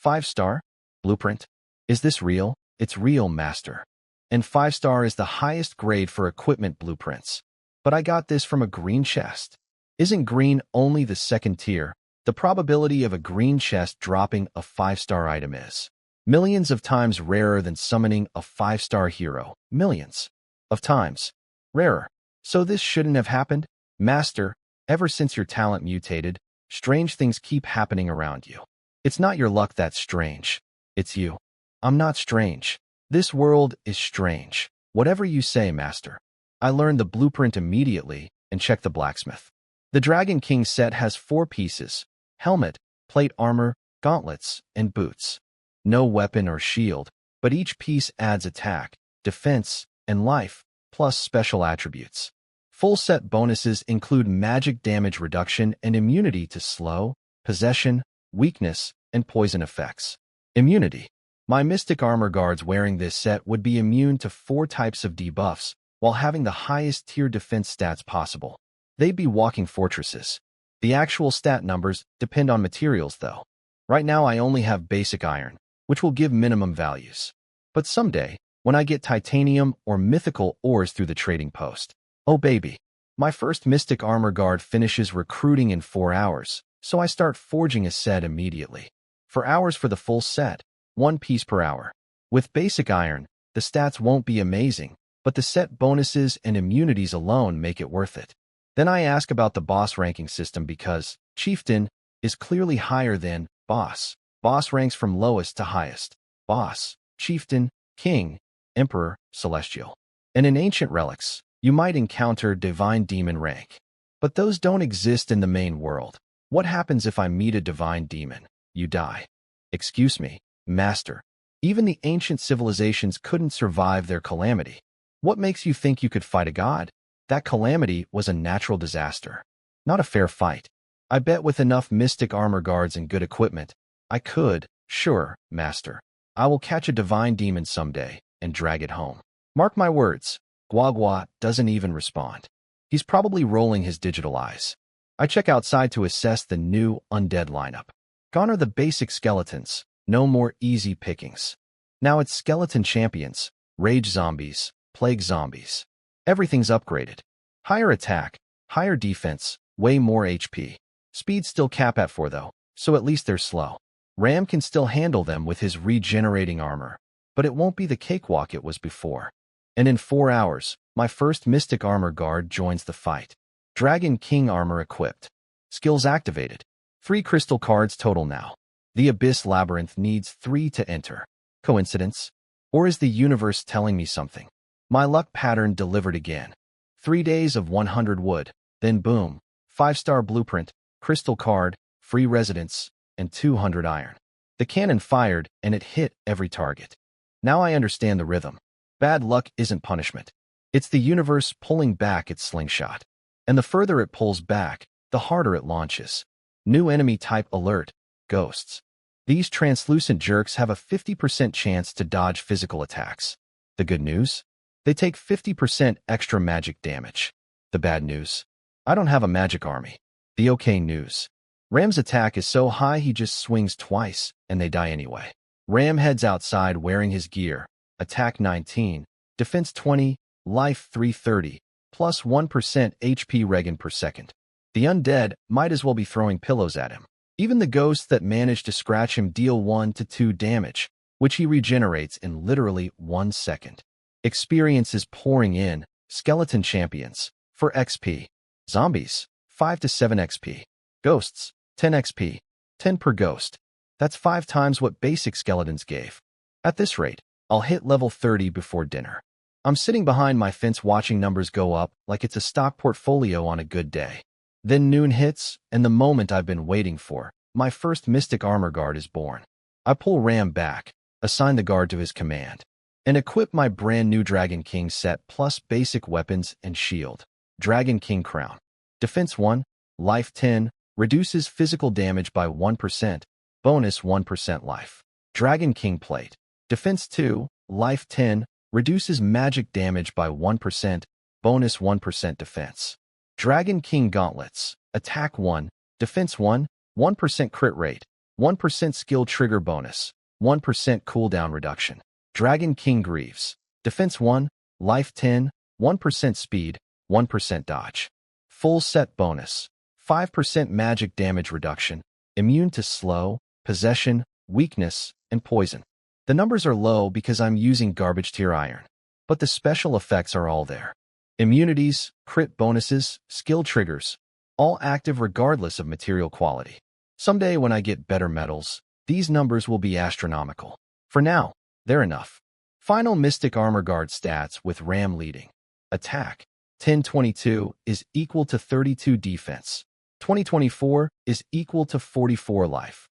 5-star? Blueprint? Is this real? It's real, master. And 5-star is the highest grade for equipment blueprints. But I got this from a green chest. Isn't green only the 2nd tier? The probability of a green chest dropping a 5-star item is millions of times rarer than summoning a 5-star hero. Millions of times rarer. So this shouldn't have happened? Master, ever since your talent mutated, strange things keep happening around you. It's not your luck that's strange. It's you. I'm not strange. This world is strange. Whatever you say, master. I learned the blueprint immediately and checked the blacksmith. The Dragon King set has 4 pieces: helmet, plate armor, gauntlets, and boots. No weapon or shield, but each piece adds attack, defense, and life, plus special attributes. Full set bonuses include magic damage reduction and immunity to slow, possession, weakness, and poison effects. Immunity. My Mystic Armor Guards wearing this set would be immune to 4 types of debuffs while having the highest tier defense stats possible. They'd be walking fortresses. The actual stat numbers depend on materials though. Right now I only have basic iron, which will give minimum values. But someday, when I get titanium or mythical ores through the trading post, oh baby, my first Mystic Armor Guard finishes recruiting in 4 hours, so I start forging a set immediately. 4 hours for the full set, 1 piece per hour. With basic iron, the stats won't be amazing, but the set bonuses and immunities alone make it worth it. Then I ask about the boss ranking system because Chieftain is clearly higher than Boss. Boss ranks from lowest to highest. Boss, Chieftain, King, Emperor, Celestial. And in Ancient Relics, you might encounter Divine Demon rank. But those don't exist in the main world. What happens if I meet a Divine Demon? You die. Excuse me, Master. Even the ancient civilizations couldn't survive their calamity. What makes you think you could fight a god? That calamity was a natural disaster. Not a fair fight. I bet with enough Mystic Armor Guards and good equipment, I could, sure, Master. I will catch a Divine Demon someday and drag it home. Mark my words, Guagua doesn't even respond. He's probably rolling his digital eyes. I check outside to assess the new undead lineup. Gone are the basic skeletons, no more easy pickings. Now it's skeleton champions, rage zombies, plague zombies. Everything's upgraded. Higher attack, higher defense, way more HP. Speed still cap at 4 though, so at least they're slow. Ram can still handle them with his regenerating armor, but it won't be the cakewalk it was before. And in 4 hours, my first Mystic Armor Guard joins the fight. Dragon King armor equipped. Skills activated. 3 crystal cards total now. The Abyss Labyrinth needs 3 to enter. Coincidence? Or is the universe telling me something? My luck pattern delivered again. 3 days of 100 wood, then boom, 5-star blueprint, crystal card, free residence, and 200 iron. The cannon fired, and it hit every target. Now I understand the rhythm. Bad luck isn't punishment. It's the universe pulling back its slingshot. And the further it pulls back, the harder it launches. New enemy type alert, ghosts. These translucent jerks have a 50% chance to dodge physical attacks. The good news? They take 50% extra magic damage. The bad news? I don't have a magic army. The okay news? Ram's attack is so high he just swings twice, and they die anyway. Ram heads outside wearing his gear. Attack 19, defense 20, life 330, plus 1% HP regen per second. The undead might as well be throwing pillows at him. Even the ghosts that manage to scratch him deal 1 to 2 damage, which he regenerates in literally 1 second. Experience is pouring in, skeleton champions, for XP. Zombies, 5 to 7 XP. Ghosts, 10 XP, 10 per ghost. That's 5 times what basic skeletons gave. At this rate, I'll hit level 30 before dinner. I'm sitting behind my fence watching numbers go up like it's a stock portfolio on a good day. Then noon hits, and the moment I've been waiting for, my first Mystic Armor Guard is born. I pull Ram back, assign the guard to his command, and equip my brand new Dragon King set plus basic weapons and shield. Dragon King Crown. Defense 1, life 10, reduces physical damage by 1%, bonus 1% life. Dragon King Plate. Defense 2, life 10, reduces magic damage by 1%, bonus 1% defense. Dragon King Gauntlets. Attack 1, defense 1, 1% crit rate, 1% skill trigger bonus, 1% cooldown reduction. Dragon King Greaves. Defense 1, life 10, 1% speed, 1% dodge. Full set bonus. 5% magic damage reduction, immune to slow, possession, weakness, and poison. The numbers are low because I'm using garbage tier iron, but the special effects are all there. Immunities, crit bonuses, skill triggers, all active regardless of material quality. Someday when I get better metals, these numbers will be astronomical. For now, they're enough. Final Mystic Armor Guard stats with Ram leading. Attack, 1022 is equal to 32 defense. 2024 is equal to 44 life.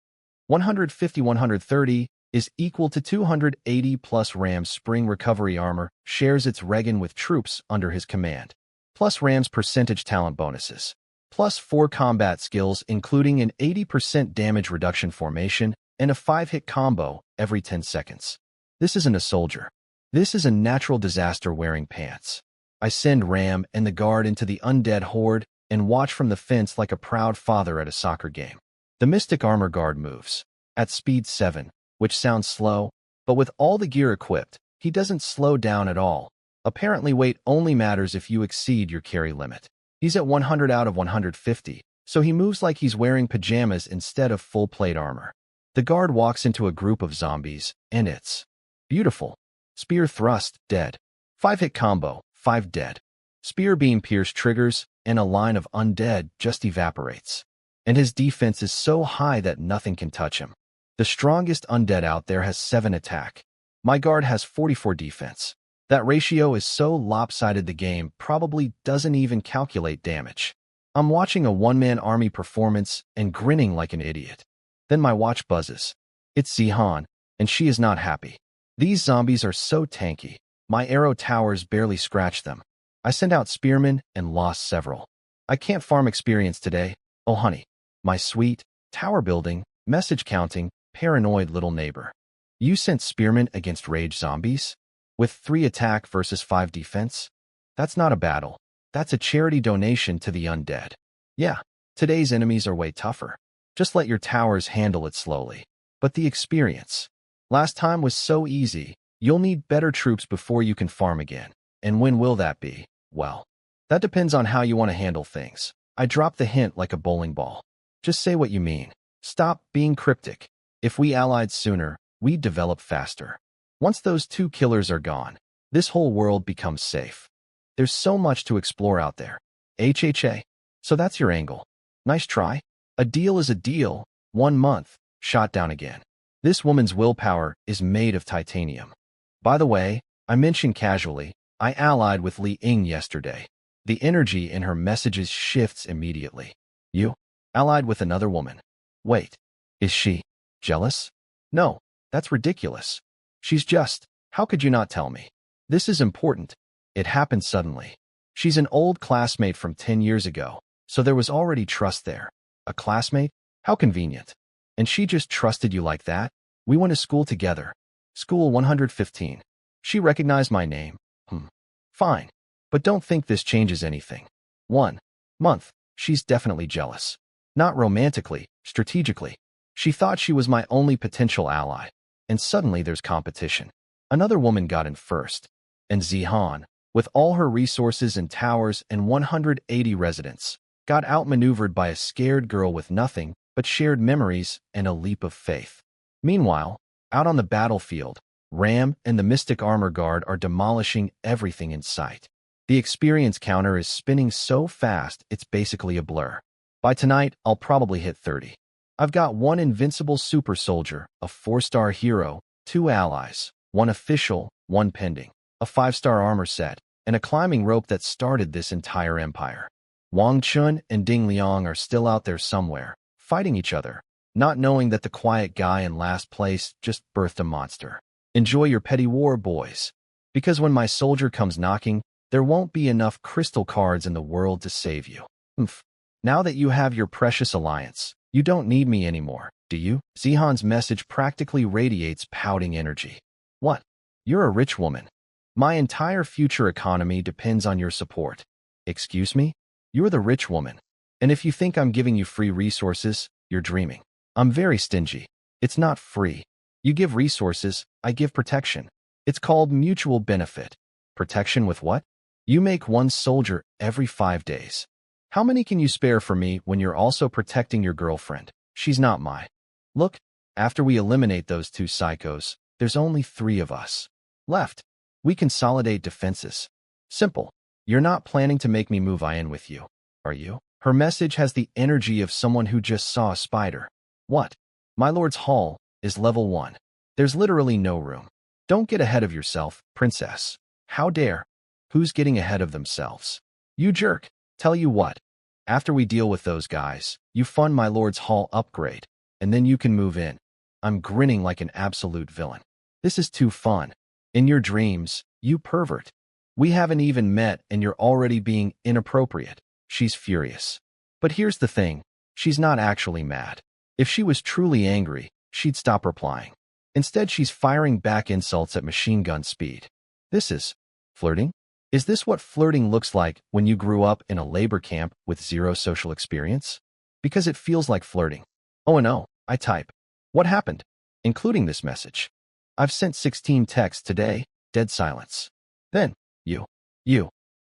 150-130 is equal to 280 plus Ram's Spring Recovery Armor shares its regen with troops under his command, plus Ram's percentage talent bonuses, plus 4 combat skills including an 80% damage reduction formation and a 5-hit combo every 10 seconds. This isn't a soldier. This is a natural disaster wearing pants. I send Ram and the guard into the undead horde and watch from the fence like a proud father at a soccer game. The Mystic Armor Guard moves at speed 7, which sounds slow, but with all the gear equipped, he doesn't slow down at all. Apparently weight only matters if you exceed your carry limit. He's at 100 out of 150, so he moves like he's wearing pajamas instead of full plate armor. The guard walks into a group of zombies, and it's beautiful. Spear thrust, dead. 5-hit combo, 5 dead. Spear beam pierce triggers, and a line of undead just evaporates. And his defense is so high that nothing can touch him. The strongest undead out there has 7 attack. My guard has 44 defense. That ratio is so lopsided the game probably doesn't even calculate damage. I'm watching a one-man army performance and grinning like an idiot. Then my watch buzzes. It's Zihan, and she is not happy. These zombies are so tanky. My arrow towers barely scratch them. I sent out spearmen and lost several. I can't farm experience today. Oh honey, my sweet, tower building, message counting, paranoid little neighbor. You sent spearmen against rage zombies? With 3 attack versus 5 defense? That's not a battle. That's a charity donation to the undead. Yeah, today's enemies are way tougher. Just let your towers handle it slowly. But the experience. Last time was so easy. You'll need better troops before you can farm again. And when will that be? Well, that depends on how you want to handle things. I dropped the hint like a bowling ball. Just say what you mean. Stop being cryptic. If we allied sooner, we'd develop faster. Once those 2 killers are gone, this whole world becomes safe. There's so much to explore out there. HHA. So that's your angle. Nice try. A deal is a deal. 1 month. Shot down again. This woman's willpower is made of titanium. By the way, I mentioned casually, I allied with Li Ying yesterday. The energy in her messages shifts immediately. You? Allied with another woman. Wait. Is she jealous? No, that's ridiculous. She's just, how could you not tell me? This is important. It happened suddenly. She's an old classmate from 10 years ago, so there was already trust there. A classmate? How convenient. And she just trusted you like that? We went to school together. School 115. She recognized my name. Fine. But don't think this changes anything. 1 month. She's definitely jealous. Not romantically, strategically. She thought she was my only potential ally. And suddenly there's competition. Another woman got in first. And Zihan, with all her resources and towers and 180 residents, got outmaneuvered by a scared girl with nothing but shared memories and a leap of faith. Meanwhile, out on the battlefield, Ram and the Mystic Armor Guard are demolishing everything in sight. The experience counter is spinning so fast it's basically a blur. By tonight, I'll probably hit 30. I've got 1 invincible super soldier, a 4-star hero, 2 allies, 1 official, 1 pending, a 5-star armor set, and a climbing rope that started this entire empire. Wang Chun and Ding Liang are still out there somewhere, fighting each other, not knowing that the quiet guy in last place just birthed a monster. Enjoy your petty war, boys. Because when my soldier comes knocking, there won't be enough crystal cards in the world to save you. Now that you have your precious alliance, you don't need me anymore, do you? Zihan's message practically radiates pouting energy. What? You're a rich woman. My entire future economy depends on your support. Excuse me? You're the rich woman. And if you think I'm giving you free resources, you're dreaming. I'm very stingy. It's not free. You give resources, I give protection. It's called mutual benefit. Protection with what? You make 1 soldier every 5 days. How many can you spare for me when you're also protecting your girlfriend? She's not mine. Look, after we eliminate those 2 psychos, there's only 3 of us left. We consolidate defenses. Simple. You're not planning to make me move in with you, are you? Her message has the energy of someone who just saw a spider. What? My lord's hall is level 1. There's literally no room. Don't get ahead of yourself, princess. How dare? Who's getting ahead of themselves? You jerk. Tell you what. After we deal with those guys, you fund my lord's hall upgrade, and then you can move in. I'm grinning like an absolute villain. This is too fun. In your dreams, you pervert. We haven't even met and you're already being inappropriate. She's furious. But here's the thing. She's not actually mad. If she was truly angry, she'd stop replying. Instead, she's firing back insults at machine gun speed. This is flirting? Is this what flirting looks like when you grew up in a labor camp with zero social experience? Because it feels like flirting. Oh no, I type. What happened? Including this message. I've sent 16 texts today, dead silence. Then, you.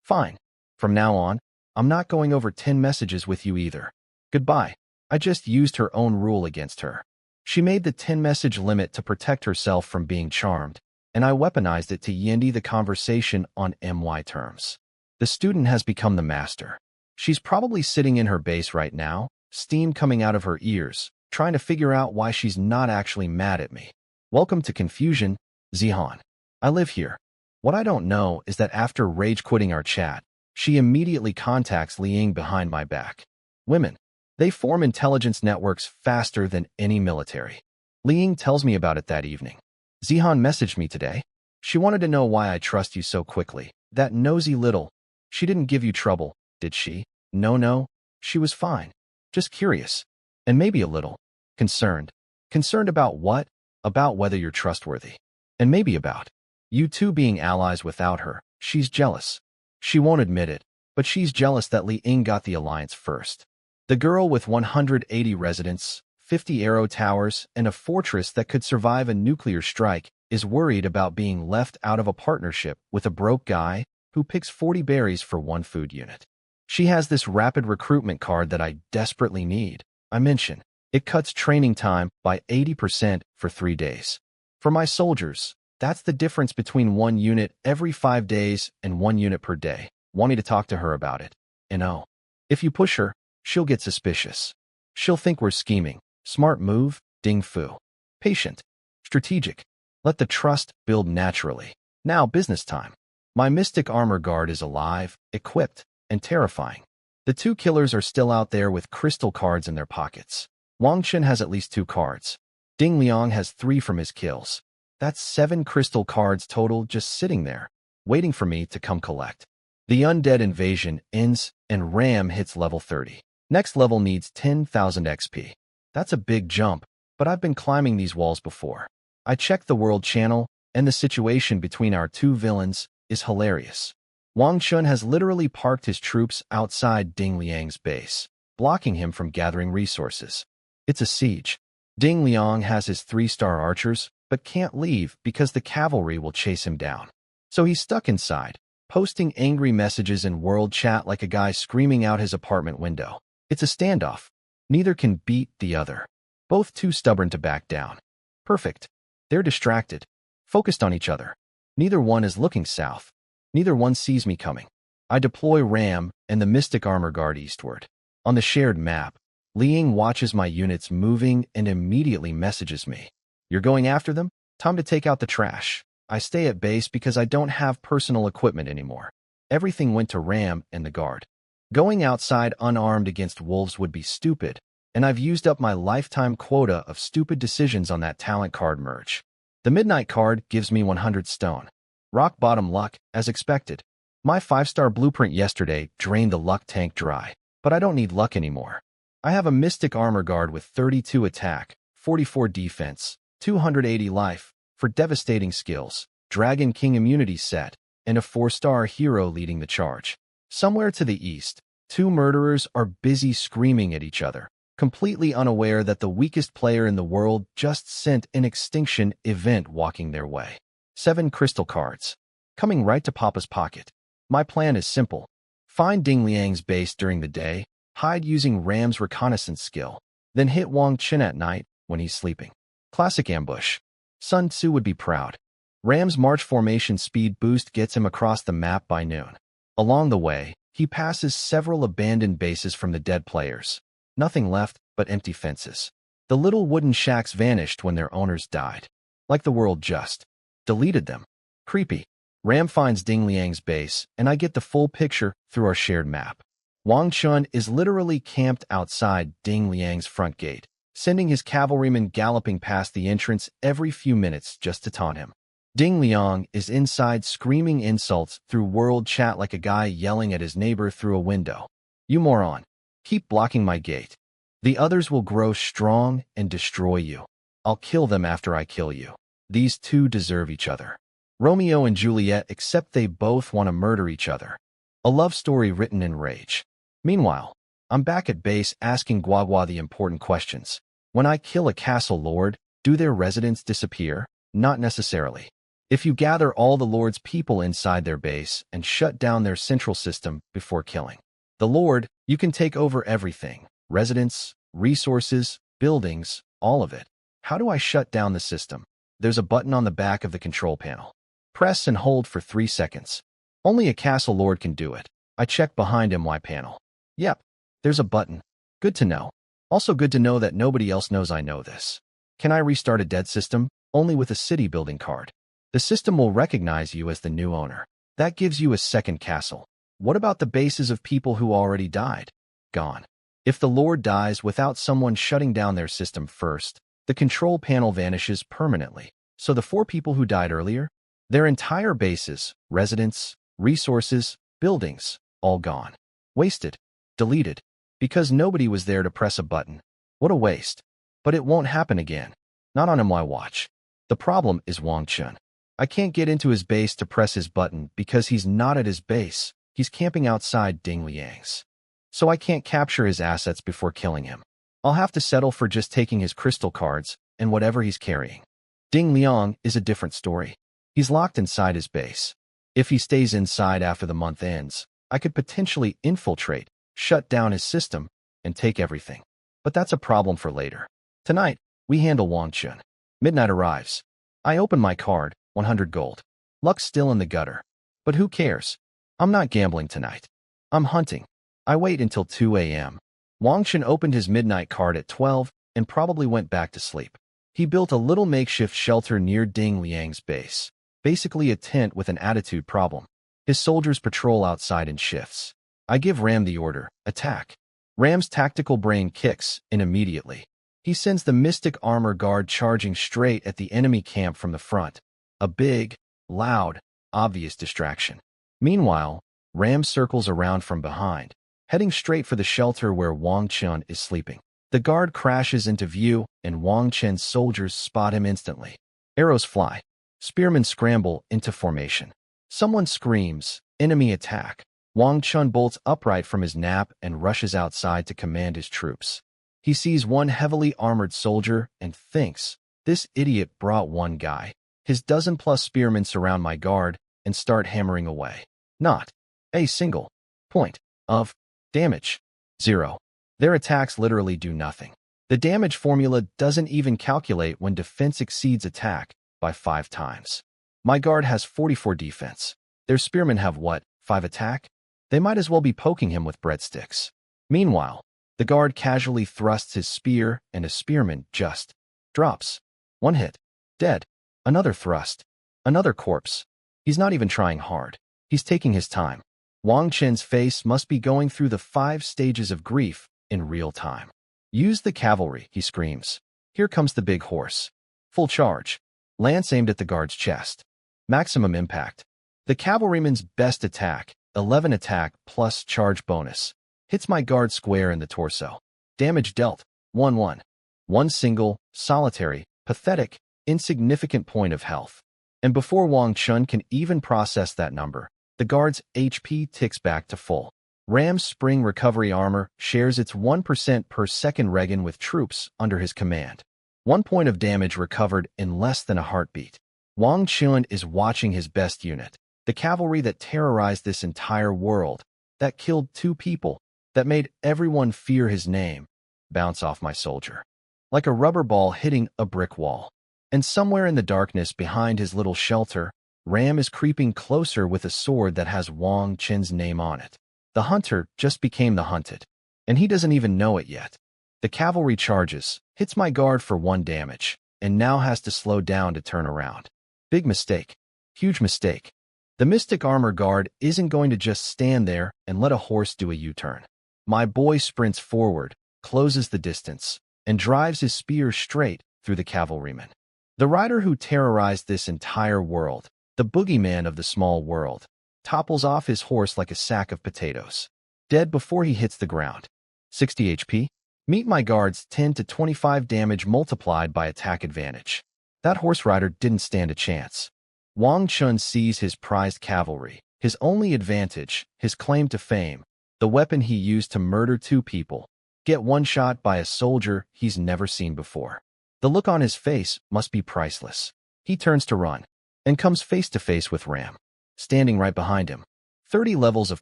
Fine. From now on, I'm not going over 10 messages with you either. Goodbye. I just used her own rule against her. She made the 10-message limit to protect herself from being charmed, and I weaponized it to Yendi the conversation on MY terms. The student has become the master. She's probably sitting in her base right now, steam coming out of her ears, trying to figure out why she's not actually mad at me. Welcome to confusion, Zihan. I live here. What I don't know is that after rage quitting our chat, she immediately contacts Liang behind my back. Women. They form intelligence networks faster than any military. Liang tells me about it that evening. Zihan messaged me today. She wanted to know why I trust you so quickly. That nosy little. She didn't give you trouble, did she? No, she was fine. Just curious. And maybe a little. Concerned. Concerned about what? About whether you're trustworthy. And maybe about you two being allies without her. She's jealous. She won't admit it, but she's jealous that Liang got the alliance first. The girl with 180 residents, 50 arrow towers, and a fortress that could survive a nuclear strike is worried about being left out of a partnership with a broke guy who picks 40 berries for one food unit. She has this rapid recruitment card that I desperately need. I mention, it cuts training time by 80% for 3 days. For my soldiers, that's the difference between 1 unit every 5 days and 1 unit per day. Want me to talk to her about it? And oh, if you push her, she'll get suspicious. She'll think we're scheming. Smart move, Ding Fu. Patient. Strategic. Let the trust build naturally. Now business time. My mystic armor guard is alive, equipped, and terrifying. The 2 killers are still out there with crystal cards in their pockets. Wang Chen has at least 2 cards. Ding Liang has 3 from his kills. That's 7 crystal cards total just sitting there, waiting for me to come collect. The undead invasion ends and Ram hits level 30. Next level needs 10,000 XP. That's a big jump, but I've been climbing these walls before. I checked the world channel, and the situation between our 2 villains is hilarious. Wang Chun has literally parked his troops outside Ding Liang's base, blocking him from gathering resources. It's a siege. Ding Liang has his 3-star archers, but can't leave because the cavalry will chase him down. So he's stuck inside, posting angry messages in world chat like a guy screaming out his apartment window. It's a standoff. Neither can beat the other. Both too stubborn to back down. Perfect. They're distracted, focused on each other. Neither one is looking south. Neither one sees me coming. I deploy Ram and the Mystic Armor Guard eastward. On the shared map, Liang watches my units moving and immediately messages me. You're going after them? Time to take out the trash. I stay at base because I don't have personal equipment anymore. Everything went to Ram and the guard. Going outside unarmed against wolves would be stupid, and I've used up my lifetime quota of stupid decisions on that talent card merge. The Midnight card gives me 100 stone. Rock bottom luck, as expected. My 5-star blueprint yesterday drained the luck tank dry, but I don't need luck anymore. I have a Mystic Armor Guard with 32 attack, 44 defense, 280 life, for devastating skills, Dragon King immunity set, and a 4-star hero leading the charge. Somewhere to the east, 2 murderers are busy screaming at each other, completely unaware that the weakest player in the world just sent an extinction event walking their way. 7 crystal cards. Coming right to Papa's pocket. My plan is simple. Find Ding Liang's base during the day, hide using Ram's reconnaissance skill, then hit Wang Chen at night when he's sleeping. Classic ambush. Sun Tzu would be proud. Ram's march formation speed boost gets him across the map by noon. Along the way, he passes several abandoned bases from the dead players. Nothing left but empty fences. The little wooden shacks vanished when their owners died. Like the world just deleted them. Creepy. Ram finds Ding Liang's base, and I get the full picture through our shared map. Wang Chun is literally camped outside Ding Liang's front gate, sending his cavalrymen galloping past the entrance every few minutes just to taunt him. Ding Liang is inside screaming insults through world chat like a guy yelling at his neighbor through a window. You moron. Keep blocking my gate. The others will grow strong and destroy you. I'll kill them after I kill you. These two deserve each other. Romeo and Juliet, except they both want to murder each other. A love story written in rage. Meanwhile, I'm back at base asking Guagua the important questions. When I kill a castle lord, do their residents disappear? Not necessarily. If you gather all the lord's people inside their base and shut down their central system before killing the lord, you can take over everything. Residents, resources, buildings, all of it. How do I shut down the system? There's a button on the back of the control panel. Press and hold for 3 seconds. Only a castle lord can do it. I check behind MY panel. Yep, there's a button. Good to know. Also good to know that nobody else knows I know this. Can I restart a dead system? Only with a city building card. The system will recognize you as the new owner. That gives you a second castle. What about the bases of people who already died? Gone. If the lord dies without someone shutting down their system first, the control panel vanishes permanently. So the 4 people who died earlier, their entire bases, residents, resources, buildings, all gone. Wasted. Deleted. Because nobody was there to press a button. What a waste. But it won't happen again. Not on my watch. The problem is Wang Chun. I can't get into his base to press his button because he's not at his base. He's camping outside Ding Liang's. So I can't capture his assets before killing him. I'll have to settle for just taking his crystal cards and whatever he's carrying. Ding Liang is a different story. He's locked inside his base. If he stays inside after the month ends, I could potentially infiltrate, shut down his system, and take everything. But that's a problem for later. Tonight, we handle Wang Chun. Midnight arrives. I open my card, 100 gold. Luck's still in the gutter. But who cares? I'm not gambling tonight. I'm hunting. I wait until 2 a.m. Wang Chun opened his midnight card at 12 and probably went back to sleep. He built a little makeshift shelter near Ding Liang's base. Basically a tent with an attitude problem. His soldiers patrol outside in shifts. I give Ram the order, attack. Ram's tactical brain kicks in immediately. He sends the Mystic Armor Guard charging straight at the enemy camp from the front. A big, loud, obvious distraction. Meanwhile, Ram circles around from behind, heading straight for the shelter where Wang Chun is sleeping. The guard crashes into view, and Wang Chun's soldiers spot him instantly. Arrows fly. Spearmen scramble into formation. Someone screams, enemy attack. Wang Chun bolts upright from his nap and rushes outside to command his troops. He sees one heavily armored soldier and thinks, this idiot brought one guy. His dozen-plus spearmen surround my guard and start hammering away. Not a single point of damage. 0. Their attacks literally do nothing. The damage formula doesn't even calculate when defense exceeds attack by 5 times. My guard has 44 defense. Their spearmen have what, 5 attack? They might as well be poking him with breadsticks. Meanwhile, the guard casually thrusts his spear and a spearman just drops. 1 hit. Dead. Another thrust. Another corpse. He's not even trying hard. He's taking his time. Wang Chun's face must be going through the 5 stages of grief in real time. Use the cavalry, he screams. Here comes the big horse. Full charge. Lance aimed at the guard's chest. Maximum impact. The cavalryman's best attack, 11 attack plus charge bonus. Hits my guard square in the torso. Damage dealt, 1-1. One single, solitary, pathetic, insignificant point of health. And before Wang Chun can even process that number, the guard's HP ticks back to full. Ram's spring recovery armor shares its 1% per second regen with troops under his command. 1 point of damage recovered in less than a heartbeat. Wang Chun is watching his best unit, the cavalry that terrorized this entire world, that killed 2 people, that made everyone fear his name, bounce off my soldier. Like a rubber ball hitting a brick wall. And somewhere in the darkness behind his little shelter, Ram is creeping closer with a sword that has Wang Chun's name on it. The hunter just became the hunted, and he doesn't even know it yet. The cavalry charges, hits my guard for 1 damage, and now has to slow down to turn around. Big mistake. Huge mistake. The Mystic Armor Guard isn't going to just stand there and let a horse do a U-turn. My boy sprints forward, closes the distance, and drives his spear straight through the cavalryman. The rider who terrorized this entire world, the boogeyman of the small world, topples off his horse like a sack of potatoes. Dead before he hits the ground. 60 HP? Meet my guard's 10 to 25 damage multiplied by attack advantage. That horse rider didn't stand a chance. Wang Chun sees his prized cavalry, his only advantage, his claim to fame, the weapon he used to murder 2 people, get one shot by a soldier he's never seen before. The look on his face must be priceless. He turns to run, and comes face to face with Ram, standing right behind him. 30 levels of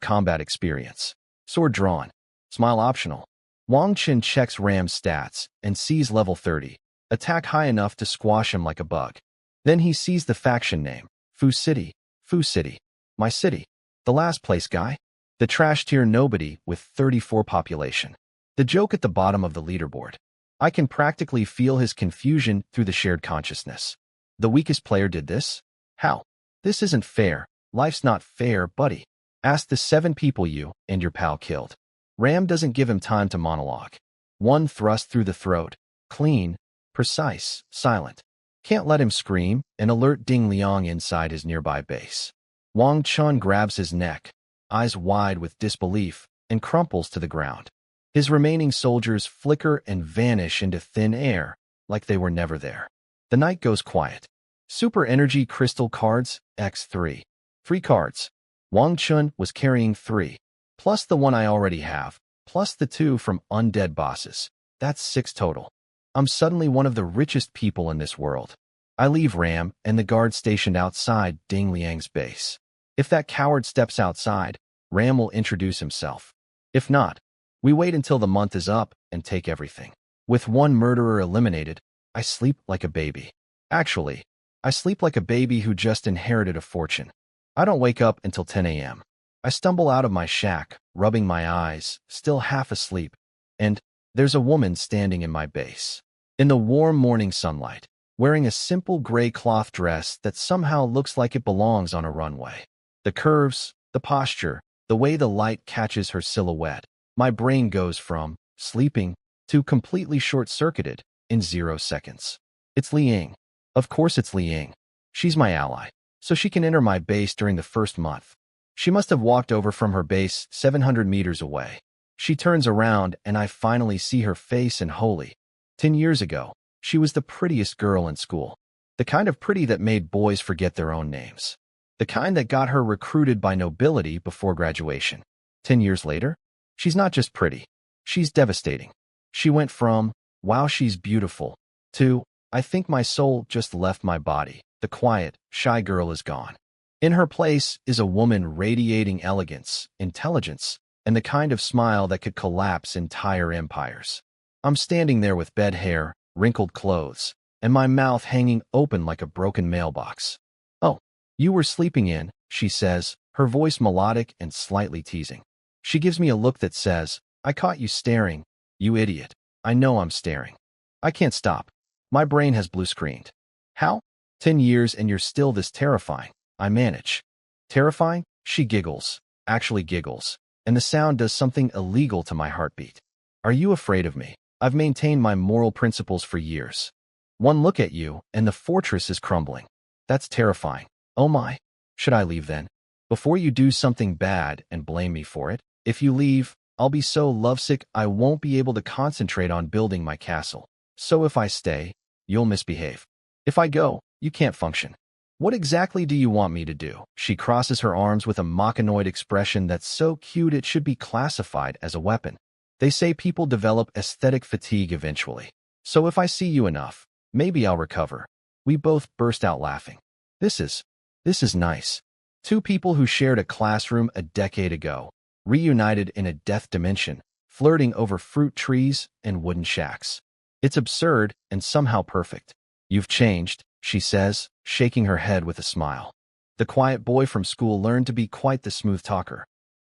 combat experience. Sword drawn. Smile optional. Wang Chun checks Ram's stats and sees level 30. Attack high enough to squash him like a bug. Then he sees the faction name. Fu City. Fu City. My city. The last place guy. The trash tier nobody with 34 population. The joke at the bottom of the leaderboard. I can practically feel his confusion through the shared consciousness. The weakest player did this? How? This isn't fair. Life's not fair, buddy. Ask the 7 people you and your pal killed. Ram doesn't give him time to monologue. One thrust through the throat. Clean, precise, silent. Can't let him scream, an alert Ding Liang inside his nearby base. Wang Chun grabs his neck, eyes wide with disbelief, and crumples to the ground. His remaining soldiers flicker and vanish into thin air, like they were never there. The night goes quiet. Super Energy Crystal Cards, X3. 3 cards. Wang Chun was carrying 3, plus the one I already have, plus the 2 from undead bosses. That's 6 total. I'm suddenly one of the richest people in this world. I leave Ram and the guard stationed outside Ding Liang's base. If that coward steps outside, Ram will introduce himself. If not, we wait until the month is up and take everything. With 1 murderer eliminated, I sleep like a baby. Actually, I sleep like a baby who just inherited a fortune. I don't wake up until 10 a.m. I stumble out of my shack, rubbing my eyes, still half asleep, and there's a woman standing in my base. In the warm morning sunlight, wearing a simple gray cloth dress that somehow looks like it belongs on a runway. The curves, the posture, the way the light catches her silhouette. My brain goes from sleeping to completely short-circuited in 0 seconds. It's Li Ying. Of course it's Li Ying. She's my ally, so she can enter my base during the first month. She must have walked over from her base 700 meters away. She turns around and I finally see her face, and holy. 10 years ago, she was the prettiest girl in school. The kind of pretty that made boys forget their own names. The kind that got her recruited by nobility before graduation. 10 years later, she's not just pretty. She's devastating. She went from, wow, she's beautiful, to, I think my soul just left my body. The quiet, shy girl is gone. In her place is a woman radiating elegance, intelligence, and the kind of smile that could collapse entire empires. I'm standing there with bed hair, wrinkled clothes, and my mouth hanging open like a broken mailbox. Oh, you were sleeping in, she says, her voice melodic and slightly teasing. She gives me a look that says, I caught you staring, you idiot. I know I'm staring. I can't stop. My brain has blue-screened. How? 10 years and you're still this terrifying. I manage. Terrifying? She giggles, actually giggles, and the sound does something illegal to my heartbeat. Are you afraid of me? I've maintained my moral principles for years. One look at you, and the fortress is crumbling. That's terrifying. Oh my. Should I leave then? Before you do something bad and blame me for it? If you leave, I'll be so lovesick I won't be able to concentrate on building my castle. So if I stay, you'll misbehave. If I go, you can't function. What exactly do you want me to do? She crosses her arms with a machinoid expression that's so cute it should be classified as a weapon. They say people develop aesthetic fatigue eventually. So if I see you enough, maybe I'll recover. We both burst out laughing. This is nice. 2 people who shared a classroom a decade ago, reunited in a death dimension, flirting over fruit trees and wooden shacks. It's absurd and somehow perfect. You've changed, she says, shaking her head with a smile. The quiet boy from school learned to be quite the smooth talker.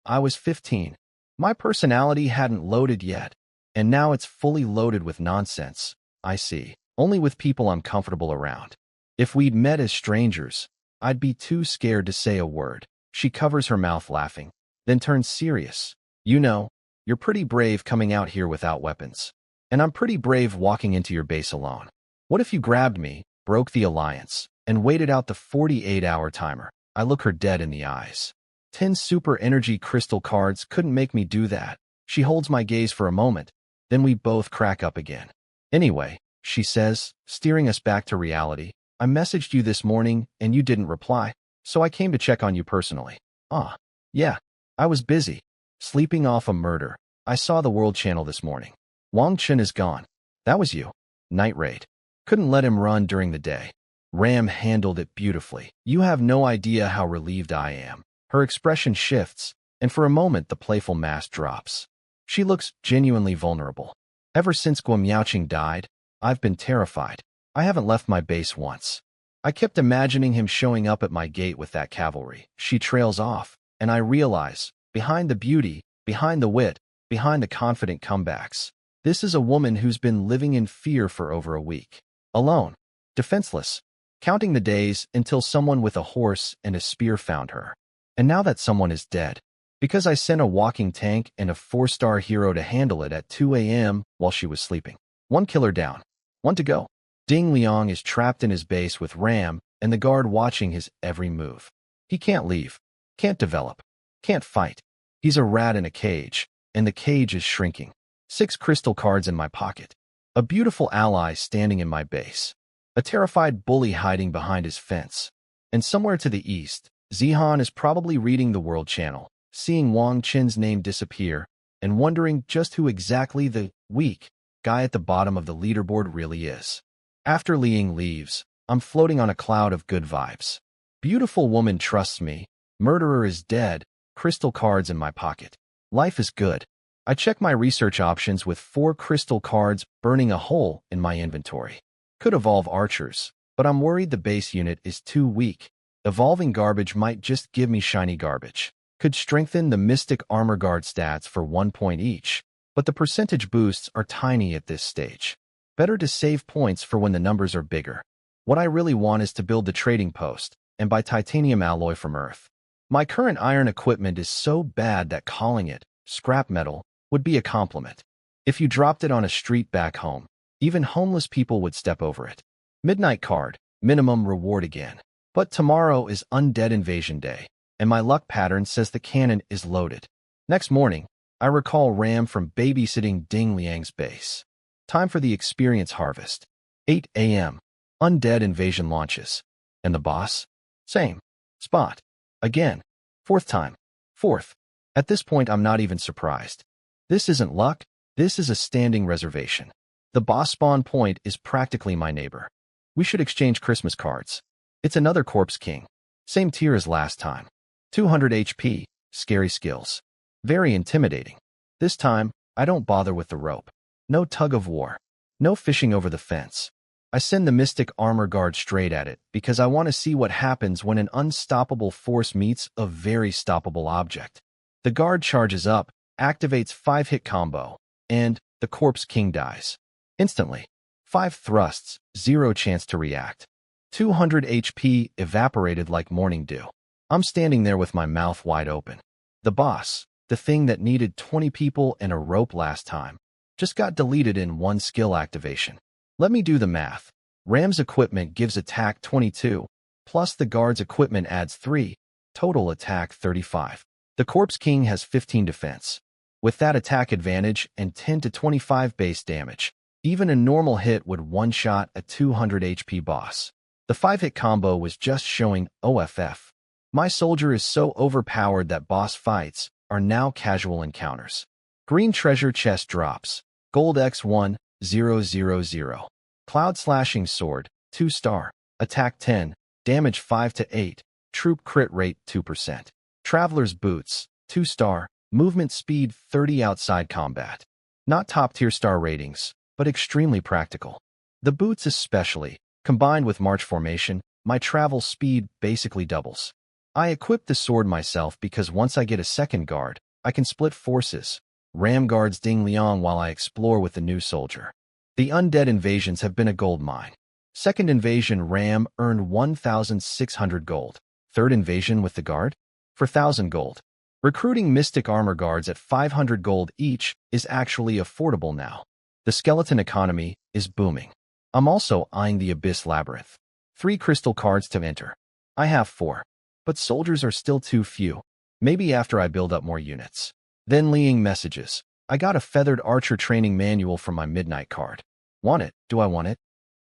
I was 15. My personality hadn't loaded yet, and now it's fully loaded with nonsense. I see. Only with people I'm comfortable around. If we'd met as strangers, I'd be too scared to say a word. She covers her mouth laughing, then turns serious. You know, you're pretty brave coming out here without weapons. And I'm pretty brave walking into your base alone. What if you grabbed me, broke the alliance, and waited out the 48-hour timer? I look her dead in the eyes. 10 super energy crystal cards couldn't make me do that. She holds my gaze for a moment, then we both crack up again. Anyway, she says, steering us back to reality, I messaged you this morning and you didn't reply, so I came to check on you personally. Ah, yeah, I was busy. Sleeping off a murder. I saw the World Channel this morning. Wang Chen is gone. That was you. Night raid. Couldn't let him run during the day. Ram handled it beautifully. You have no idea how relieved I am. Her expression shifts, and for a moment the playful mask drops. She looks genuinely vulnerable. Ever since Guo Miaoqing died, I've been terrified. I haven't left my base once. I kept imagining him showing up at my gate with that cavalry. She trails off, and I realize, behind the beauty, behind the wit, behind the confident comebacks, this is a woman who's been living in fear for over a week. Alone. Defenseless. Counting the days until someone with a horse and a spear found her. And now that someone is dead, because I sent a walking tank and a 4-star hero to handle it at 2 a.m. while she was sleeping. One killer down. One to go. Ding Liang is trapped in his base with Ram and the guard watching his every move. He can't leave. Can't develop. Can't fight. He's a rat in a cage, and the cage is shrinking. 6 crystal cards in my pocket. A beautiful ally standing in my base. A terrified bully hiding behind his fence. And somewhere to the east, Zihan is probably reading the World Channel, seeing Wang Chen's name disappear, and wondering just who exactly the weak guy at the bottom of the leaderboard really is. After Liang leaves, I'm floating on a cloud of good vibes. Beautiful woman trusts me. Murderer is dead. Crystal cards in my pocket. Life is good. I check my research options with 4 crystal cards burning a hole in my inventory. Could evolve archers, but I'm worried the base unit is too weak. Evolving garbage might just give me shiny garbage. Could strengthen the Mystic Armor Guard stats for 1 point each, but the percentage boosts are tiny at this stage. Better to save points for when the numbers are bigger. What I really want is to build the trading post and buy titanium alloy from Earth. My current iron equipment is so bad that calling it scrap metal would be a compliment. If you dropped it on a street back home, even homeless people would step over it. Midnight card, minimum reward again. But tomorrow is Undead Invasion Day, and my luck pattern says the cannon is loaded. Next morning, I recall Ram from babysitting Ding Liang's base. Time for the experience harvest. 8 a.m. Undead Invasion launches. And the boss? Same. Spot. Again. 4th time. 4th. At this point, I'm not even surprised. This isn't luck. This is a standing reservation. The boss spawn point is practically my neighbor. We should exchange Christmas cards. It's another Corpse King. Same tier as last time. 200 HP. Scary skills. Very intimidating. This time, I don't bother with the rope. No tug of war. No fishing over the fence. I send the Mystic Armor Guard straight at it because I want to see what happens when an unstoppable force meets a very stoppable object. The guard charges up, activates 5-hit combo, and the Corpse King dies. Instantly. 5 thrusts, 0 chance to react. 200 HP evaporated like morning dew. I'm standing there with my mouth wide open. The boss, the thing that needed 20 people and a rope last time, just got deleted in 1 skill activation. Let me do the math. Ram's equipment gives attack 22, plus the guard's equipment adds 3, total attack 35. The Corpse King has 15 defense. With that attack advantage and 10 to 25 base damage, even a normal hit would one-shot a 200 HP boss. The 5-hit combo was just showing OFF. My soldier is so overpowered that boss fights are now casual encounters. Green treasure chest drops. Gold X1, 000. Cloud slashing sword, 2-star. Attack 10, damage 5 to 8. Troop crit rate 2%. Traveler's boots, 2-star. Movement speed 30 outside combat. Not top-tier star ratings, but extremely practical. The boots especially, combined with march formation, my travel speed basically doubles. I equip the sword myself because once I get a second guard, I can split forces. Ram guards Ding Liang while I explore with the new soldier. The undead invasions have been a gold mine. Second invasion Ram earned 1,600 gold. Third invasion with the guard? For 1,000 gold. Recruiting Mystic Armor Guards at 500 gold each is actually affordable now. The skeleton economy is booming. I'm also eyeing the Abyss Labyrinth. 3 crystal cards to enter. I have 4. But soldiers are still too few. Maybe after I build up more units. Then Liang messages. I got a feathered archer training manual from my midnight card. Want it? Do I want it?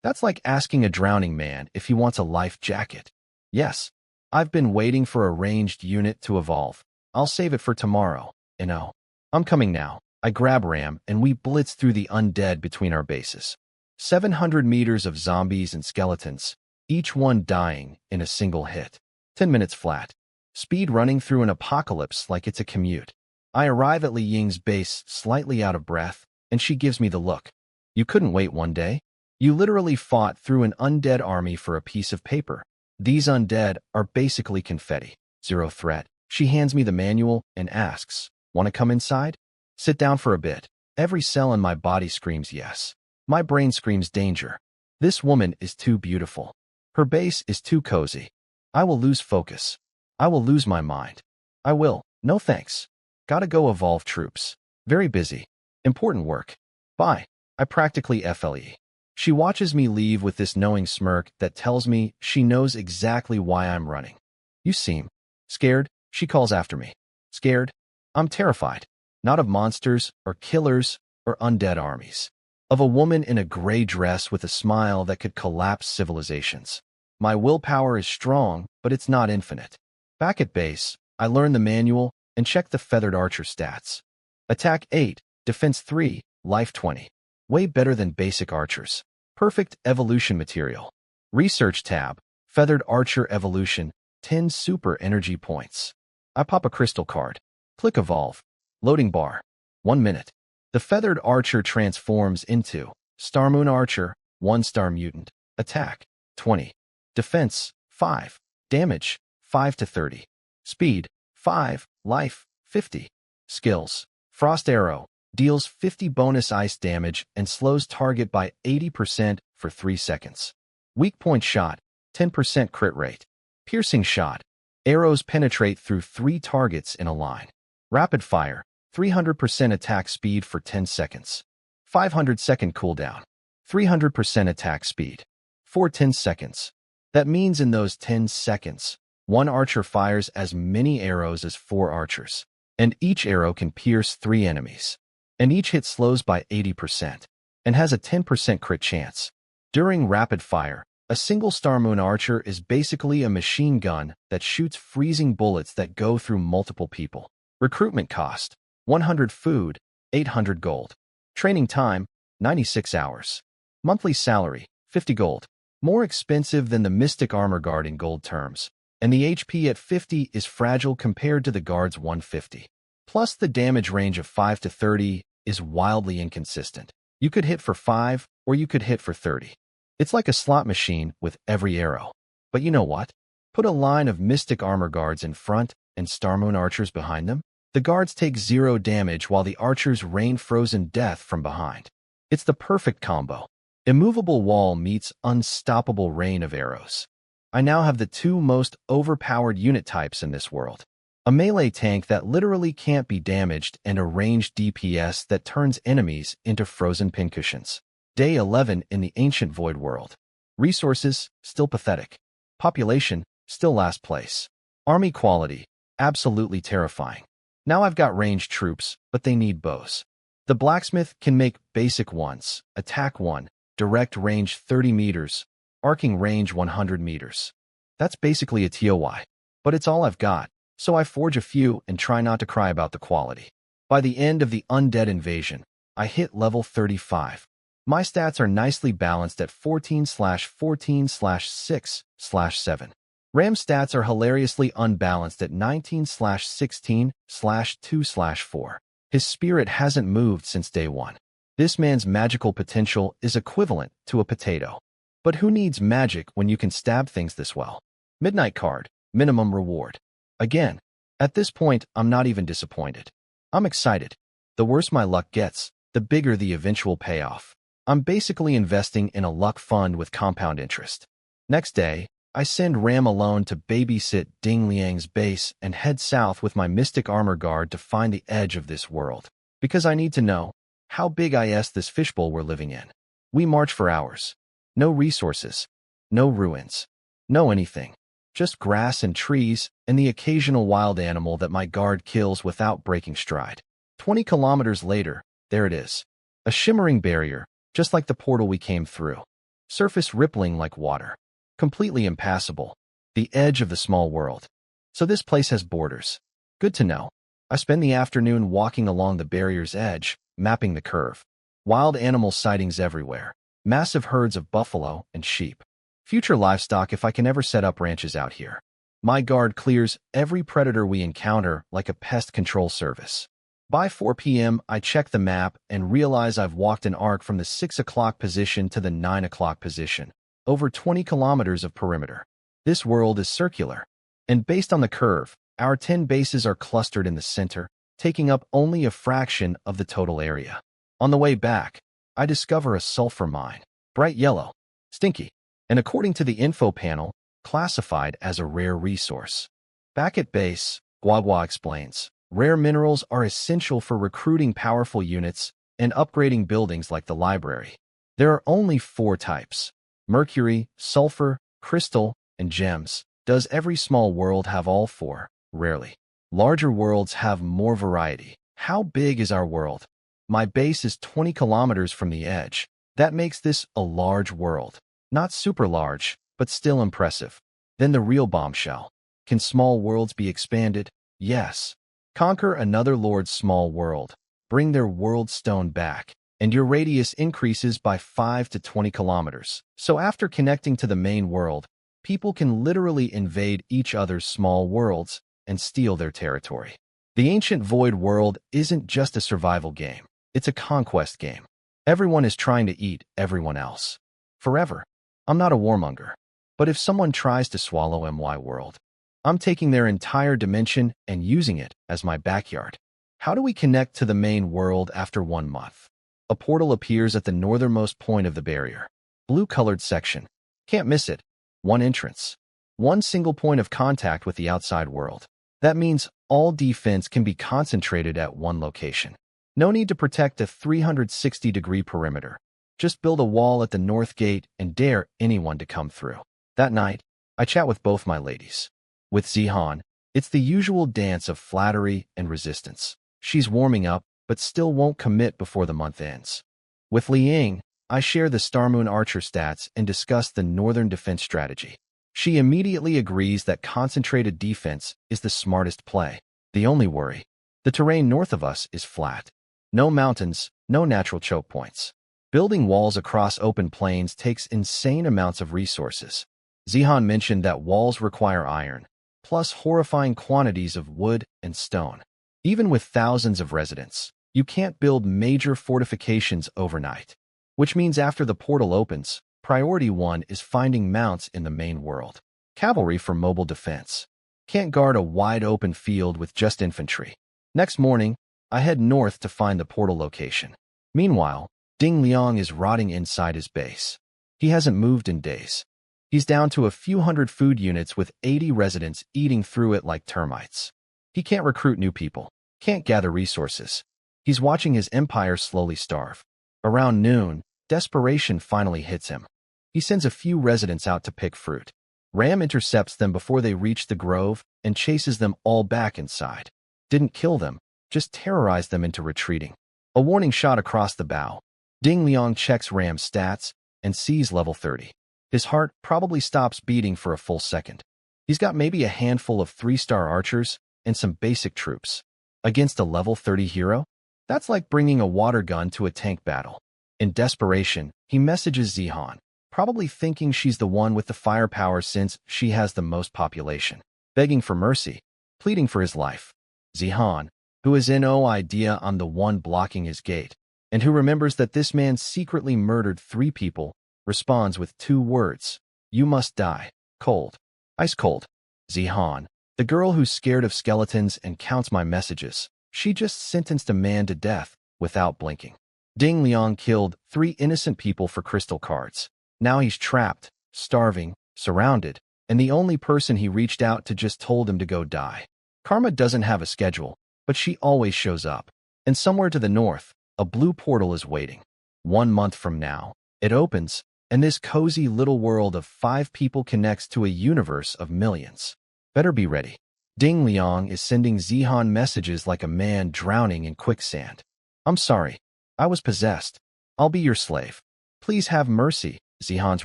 That's like asking a drowning man if he wants a life jacket. Yes, I've been waiting for a ranged unit to evolve. I'll save it for tomorrow, you know. I'm coming now. I grab Ram and we blitz through the undead between our bases. 700 meters of zombies and skeletons, each one dying in a single hit. 10 minutes flat. Speed running through an apocalypse like it's a commute. I arrive at Li Ying's base slightly out of breath, and she gives me the look. You couldn't wait one day? You literally fought through an undead army for a piece of paper. These undead are basically confetti. Zero threat. She hands me the manual and asks, "Want to come inside?" Sit down for a bit. Every cell in my body screams yes. My brain screams danger. This woman is too beautiful. Her base is too cozy. I will lose focus. I will lose my mind. I will. No thanks. Gotta go evolve troops. Very busy. Important work. Bye. I practically FLE. She watches me leave with this knowing smirk that tells me she knows exactly why I'm running. You seem scared, she calls after me. Scared? I'm terrified. Not of monsters or killers or undead armies. Of a woman in a gray dress with a smile that could collapse civilizations. My willpower is strong, but it's not infinite. Back at base, I learn the manual and check the feathered archer stats. Attack 8, defense 3, life 20. Way better than basic archers. Perfect evolution material. Research tab, feathered archer evolution, 10 super energy points. I pop a crystal card. Click evolve. Loading bar. 1 minute. The feathered archer transforms into Star Moon Archer, 1-star mutant. Attack, 20. Defense, 5. Damage, 5 to 30. Speed, 5. Life, 50. Skills. Frost Arrow. Deals 50 bonus ice damage and slows target by 80% for 3 seconds. Weak point shot, 10% crit rate. Piercing shot. Arrows penetrate through 3 targets in a line. Rapid fire, 300% attack speed for 10 seconds. 500-second cooldown. 300% attack speed. For 10 seconds. That means in those 10 seconds, one archer fires as many arrows as 4 archers. And each arrow can pierce 3 enemies. And each hit slows by 80%. And has a 10% crit chance. During rapid fire, a single Star Moon Archer is basically a machine gun that shoots freezing bullets that go through multiple people. Recruitment cost, 100 food, 800 gold. Training time, 96 hours. Monthly salary, 50 gold. More expensive than the Mystic Armor Guard in gold terms. And the HP at 50 is fragile compared to the Guard's 150. Plus the damage range of 5 to 30 is wildly inconsistent. You could hit for 5 or you could hit for 30. It's like a slot machine with every arrow. But you know what? Put a line of Mystic Armor Guards in front and Star Moon Archers behind them. The guards take 0 damage while the archers rain frozen death from behind. It's the perfect combo. Immovable wall meets unstoppable rain of arrows. I now have the 2 most overpowered unit types in this world. A melee tank that literally can't be damaged and a ranged DPS that turns enemies into frozen pincushions. Day 11 in the ancient void world. Resources, still pathetic. Population, still last place. Army quality, absolutely terrifying. Now I've got ranged troops, but they need bows. The blacksmith can make basic ones, attack 1, direct range 30 meters, arcing range 100 meters. That's basically a TOY. But it's all I've got, so I forge a few and try not to cry about the quality. By the end of the undead invasion, I hit level 35. My stats are nicely balanced at 14/14/6/7. Ram's stats are hilariously unbalanced at 19/16/2/4. His spirit hasn't moved since day 1. This man's magical potential is equivalent to a potato. But who needs magic when you can stab things this well? Midnight card, minimum reward. Again, at this point, I'm not even disappointed. I'm excited. The worse my luck gets, the bigger the eventual payoff. I'm basically investing in a luck fund with compound interest. Next day, I send Ram alone to babysit Ding Liang's base and head south with my Mystic Armor Guard to find the edge of this world. Because I need to know, how big is this fishbowl we're living in? We march for hours. No resources. No ruins. No anything. Just grass and trees and the occasional wild animal that my guard kills without breaking stride. 20 kilometers later, there it is. A shimmering barrier, just like the portal we came through. surface rippling like water. Completely impassable. The edge of the small world. So this place has borders. Good to know. I spend the afternoon walking along the barrier's edge, mapping the curve. Wild animal sightings everywhere. Massive herds of buffalo and sheep. Future livestock if I can ever set up ranches out here. My guard clears every predator we encounter like a pest control service. By 4 p.m., I check the map and realize I've walked an arc from the 6 o'clock position to the 9 o'clock position. Over 20 kilometers of perimeter. This world is circular. And based on the curve, our 10 bases are clustered in the center, taking up only a fraction of the total area. On the way back, I discover a sulfur mine. Bright yellow. Stinky. And according to the info panel, classified as a rare resource. Back at base, Guagua explains, rare minerals are essential for recruiting powerful units and upgrading buildings like the library. There are only 4 types: mercury, sulfur, crystal, and gems. Does every small world have all 4? Rarely. Larger worlds have more variety. How big is our world? My base is 20 kilometers from the edge. That makes this a large world. Not super large, but still impressive. Then the real bombshell. Can small worlds be expanded? Yes. Conquer another lord's small world. Bring their world stone back, and your radius increases by 5 to 20 kilometers. So after connecting to the main world, people can literally invade each other's small worlds and steal their territory. The ancient void world isn't just a survival game. It's a conquest game. Everyone is trying to eat everyone else. Forever. I'm not a warmonger. But if someone tries to swallow my world, I'm taking their entire dimension and using it as my backyard. How do we connect to the main world after 1 month? A portal appears at the northernmost point of the barrier. Blue-colored section. Can't miss it. 1 entrance. 1 single point of contact with the outside world. That means all defense can be concentrated at 1 location. No need to protect a 360-degree perimeter. Just build a wall at the north gate and dare anyone to come through. That night, I chat with both my ladies. With Zihan, it's the usual dance of flattery and resistance. She's warming up, but still won't commit before the month ends. With Liang, I share the Star Moon Archer stats and discuss the northern defense strategy. She immediately agrees that concentrated defense is the smartest play. The only worry, the terrain north of us is flat. No mountains, no natural choke points. Building walls across open plains takes insane amounts of resources. Zihan mentioned that walls require iron, plus horrifying quantities of wood and stone. Even with thousands of residents, you can't build major fortifications overnight. Which means after the portal opens, priority 1 is finding mounts in the main world. Cavalry for mobile defense. Can't guard a wide-open field with just infantry. Next morning, I head north to find the portal location. Meanwhile, Ding Liang is rotting inside his base. He hasn't moved in days. He's down to a few hundred food units with 80 residents eating through it like termites. He can't recruit new people, can't gather resources. He's watching his empire slowly starve. Around noon, desperation finally hits him. He sends a few residents out to pick fruit. Ram intercepts them before they reach the grove and chases them all back inside. Didn't kill them, just terrorized them into retreating. A warning shot across the bow. Ding Liang checks Ram's stats and sees level 30. His heart probably stops beating for a full second. He's got maybe a handful of 3-star archers and some basic troops. Against a level 30 hero? That's like bringing a water gun to a tank battle. In desperation, he messages Zihan, probably thinking she's the one with the firepower since she has the most population. Begging for mercy, pleading for his life. Zihan, who has no idea I'm the one blocking his gate, and who remembers that this man secretly murdered 3 people, responds with 2 words. You must die. Cold. Ice cold. Zihan, the girl who's scared of skeletons and counts my messages, she just sentenced a man to death without blinking. Ding Liang killed 3 innocent people for crystal cards. Now he's trapped, starving, surrounded, and the only person he reached out to just told him to go die. Karma doesn't have a schedule, but she always shows up. And somewhere to the north, a blue portal is waiting. 1 month from now, it opens, and this cozy little world of 5 people connects to a universe of millions. Better be ready. Ding Liang is sending Zihan messages like a man drowning in quicksand. I'm sorry. I was possessed. I'll be your slave. Please have mercy. Zihan's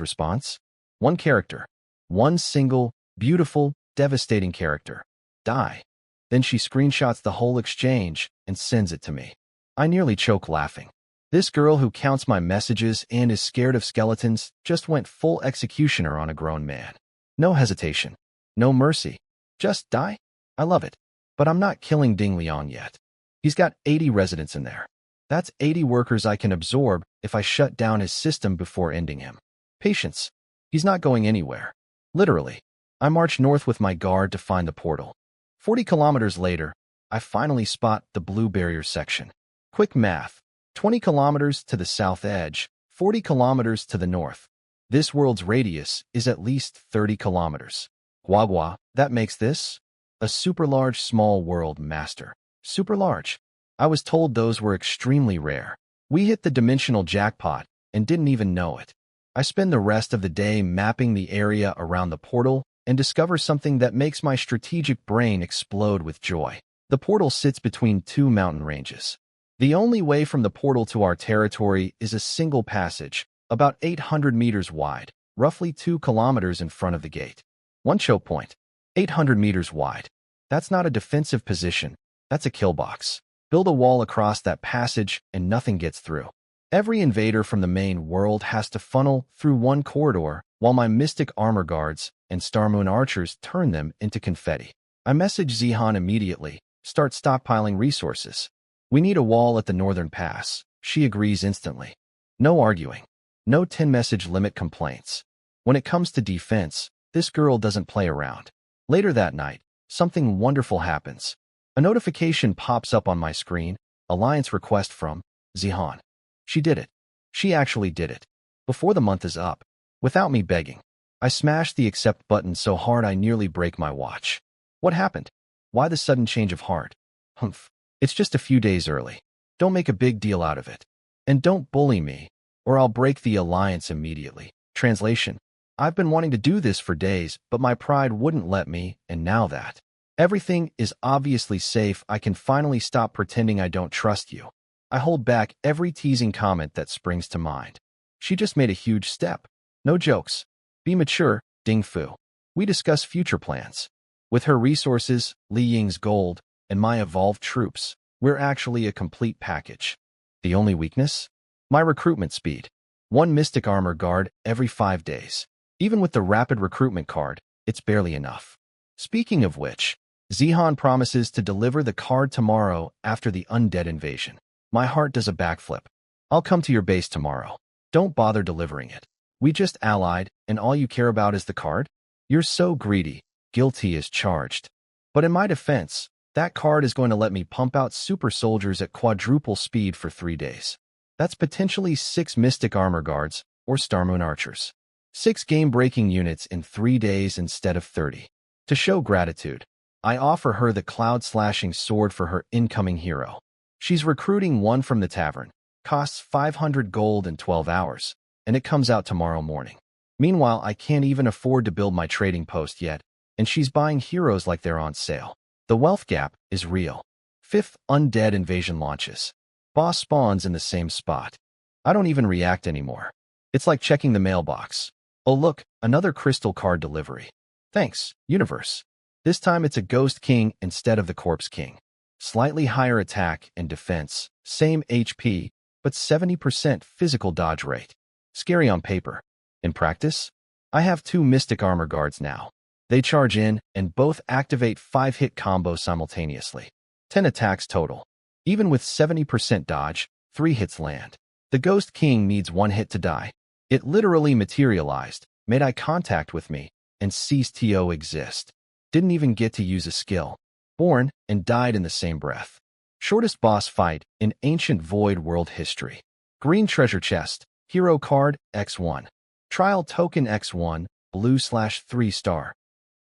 response? One character. One single, beautiful, devastating character. Die. Then she screenshots the whole exchange and sends it to me. I nearly choke laughing. This girl who counts my messages and is scared of skeletons just went full executioner on a grown man. No hesitation. No mercy. Just die? I love it. But I'm not killing Ding Liang yet. He's got 80 residents in there. That's 80 workers I can absorb if I shut down his system before ending him. Patience. He's not going anywhere. Literally. I march north with my guard to find the portal. 40 kilometers later, I finally spot the blue barrier section. Quick math. 20 kilometers to the south edge, 40 kilometers to the north. This world's radius is at least 30 kilometers. Guagua, that makes this a super large small world master. Super large. I was told those were extremely rare. We hit the dimensional jackpot and didn't even know it. I spend the rest of the day mapping the area around the portal and discover something that makes my strategic brain explode with joy. The portal sits between two mountain ranges. The only way from the portal to our territory is a single passage, about 800 meters wide, roughly 2 kilometers in front of the gate. One choke point. 800 meters wide. That's not a defensive position. That's a kill box. Build a wall across that passage and nothing gets through. Every invader from the main world has to funnel through one corridor while my mystic armor guards and Star Moon archers turn them into confetti. I message Zihan immediately, start stockpiling resources. We need a wall at the northern pass. She agrees instantly. No arguing. No 10-message limit complaints. When it comes to defense, this girl doesn't play around. Later that night, something wonderful happens. A notification pops up on my screen, alliance request from Zihan. She did it. She actually did it. Before the month is up. Without me begging. I smashed the accept button so hard I nearly break my watch. What happened? Why the sudden change of heart? Humph. It's just a few days early. Don't make a big deal out of it. And don't bully me, or I'll break the alliance immediately. Translation. I've been wanting to do this for days, but my pride wouldn't let me, and now that everything is obviously safe, I can finally stop pretending I don't trust you. I hold back every teasing comment that springs to mind. She just made a huge step. No jokes. Be mature, Ding Fu. We discuss future plans. With her resources, Li Ying's gold, and my evolved troops, we're actually a complete package. The only weakness? My recruitment speed. One mystic armor guard every 5 days. Even with the rapid recruitment card, it's barely enough. Speaking of which, Zihan promises to deliver the card tomorrow after the undead invasion. My heart does a backflip. I'll come to your base tomorrow. Don't bother delivering it. We just allied, and all you care about is the card? You're so greedy. Guilty as charged. But in my defense, that card is going to let me pump out super soldiers at quadruple speed for 3 days. That's potentially 6 mystic armor guards, or Star Moon archers. 6 game-breaking units in 3 days instead of 30. To show gratitude, I offer her the cloud-slashing sword for her incoming hero. She's recruiting one from the tavern. Costs 500 gold in 12 hours, and it comes out tomorrow morning. Meanwhile, I can't even afford to build my trading post yet, and she's buying heroes like they're on sale. The wealth gap is real. 5th undead invasion launches. Boss spawns in the same spot. I don't even react anymore. It's like checking the mailbox. Oh look, another crystal card delivery. Thanks, universe. This time it's a ghost king instead of the corpse king. Slightly higher attack and defense, same HP, but 70% physical dodge rate. Scary on paper. In practice, I have 2 mystic armor guards now. They charge in and both activate 5-hit combos simultaneously. 10 attacks total. Even with 70% dodge, 3 hits land. The Ghost King needs 1 hit to die. It literally materialized, made eye contact with me, and ceased to exist. Didn't even get to use a skill. Born and died in the same breath. Shortest boss fight in ancient Void World history. Green treasure chest, hero card, X1. Trial token X1, blue/3 star.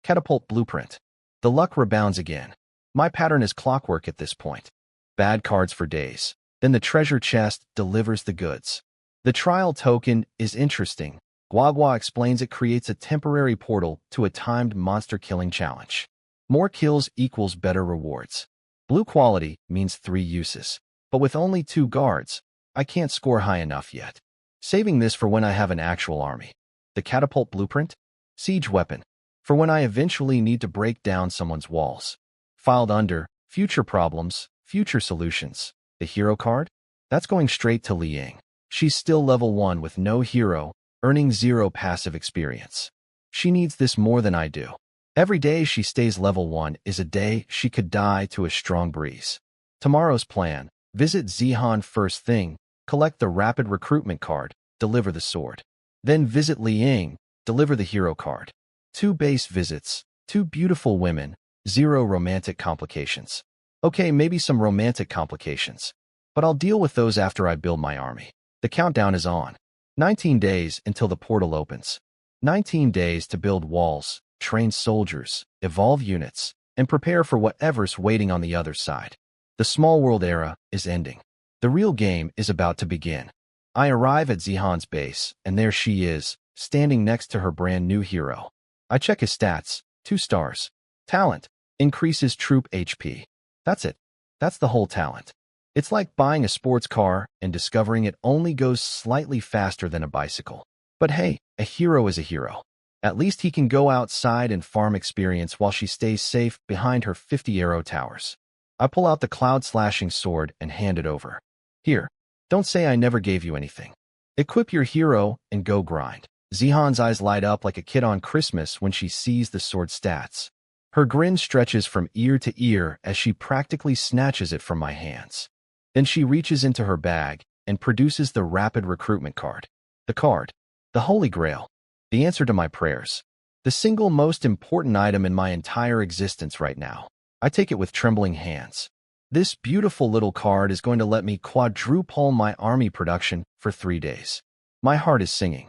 Catapult blueprint. The luck rebounds again. My pattern is clockwork at this point. Bad cards for days. Then the treasure chest delivers the goods. The trial token is interesting. Guagua explains it creates a temporary portal to a timed monster-killing challenge. More kills equals better rewards. Blue quality means 3 uses. But with only 2 guards, I can't score high enough yet. Saving this for when I have an actual army. The catapult blueprint? Siege weapon. For when I eventually need to break down someone's walls. Filed under, future problems, future solutions. The hero card? That's going straight to Li Ying. She's still level 1 with no hero, earning 0 passive experience. She needs this more than I do. Every day she stays level 1 is a day she could die to a strong breeze. Tomorrow's plan: visit Zihan first thing, collect the rapid recruitment card, deliver the sword. Then visit Li Ying, deliver the hero card. 2 base visits, 2 beautiful women, 0 romantic complications. Okay, maybe some romantic complications. But I'll deal with those after I build my army. The countdown is on. 19 days until the portal opens. 19 days to build walls, train soldiers, evolve units, and prepare for whatever's waiting on the other side. The small world era is ending. The real game is about to begin. I arrive at Zihan's base, and there she is, standing next to her brand new hero. I check his stats: 2 stars. Talent: increases troop HP. That's it. That's the whole talent. It's like buying a sports car and discovering it only goes slightly faster than a bicycle. But hey, a hero is a hero. At least he can go outside and farm experience while she stays safe behind her 50 arrow towers. I pull out the cloud-slashing sword and hand it over. Here, don't say I never gave you anything. Equip your hero and go grind. Zihan's eyes light up like a kid on Christmas when she sees the sword stats. Her grin stretches from ear to ear as she practically snatches it from my hands. Then she reaches into her bag and produces the rapid recruitment card. The card. The Holy Grail. The answer to my prayers. The single most important item in my entire existence right now. I take it with trembling hands. This beautiful little card is going to let me quadruple my army production for 3 days. My heart is singing.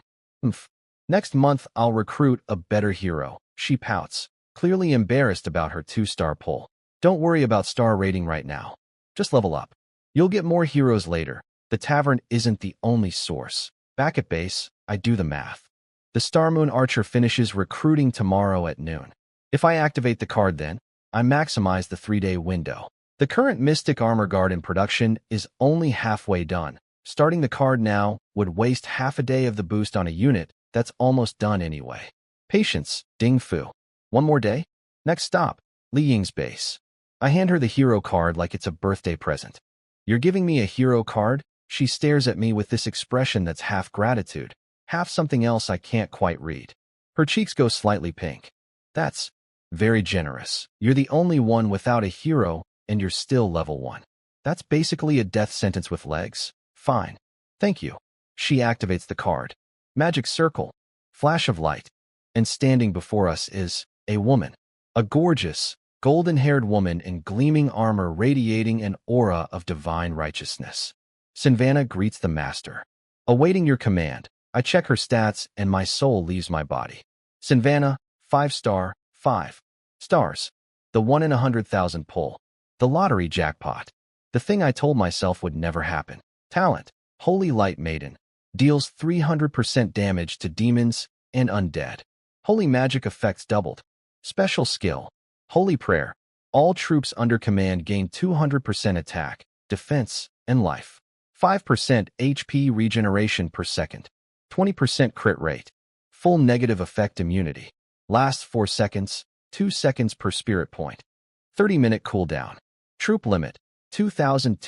Next month I'll recruit a better hero. She pouts, clearly embarrassed about her 2-star pull. Don't worry about star rating right now. Just level up. You'll get more heroes later. The tavern isn't the only source. Back at base, I do the math. The Star Moon Archer finishes recruiting tomorrow at noon. If I activate the card then, I maximize the 3-day window. The current Mystic Armor Guard in production is only halfway done. Starting the card now would waste half a day of the boost on a unit that's almost done anyway. Patience, Ding Fu. 1 more day? Next stop, Li Ying's base. I hand her the hero card like it's a birthday present. You're giving me a hero card? She stares at me with this expression that's half gratitude, half something else I can't quite read. Her cheeks go slightly pink. That's very generous. You're the only one without a hero, and you're still level 1. That's basically a death sentence with legs. Fine. Thank you. She activates the card. Magic circle. Flash of light. And standing before us is a woman. A gorgeous, golden-haired woman in gleaming armor radiating an aura of divine righteousness. Sinvana greets the master. Awaiting your command, I check her stats and my soul leaves my body. Sinvana, 5-star, 5 stars. The 1 in 100,000 pull. The lottery jackpot. The thing I told myself would never happen. Talent, Holy Light Maiden. Deals 300% damage to demons and undead. Holy magic effects doubled. Special skill, Holy Prayer. All troops under command gain 200% attack, defense, and life. 5% HP regeneration per second. 20% crit rate. Full negative effect immunity. Lasts 4 seconds, 2 seconds per spirit point. 30-minute cooldown. Troop limit, 2,000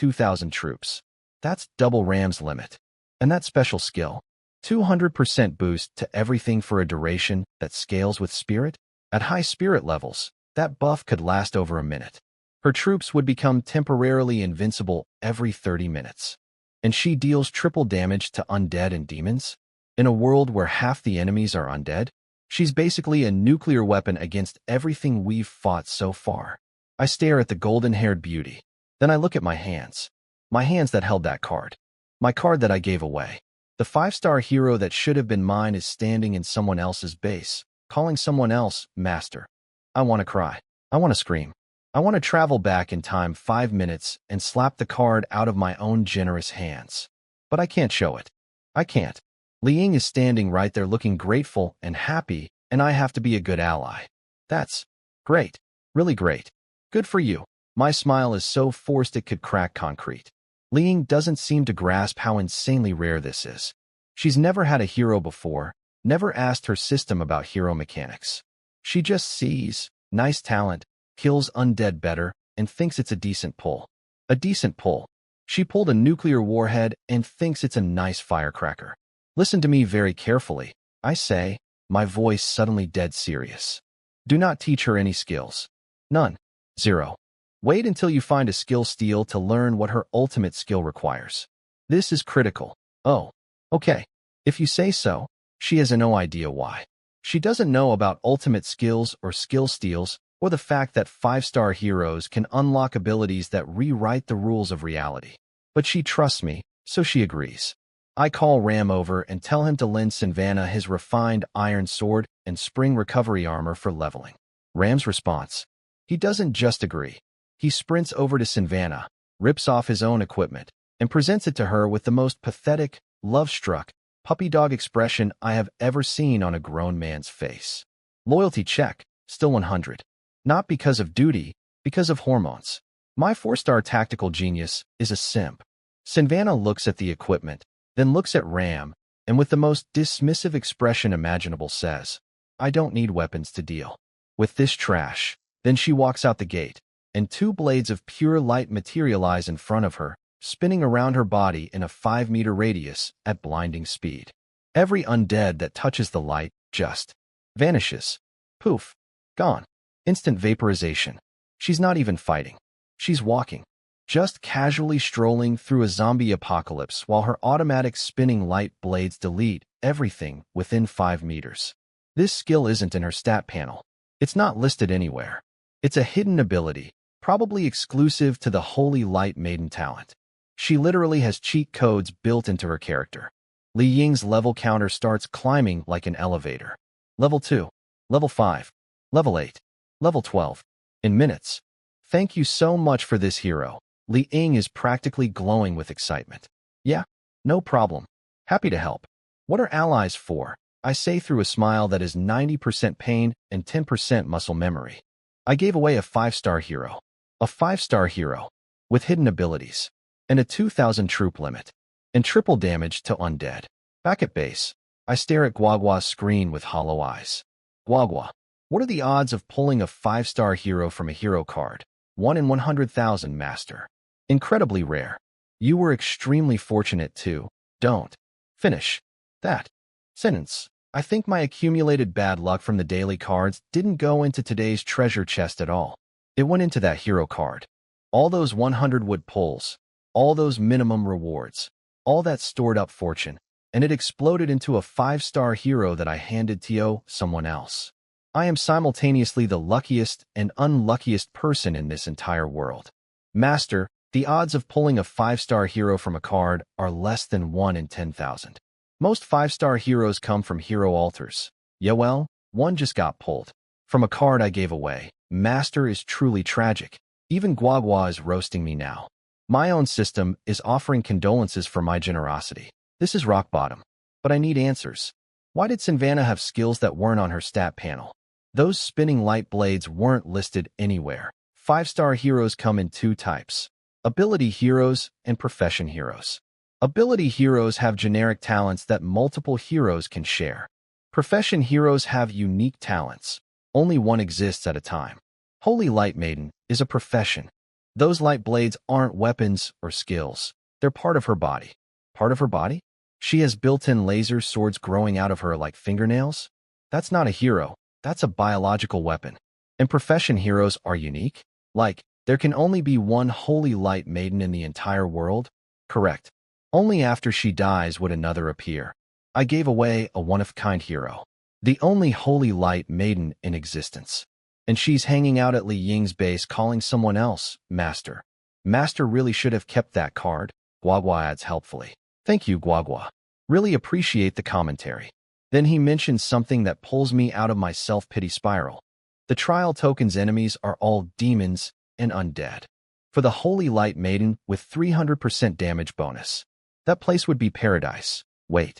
troops. That's double Ram's limit. And that special skill, 200% boost to everything for a duration that scales with spirit. At high spirit levels, that buff could last over a minute. Her troops would become temporarily invincible every 30 minutes. And she deals triple damage to undead and demons? In a world where half the enemies are undead, she's basically a nuclear weapon against everything we've fought so far. I stare at the golden-haired beauty. Then I look at my hands. My hands that held that card. My card that I gave away. The 5-star hero that should have been mine is standing in someone else's base, calling someone else master. I want to cry. I want to scream. I want to travel back in time 5 minutes and slap the card out of my own generous hands. But I can't show it. I can't. Li Ying is standing right there looking grateful and happy, and I have to be a good ally. That's great. Really great. Good for you. My smile is so forced it could crack concrete. Li Ying doesn't seem to grasp how insanely rare this is. She's never had a hero before, never asked her system about hero mechanics. She just sees nice talent, kills undead better, and thinks it's a decent pull. A decent pull. She pulled a nuclear warhead and thinks it's a nice firecracker. Listen to me very carefully, I say, my voice suddenly dead serious. Do not teach her any skills. None. Zero. Wait until you find a skill steal to learn what her ultimate skill requires. This is critical. Oh, okay. If you say so, she has no idea why. She doesn't know about ultimate skills or skill steals, or the fact that 5-star heroes can unlock abilities that rewrite the rules of reality. But she trusts me, so she agrees. I call Ram over and tell him to lend Sinvana his refined iron sword and spring recovery armor for leveling. Ram's response. He doesn't just agree. He sprints over to Sinvana, rips off his own equipment, and presents it to her with the most pathetic, love-struck, puppy dog expression I have ever seen on a grown man's face. Loyalty check, still 100. Not because of duty, because of hormones. My 4-star tactical genius is a simp. Sinvana looks at the equipment, then looks at Ram, and with the most dismissive expression imaginable says, I don't need weapons to deal with this trash. Then she walks out the gate, and 2 blades of pure light materialize in front of her, spinning around her body in a 5-meter radius at blinding speed. Every undead that touches the light just vanishes. Poof. Gone. Instant vaporization. She's not even fighting. She's walking. Just casually strolling through a zombie apocalypse while her automatic spinning light blades delete everything within 5 meters. This skill isn't in her stat panel. It's not listed anywhere. It's a hidden ability, probably exclusive to the Holy Light Maiden talent. She literally has cheat codes built into her character. Li Ying's level counter starts climbing like an elevator. Level 2, Level 5, Level 8, Level 12. In minutes. Thank you so much for this hero. Li Ying is practically glowing with excitement. Yeah, no problem. Happy to help. What are allies for? I say through a smile that is 90% pain and 10% muscle memory. I gave away a 5-star hero. A 5-star hero. With hidden abilities. And a 2,000 troop limit. And triple damage to undead. Back at base, I stare at Guagua's screen with hollow eyes. Guagua, what are the odds of pulling a 5-star hero from a hero card? 1 in 100,000, master. Incredibly rare. You were extremely fortunate too. Don't finish that sentence. I think my accumulated bad luck from the daily cards didn't go into today's treasure chest at all. It went into that hero card. All those 100 wood pulls, all those minimum rewards, all that stored up fortune, and it exploded into a 5-star hero that I handed to someone else. I am simultaneously the luckiest and unluckiest person in this entire world. Master, the odds of pulling a 5-star hero from a card are less than 1 in 10,000. Most 5-star heroes come from hero altars. Yeah, well, one just got pulled. From a card I gave away. Master is truly tragic. Even Guagua is roasting me now. My own system is offering condolences for my generosity. This is rock bottom. But I need answers. Why did Sinvana have skills that weren't on her stat panel? Those spinning light blades weren't listed anywhere. 5-star heroes come in 2 types. Ability heroes and profession heroes. Ability heroes have generic talents that multiple heroes can share. Profession heroes have unique talents. Only one exists at a time. Holy Light Maiden is a profession. Those light blades aren't weapons or skills. They're part of her body. Part of her body? She has built-in laser swords growing out of her like fingernails? That's not a hero. That's a biological weapon. And profession heroes are unique? Like, there can only be one Holy Light Maiden in the entire world? Correct. Only after she dies would another appear. I gave away a one-of-kind hero. The only Holy Light Maiden in existence. And she's hanging out at Li Ying's base calling someone else Master. Master really should have kept that card, Guagua adds helpfully. Thank you, Guagua. Really appreciate the commentary. Then he mentions something that pulls me out of my self-pity spiral. The trial token's enemies are all demons and undead. For the Holy Light Maiden with 300% damage bonus. That place would be paradise. Wait.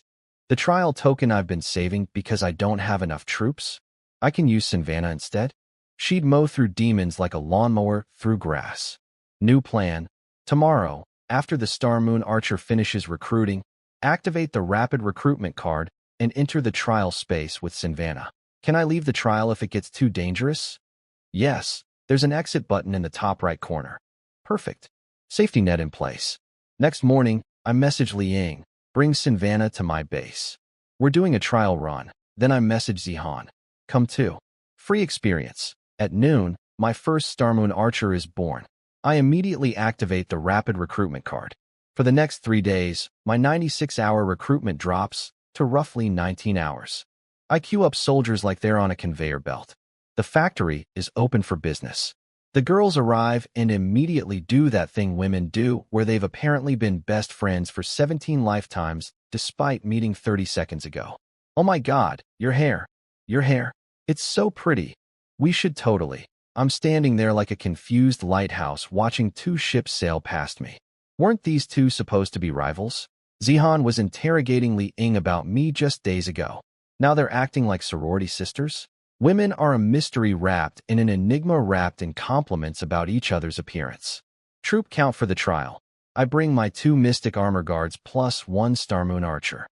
The trial token I've been saving because I don't have enough troops? I can use Sinvana instead? She'd mow through demons like a lawnmower through grass. New plan. Tomorrow, after the Star Moon Archer finishes recruiting, Activate the rapid recruitment card and enter the trial space with Sinvana. Can I leave the trial if it gets too dangerous? Yes, there's an exit button in the top right corner. Perfect. Safety net in place. Next morning, I message Li Ying, bring Sinvana to my base. We're doing a trial run. Then I message Zihan. Come too. Free experience. At noon, my first Star Moon Archer is born. I immediately activate the rapid recruitment card. For the next 3 days, my 96-hour recruitment drops to roughly 19 hours. I queue up soldiers like they're on a conveyor belt. The factory is open for business. The girls arrive and immediately do that thing women do where they've apparently been best friends for 17 lifetimes despite meeting 30 seconds ago. Oh my God, your hair. It's so pretty. We should totally. I'm standing there like a confused lighthouse watching 2 ships sail past me. Weren't these 2 supposed to be rivals? Zihan was interrogating Li Ying about me just days ago. Now they're acting like sorority sisters? Women are a mystery wrapped in an enigma wrapped in compliments about each other's appearance. Troop count for the trial. I bring my 2 mystic armor guards plus 1 Star Moon Archer.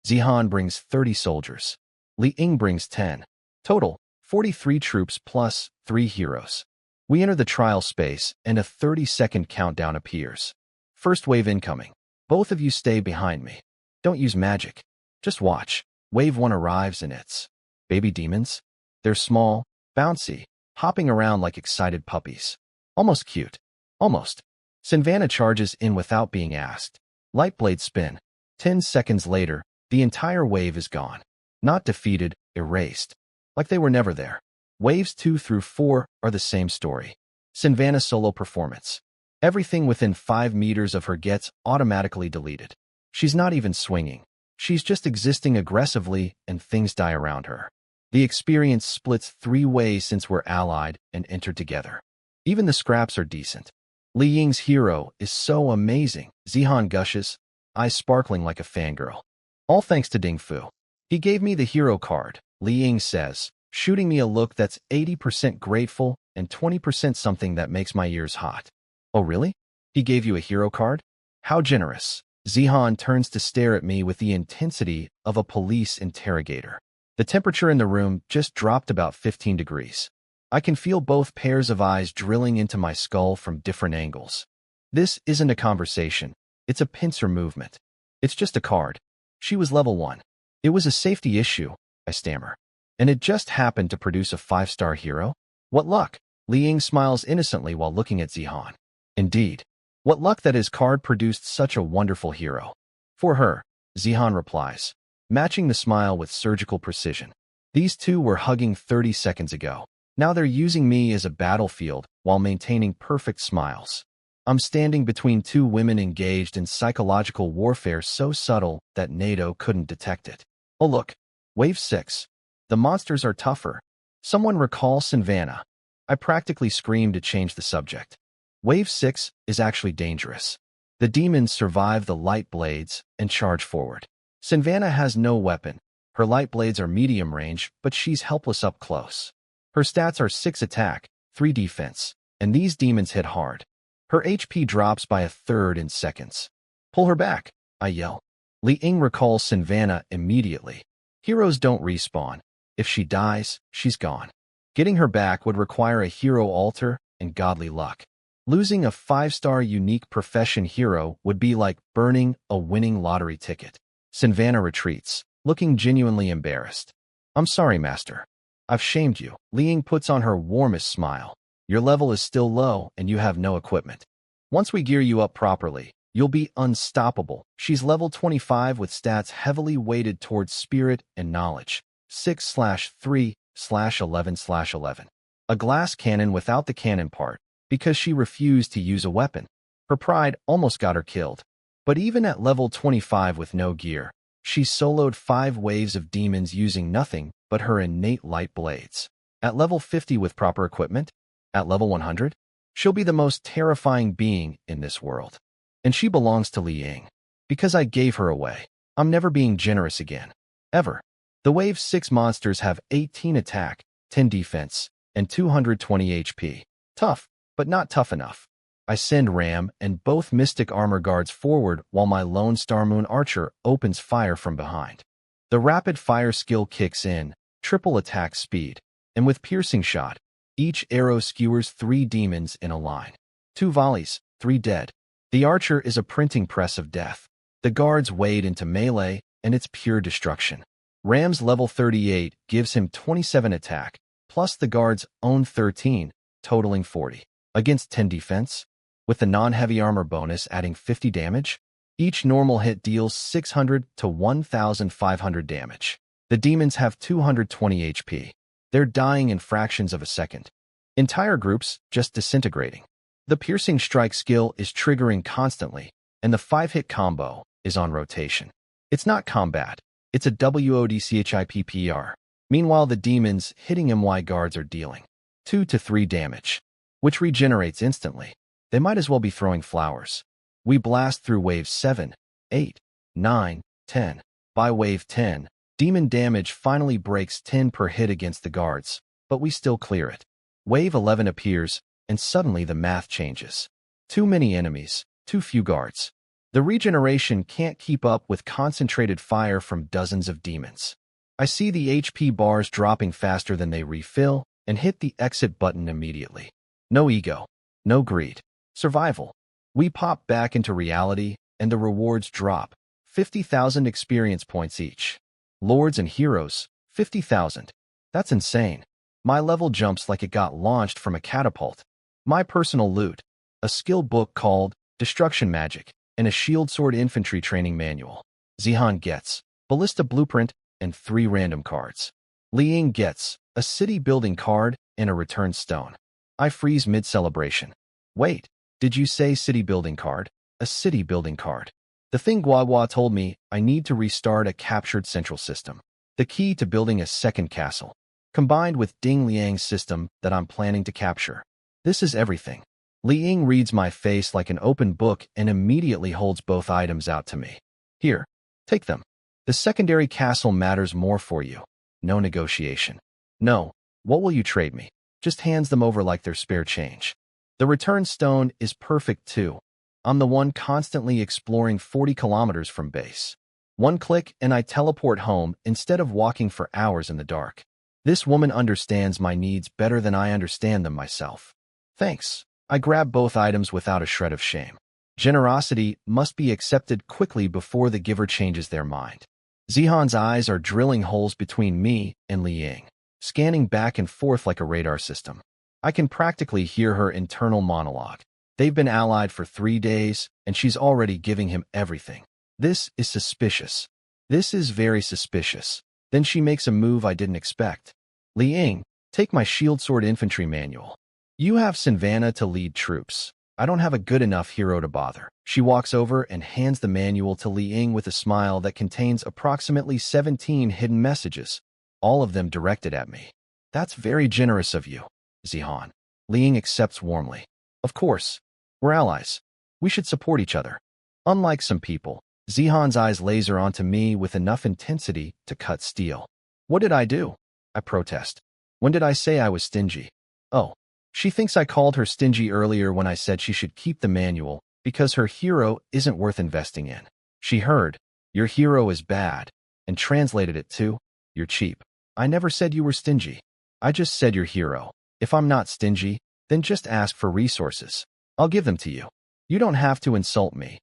Zihan brings 30 soldiers. Li Ying brings 10. Total, 43 troops plus 3 heroes. We enter the trial space and a 30-second countdown appears. First wave incoming. Both of you stay behind me. Don't use magic. Just watch. Wave 1 arrives and it's baby demons. They're small, bouncy, hopping around like excited puppies. Almost cute. Almost. Sinvana charges in without being asked. Light blade spin. 10 seconds later, the entire wave is gone. Not defeated, erased. Like they were never there. Waves 2 through 4 are the same story. Sinvana solo performance. Everything within 5 meters of her gets automatically deleted. She's not even swinging. She's just existing aggressively and things die around her. The experience splits 3 ways since we're allied and entered together. Even the scraps are decent. Li Ying's hero is so amazing. Zihan gushes, eyes sparkling like a fangirl. All thanks to Ding Fu. He gave me the hero card, Li Ying says, shooting me a look that's 80% grateful and 20% something that makes my ears hot. Oh really? He gave you a hero card? How generous. Zihan turns to stare at me with the intensity of a police interrogator. The temperature in the room just dropped about 15 degrees. I can feel both pairs of eyes drilling into my skull from different angles. This isn't a conversation. It's a pincer movement. It's just a card. She was level 1. It was a safety issue, I stammer. And it just happened to produce a 5-star hero? What luck? Li Ying smiles innocently while looking at Zihan. Indeed. What luck that his card produced such a wonderful hero. For her, Zihan replies, matching the smile with surgical precision. These 2 were hugging 30 seconds ago. Now they're using me as a battlefield while maintaining perfect smiles. I'm standing between 2 women engaged in psychological warfare so subtle that NATO couldn't detect it. Oh look, Wave 6. The monsters are tougher. Someone recall Sinvana. I practically screamed to change the subject. Wave 6 is actually dangerous. The demons survive the light blades and charge forward. Sinvana has no weapon. Her light blades are medium range, but she's helpless up close. Her stats are 6 attack, 3 defense, and these demons hit hard. Her HP drops by 1/3 in seconds. Pull her back, I yell. Li Ying recalls Sinvana immediately. Heroes don't respawn. If she dies, she's gone. Getting her back would require a hero altar and godly luck. Losing a 5-star unique profession hero would be like burning a winning lottery ticket. Sinvana retreats, looking genuinely embarrassed. I'm sorry, master. I've shamed you. Li Ying puts on her warmest smile. Your level is still low and you have no equipment. Once we gear you up properly, you'll be unstoppable. She's level 25 with stats heavily weighted towards spirit and knowledge. 6/3/11/11. A glass cannon without the cannon part, because she refused to use a weapon. Her pride almost got her killed. But even at level 25 with no gear, she soloed 5 waves of demons using nothing but her innate light blades. At level 50 with proper equipment, at level 100, she'll be the most terrifying being in this world. And she belongs to Li Ying. Because I gave her away. I'm never being generous again. Ever. The Wave 6 monsters have 18 attack, 10 defense, and 220 HP. Tough, but not tough enough. I send Ram and both Mystic Armor Guards forward while my Lone Star Moon Archer opens fire from behind. The rapid fire skill kicks in, triple attack speed, and with piercing shot, each arrow skewers 3 demons in a line. 2 volleys, 3 dead. The archer is a printing press of death. The guards wade into melee, and it's pure destruction. Ram's level 38 gives him 27 attack, plus the guard's own 13, totaling 40. Against 10 defense, with the non-heavy armor bonus adding 50 damage, each normal hit deals 600 to 1,500 damage. The demons have 220 HP. They're dying in fractions of a second. Entire groups just disintegrating. The piercing strike skill is triggering constantly, and the 5-hit combo is on rotation. It's not combat, it's a WODCHIPPR. Meanwhile, the demons hitting MY guards are dealing 2 to 3 damage, which regenerates instantly. They might as well be throwing flowers. We blast through waves 7, 8, 9, 10. By wave 10, demon damage finally breaks 10 per hit against the guards, but we still clear it. Wave 11 appears, and suddenly the math changes. Too many enemies, too few guards. The regeneration can't keep up with concentrated fire from dozens of demons. I see the HP bars dropping faster than they refill, and hit the exit button immediately. No ego, no greed. Survival. We pop back into reality, and the rewards drop. 50,000 experience points each. Lords and heroes, 50,000. That's insane. My level jumps like it got launched from a catapult. My personal loot. A skill book called Destruction Magic, and a Shield Sword Infantry Training Manual. Zihan gets Ballista Blueprint and 3 random cards. Li Ying gets a City Building card and a Return Stone. I freeze mid-celebration. Wait. Did you say city building card? A city building card. The thing Guagua told me I need to restart a captured central system. The key to building a second castle, combined with Ding Liang's system that I'm planning to capture. This is everything. Li Ying reads my face like an open book and immediately holds both items out to me. Here, take them. The secondary castle matters more for you. No negotiation. No, what will you trade me? Just hands them over like they're spare change. The return stone is perfect too. I'm the one constantly exploring 40 kilometers from base. One click and I teleport home instead of walking for hours in the dark. This woman understands my needs better than I understand them myself. Thanks. I grab both items without a shred of shame. Generosity must be accepted quickly before the giver changes their mind. Zihan's eyes are drilling holes between me and Li Ying, scanning back and forth like a radar system. I can practically hear her internal monologue. They've been allied for 3 days, and she's already giving him everything. This is suspicious. This is very suspicious. Then she makes a move I didn't expect. Li Ying, take my Shield Sword Infantry Manual. You have Sinvana to lead troops. I don't have a good enough hero to bother. She walks over and hands the manual to Li Ying with a smile that contains approximately 17 hidden messages, all of them directed at me. That's very generous of you, Zihan. Li Ying accepts warmly. Of course. We're allies. We should support each other. Unlike some people, Zihan's eyes laser onto me with enough intensity to cut steel. What did I do? I protest. When did I say I was stingy? Oh, she thinks I called her stingy earlier when I said she should keep the manual because her hero isn't worth investing in. She heard, your hero is bad, and translated it to, you're cheap. I never said you were stingy. I just said your hero. If I'm not stingy, then just ask for resources. I'll give them to you. You don't have to insult me.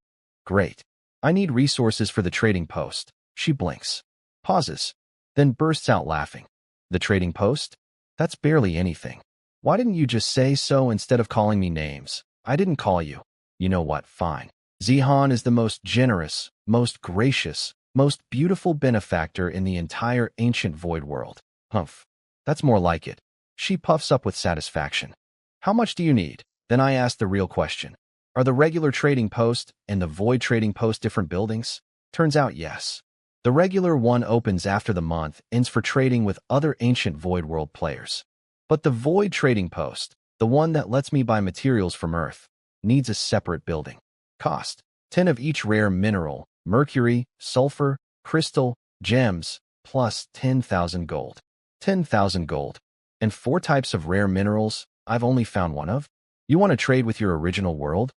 Great. I need resources for the trading post. She blinks, pauses, then bursts out laughing. The trading post? That's barely anything. Why didn't you just say so instead of calling me names? I didn't call you. You know what? Fine. Zihan is the most generous, most gracious, most beautiful benefactor in the entire ancient void world. Humph. That's more like it. She puffs up with satisfaction. How much do you need? Then I ask the real question. Are the regular trading post and the void trading post different buildings? Turns out yes. The regular one opens after the month, ends for trading with other ancient void world players. But the void trading post, the one that lets me buy materials from Earth, needs a separate building. Cost: 10 of each rare mineral, mercury, sulfur, crystal, gems, plus 10,000 gold. 10,000 gold. And 4 types of rare minerals I've only found one of? You want to trade with your original world?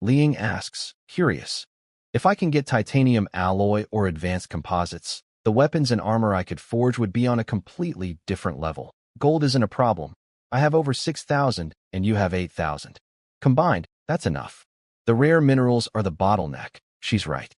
Liang asks, curious. If I can get titanium alloy or advanced composites, the weapons and armor I could forge would be on a completely different level. Gold isn't a problem. I have over 6,000 and you have 8,000. Combined, that's enough. The rare minerals are the bottleneck. She's right.